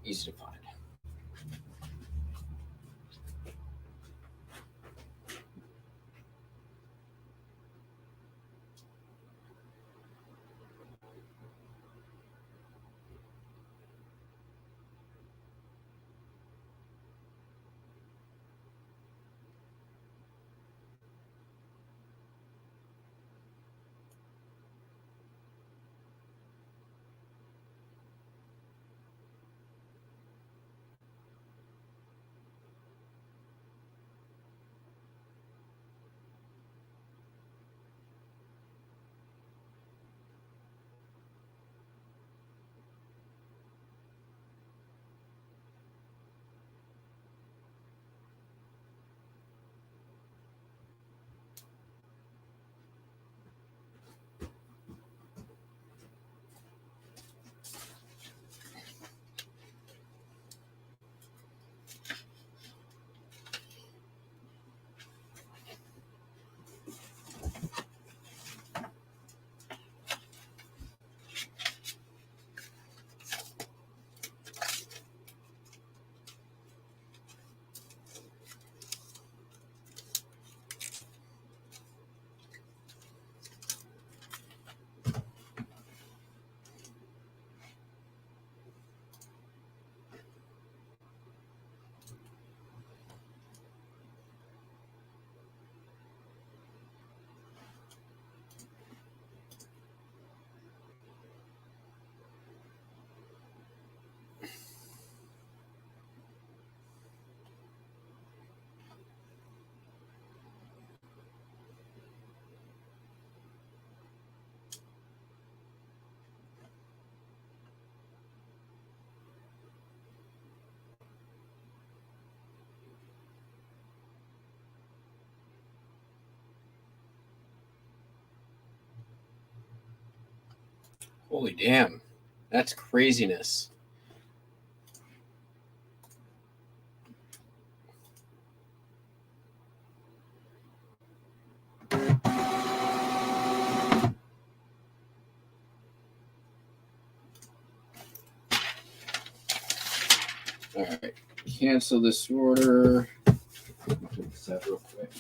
easy to find. Holy damn, that's craziness. All right, cancel this order. Check this out real quick.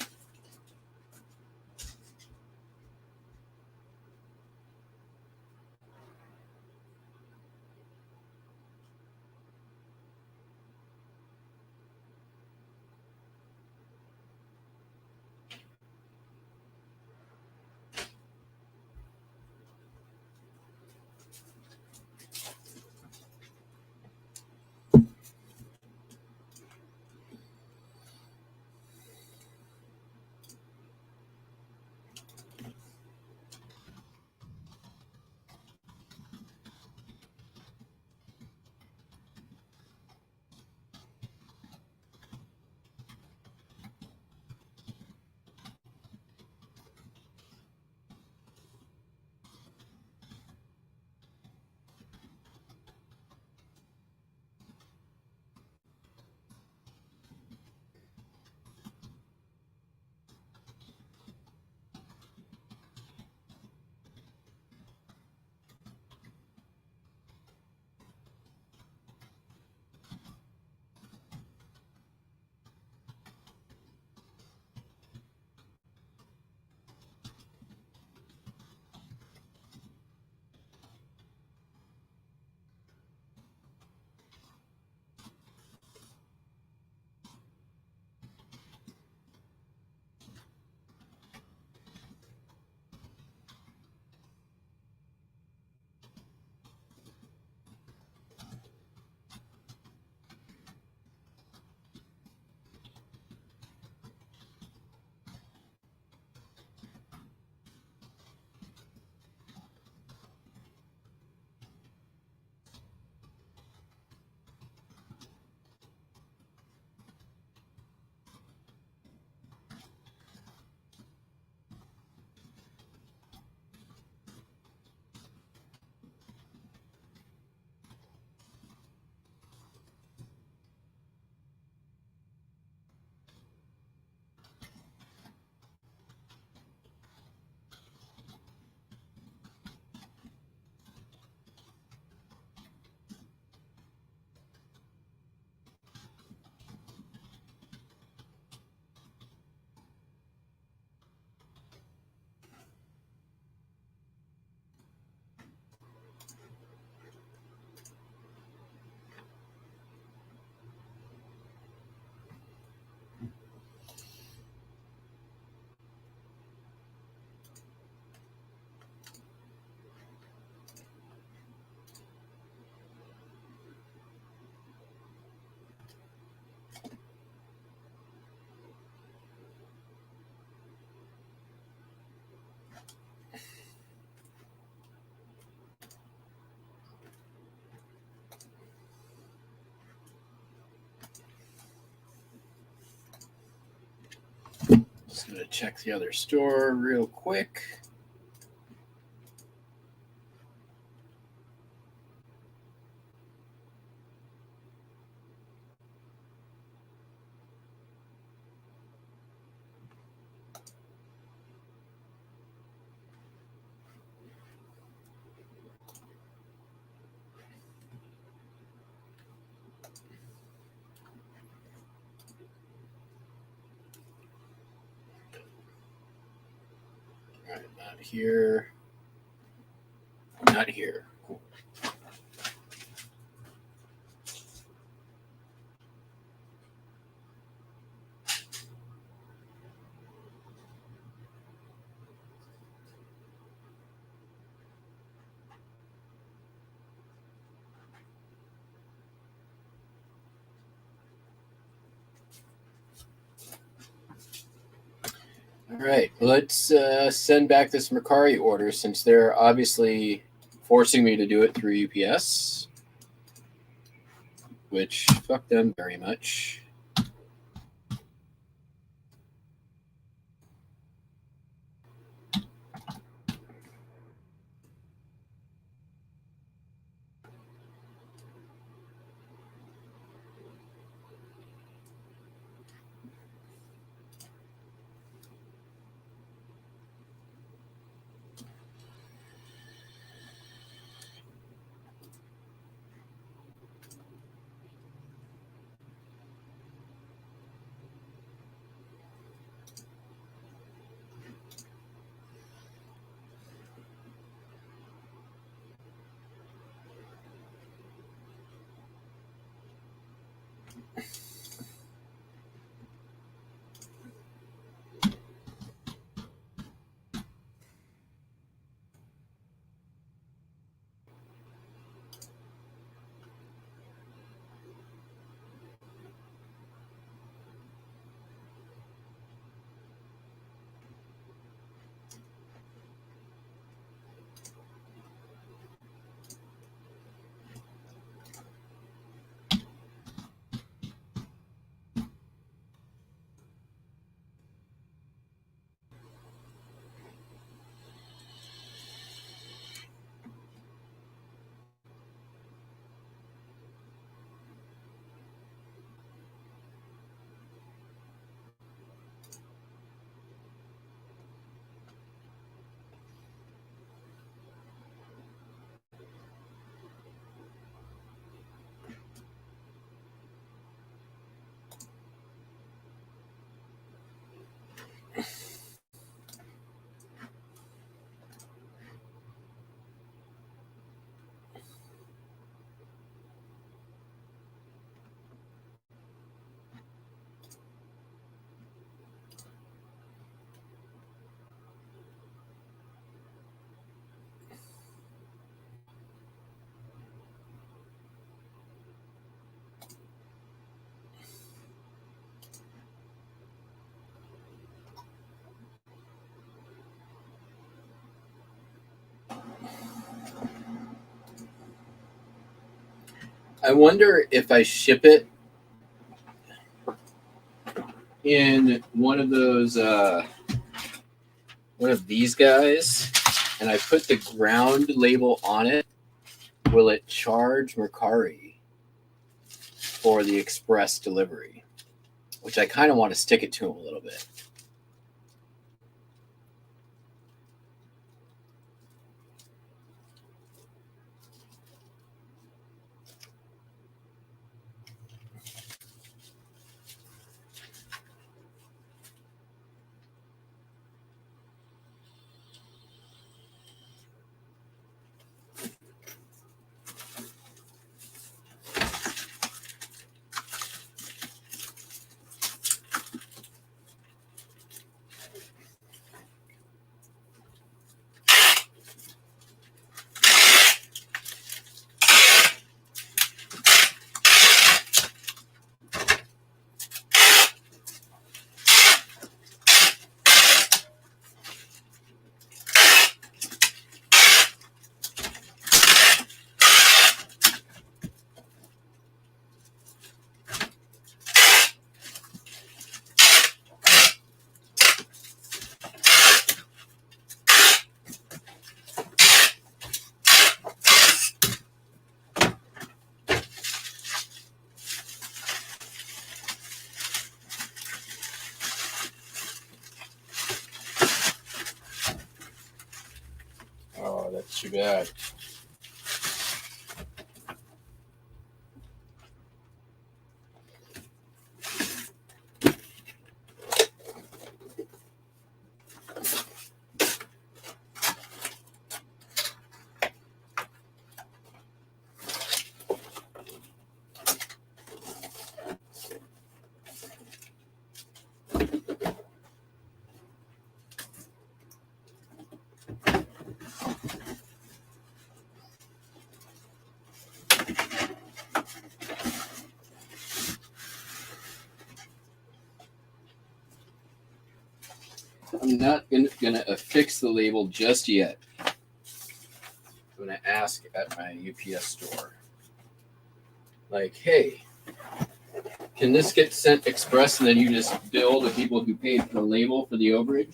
going to check the other store real quick. All right, not here. Not here. Cool. All right, let's send back this Mercari order since they're obviously forcing me to do it through UPS, which fuck them very much. I wonder if I ship it in one of those, one of these guys, and I put the ground label on it, will it charge Mercari for the express delivery? Which I kind of want to stick it to them a little bit. that's too bad. I'm not gonna affix the label just yet. I'm gonna ask at my UPS store, like, hey, can this get sent express and then you just bill the people who paid for the label for the overage?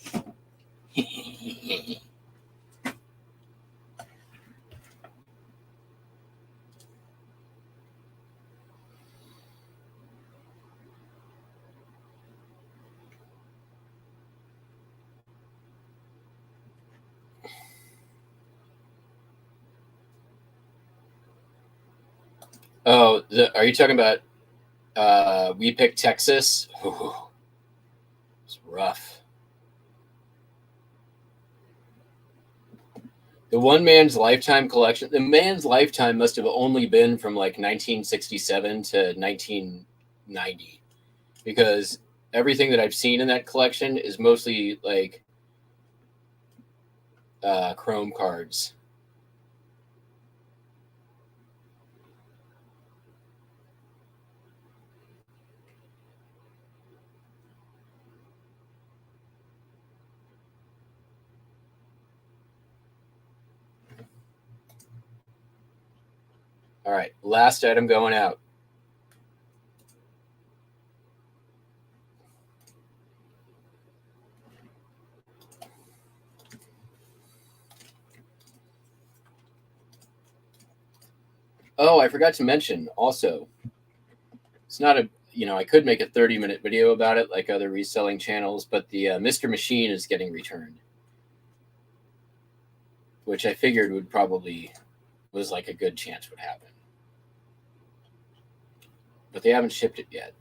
Oh, are you talking about We Picked Texas? Ooh, it's rough. The One Man's Lifetime collection, the man's lifetime must have only been from like 1967 to 1990, because everything that I've seen in that collection is mostly like Chrome cards. All right, last item going out. Oh, I forgot to mention also, it's not a, I could make a 30-minute video about it like other reselling channels, but the Mr. Machine is getting returned, which I figured was like a good chance would happen. But they haven't shipped it yet.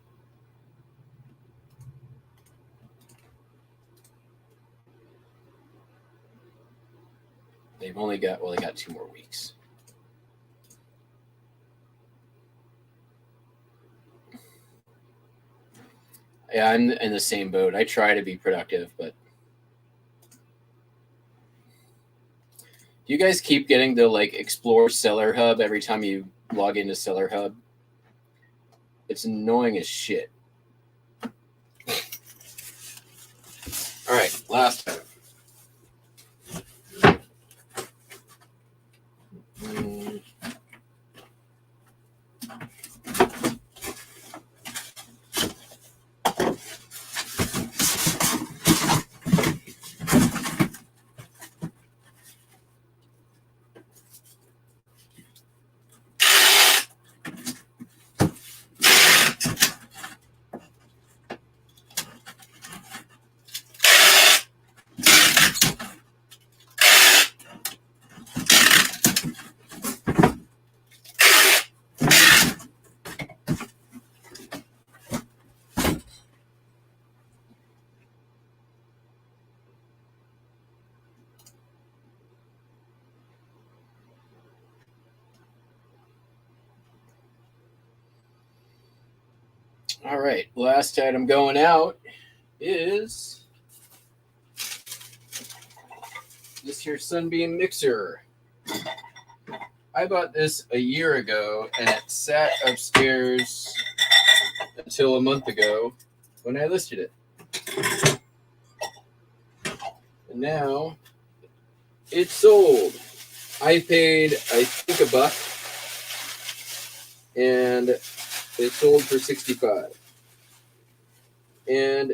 They've only got 2 more weeks. Yeah, I'm in the same boat. I try to be productive, but do you guys keep getting the like Explore Seller Hub every time you log into Seller Hub? It's annoying as shit. All right, last time. All right, last item going out is this here Sunbeam mixer. I bought this a year ago, and it sat upstairs until a month ago when I listed it. And now it's sold. I paid, I think, $1, and it sold for $65. And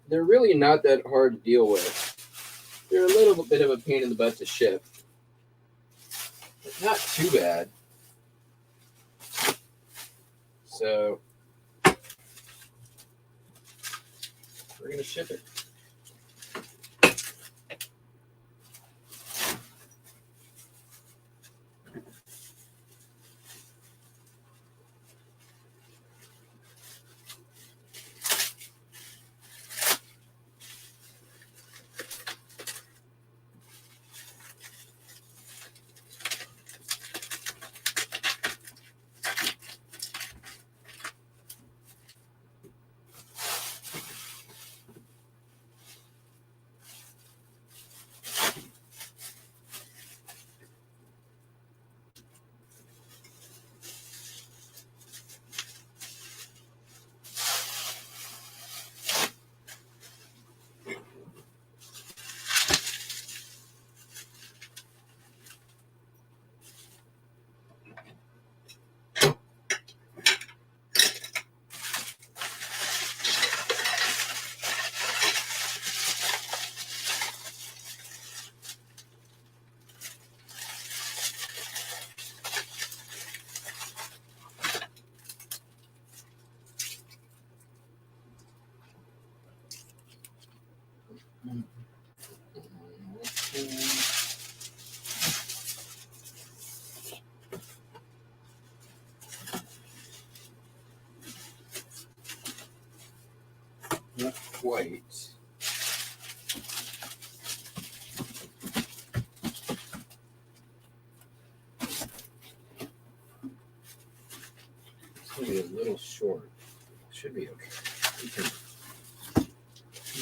they're really not that hard to deal with. They're a little bit of a pain in the butt to ship, but not too bad. So we're going to ship it. quite. It's going to be a little short. Should be okay. We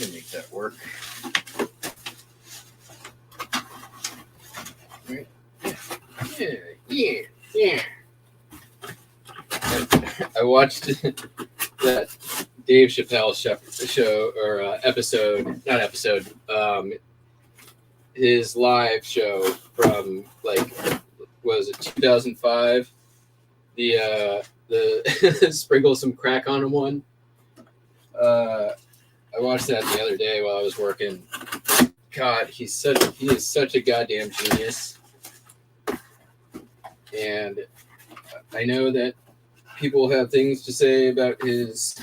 can make that work. Right. Yeah. I watched that Dave Chappelle show or not episode, his live show from like, was it 2005? The sprinkle some crack on him one. I watched that the other day while I was working. God, he is such a goddamn genius. And I know that people have things to say about his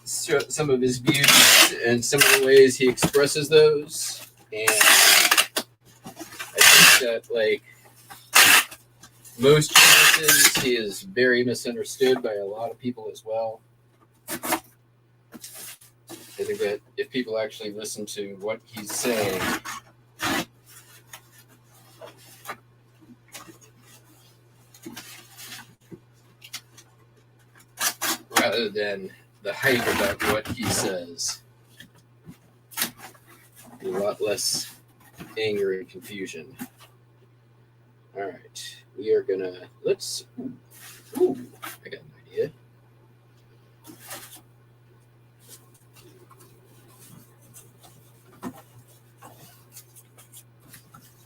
some of his views and some of the ways he expresses those. And I think that, like most geniuses, he is very misunderstood by a lot of people as well. I think that if people actually listen to what he's saying, rather than the hype about what he says, a lot less anger and confusion. All right, we are gonna I got an idea.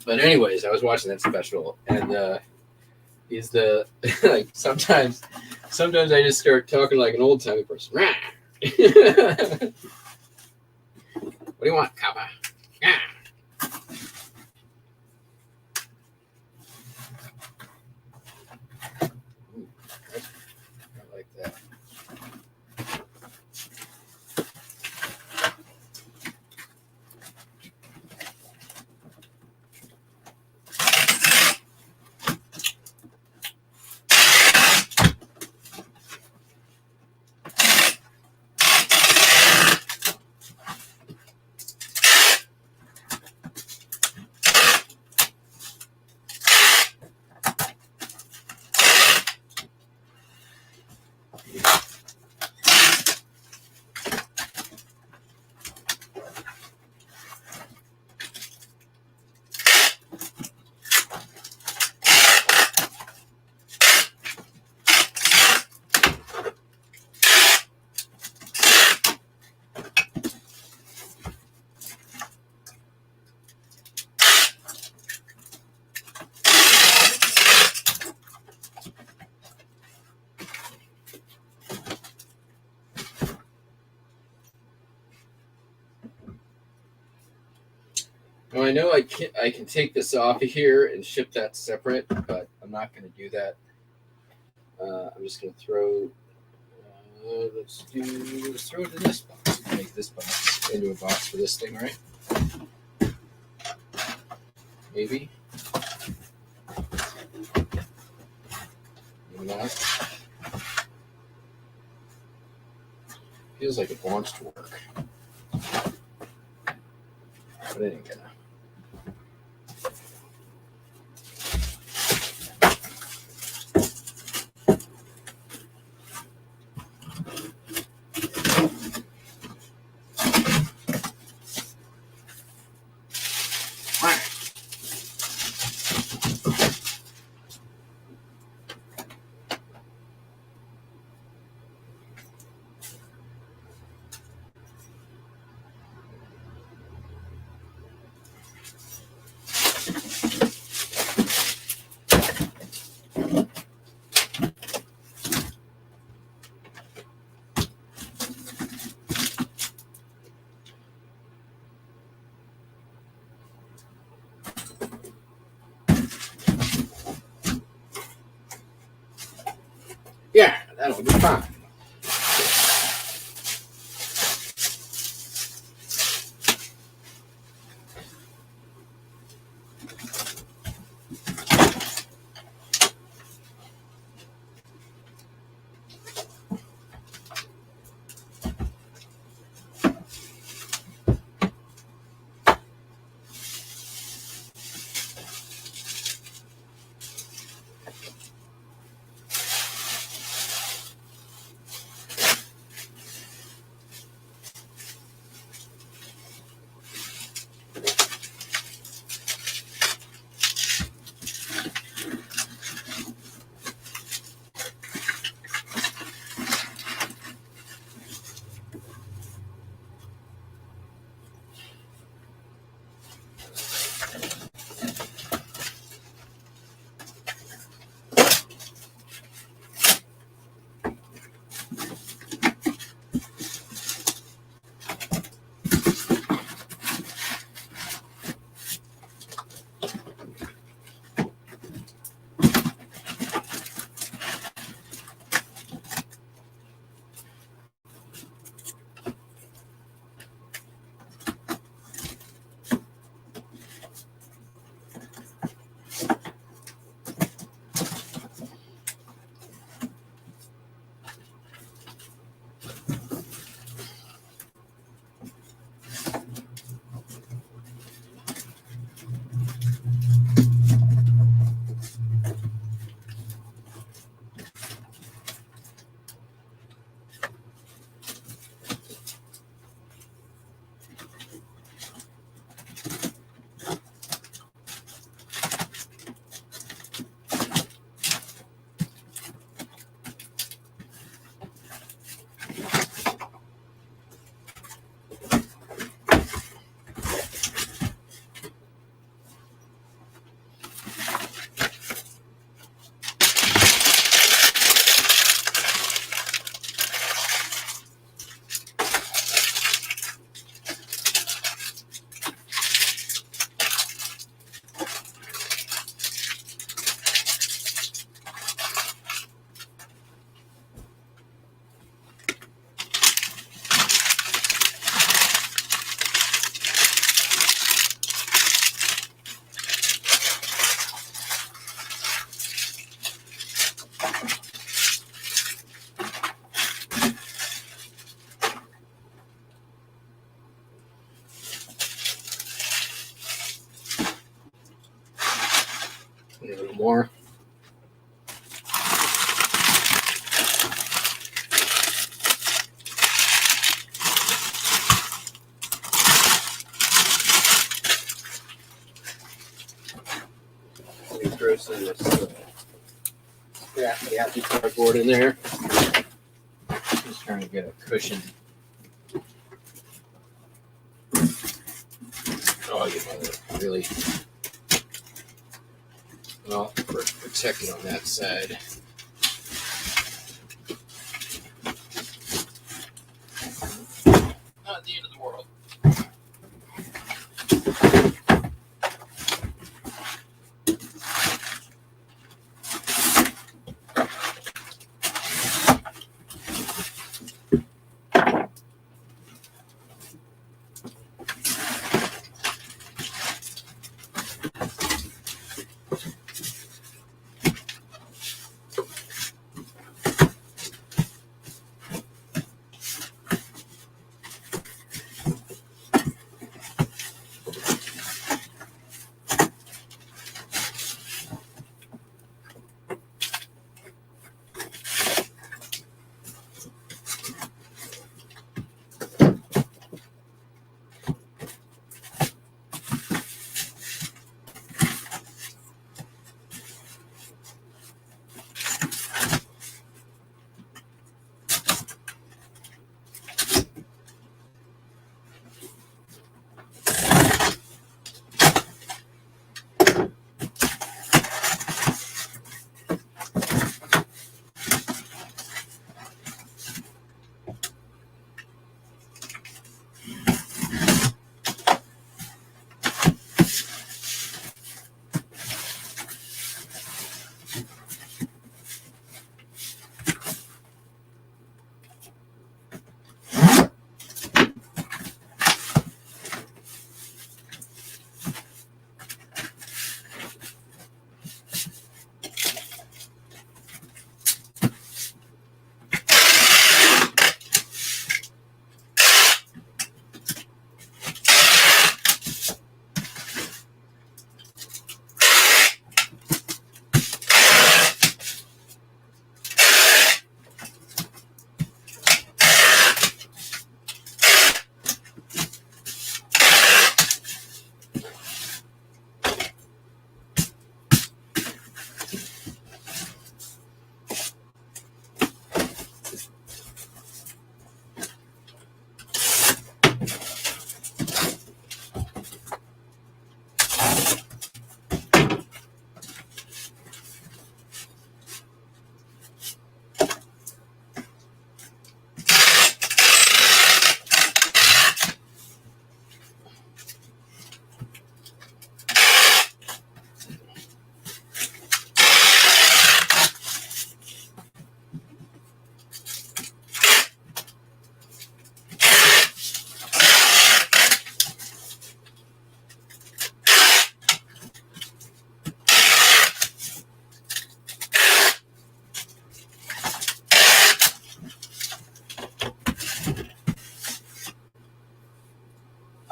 But anyways, I was watching that special, and he's the like sometimes I just start talking like an old timey person. What do you want, copper? Yeah. I like that. Now I know I can take this off of here and ship that separate, but I'm not going to do that. I'm just going to throw. Let's throw it in this box. Make this box into a box for this thing, right? Maybe. Maybe not. Feels like it wants to work, but it ain't gonna. Yeah, that'll be fine. A little more. Let me throw some of this scrappy cardboard in there. Just trying to get a cushion. Oh, you mother, really? Well, protect it on that side. Not the end of the world.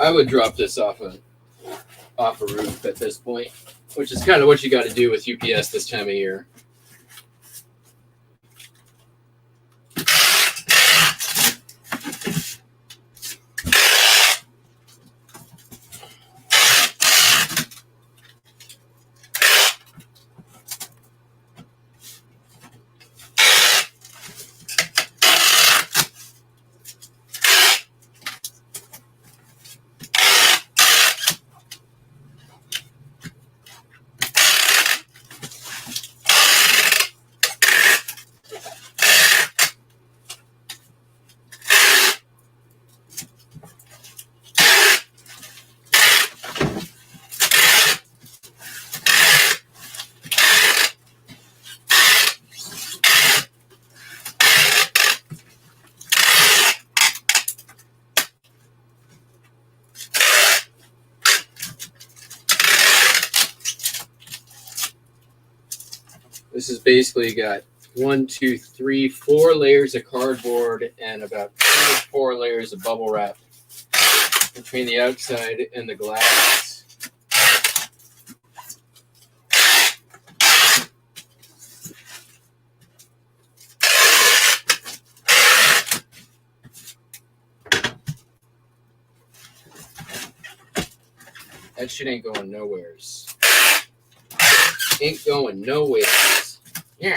I would drop this off a roof at this point, which is kind of what you got to do with UPS this time of year. This has basically got 1, 2, 3, 4 layers of cardboard and about 4 layers of bubble wrap between the outside and the glass. That shit ain't going nowheres. Ain't going nowheres. Yeah.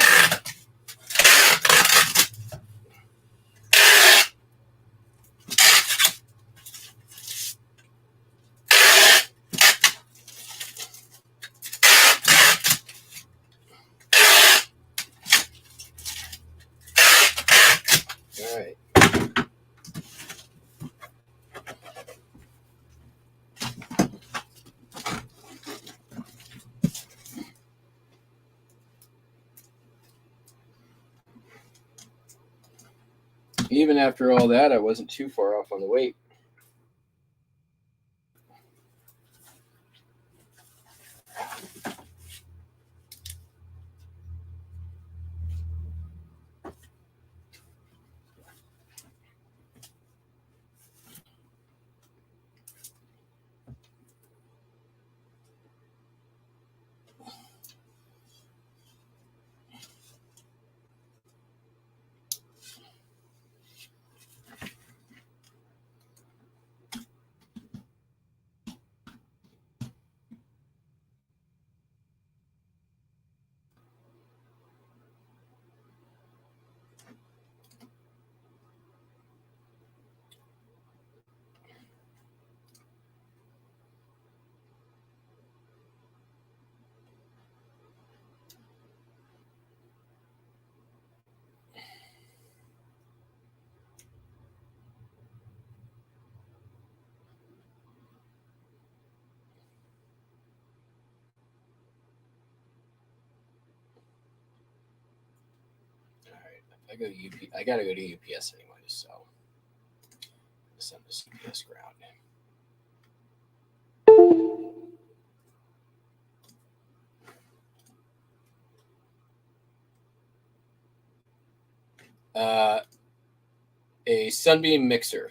All right. Even after all that, I wasn't too far off on the weight. I gotta go to UPS anyway, so I'll send this UPS ground. A Sunbeam mixer.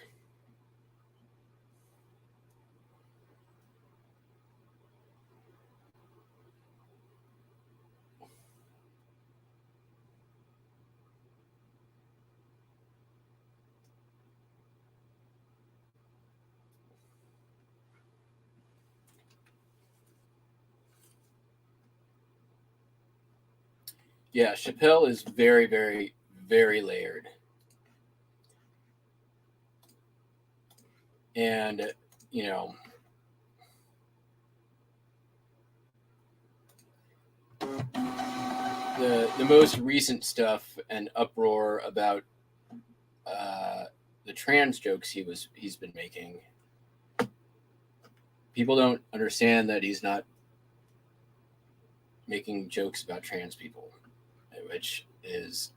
Yeah, Chappelle is very, very, very layered. And, you know, the most recent stuff and uproar about the trans jokes he's been making, people don't understand that he's not making jokes about trans people, which is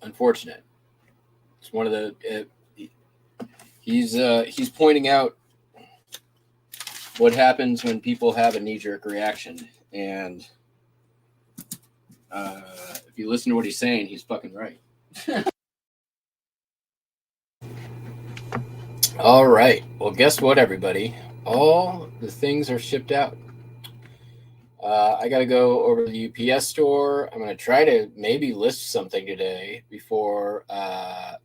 unfortunate. It's one of the he's pointing out what happens when people have a knee-jerk reaction, and if you listen to what he's saying, he's fucking right. All right. Well, guess what, everybody? All the things are shipped out. I got to go over to the UPS store. I'm going to try to maybe list something today before I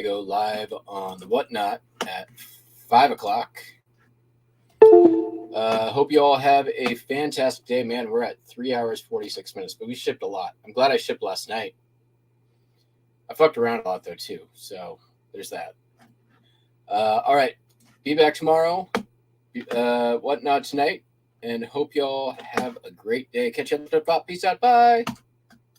go live on the Whatnot at 5 o'clock. Hope you all have a fantastic day. Man, we're at 3 hours, 46 minutes, but we shipped a lot. I'm glad I shipped last night. I fucked around a lot, though, too. So there's that. All right. Be back tomorrow. Whatnot tonight. And hope y'all have a great day. Catch you up. Peace out. Bye.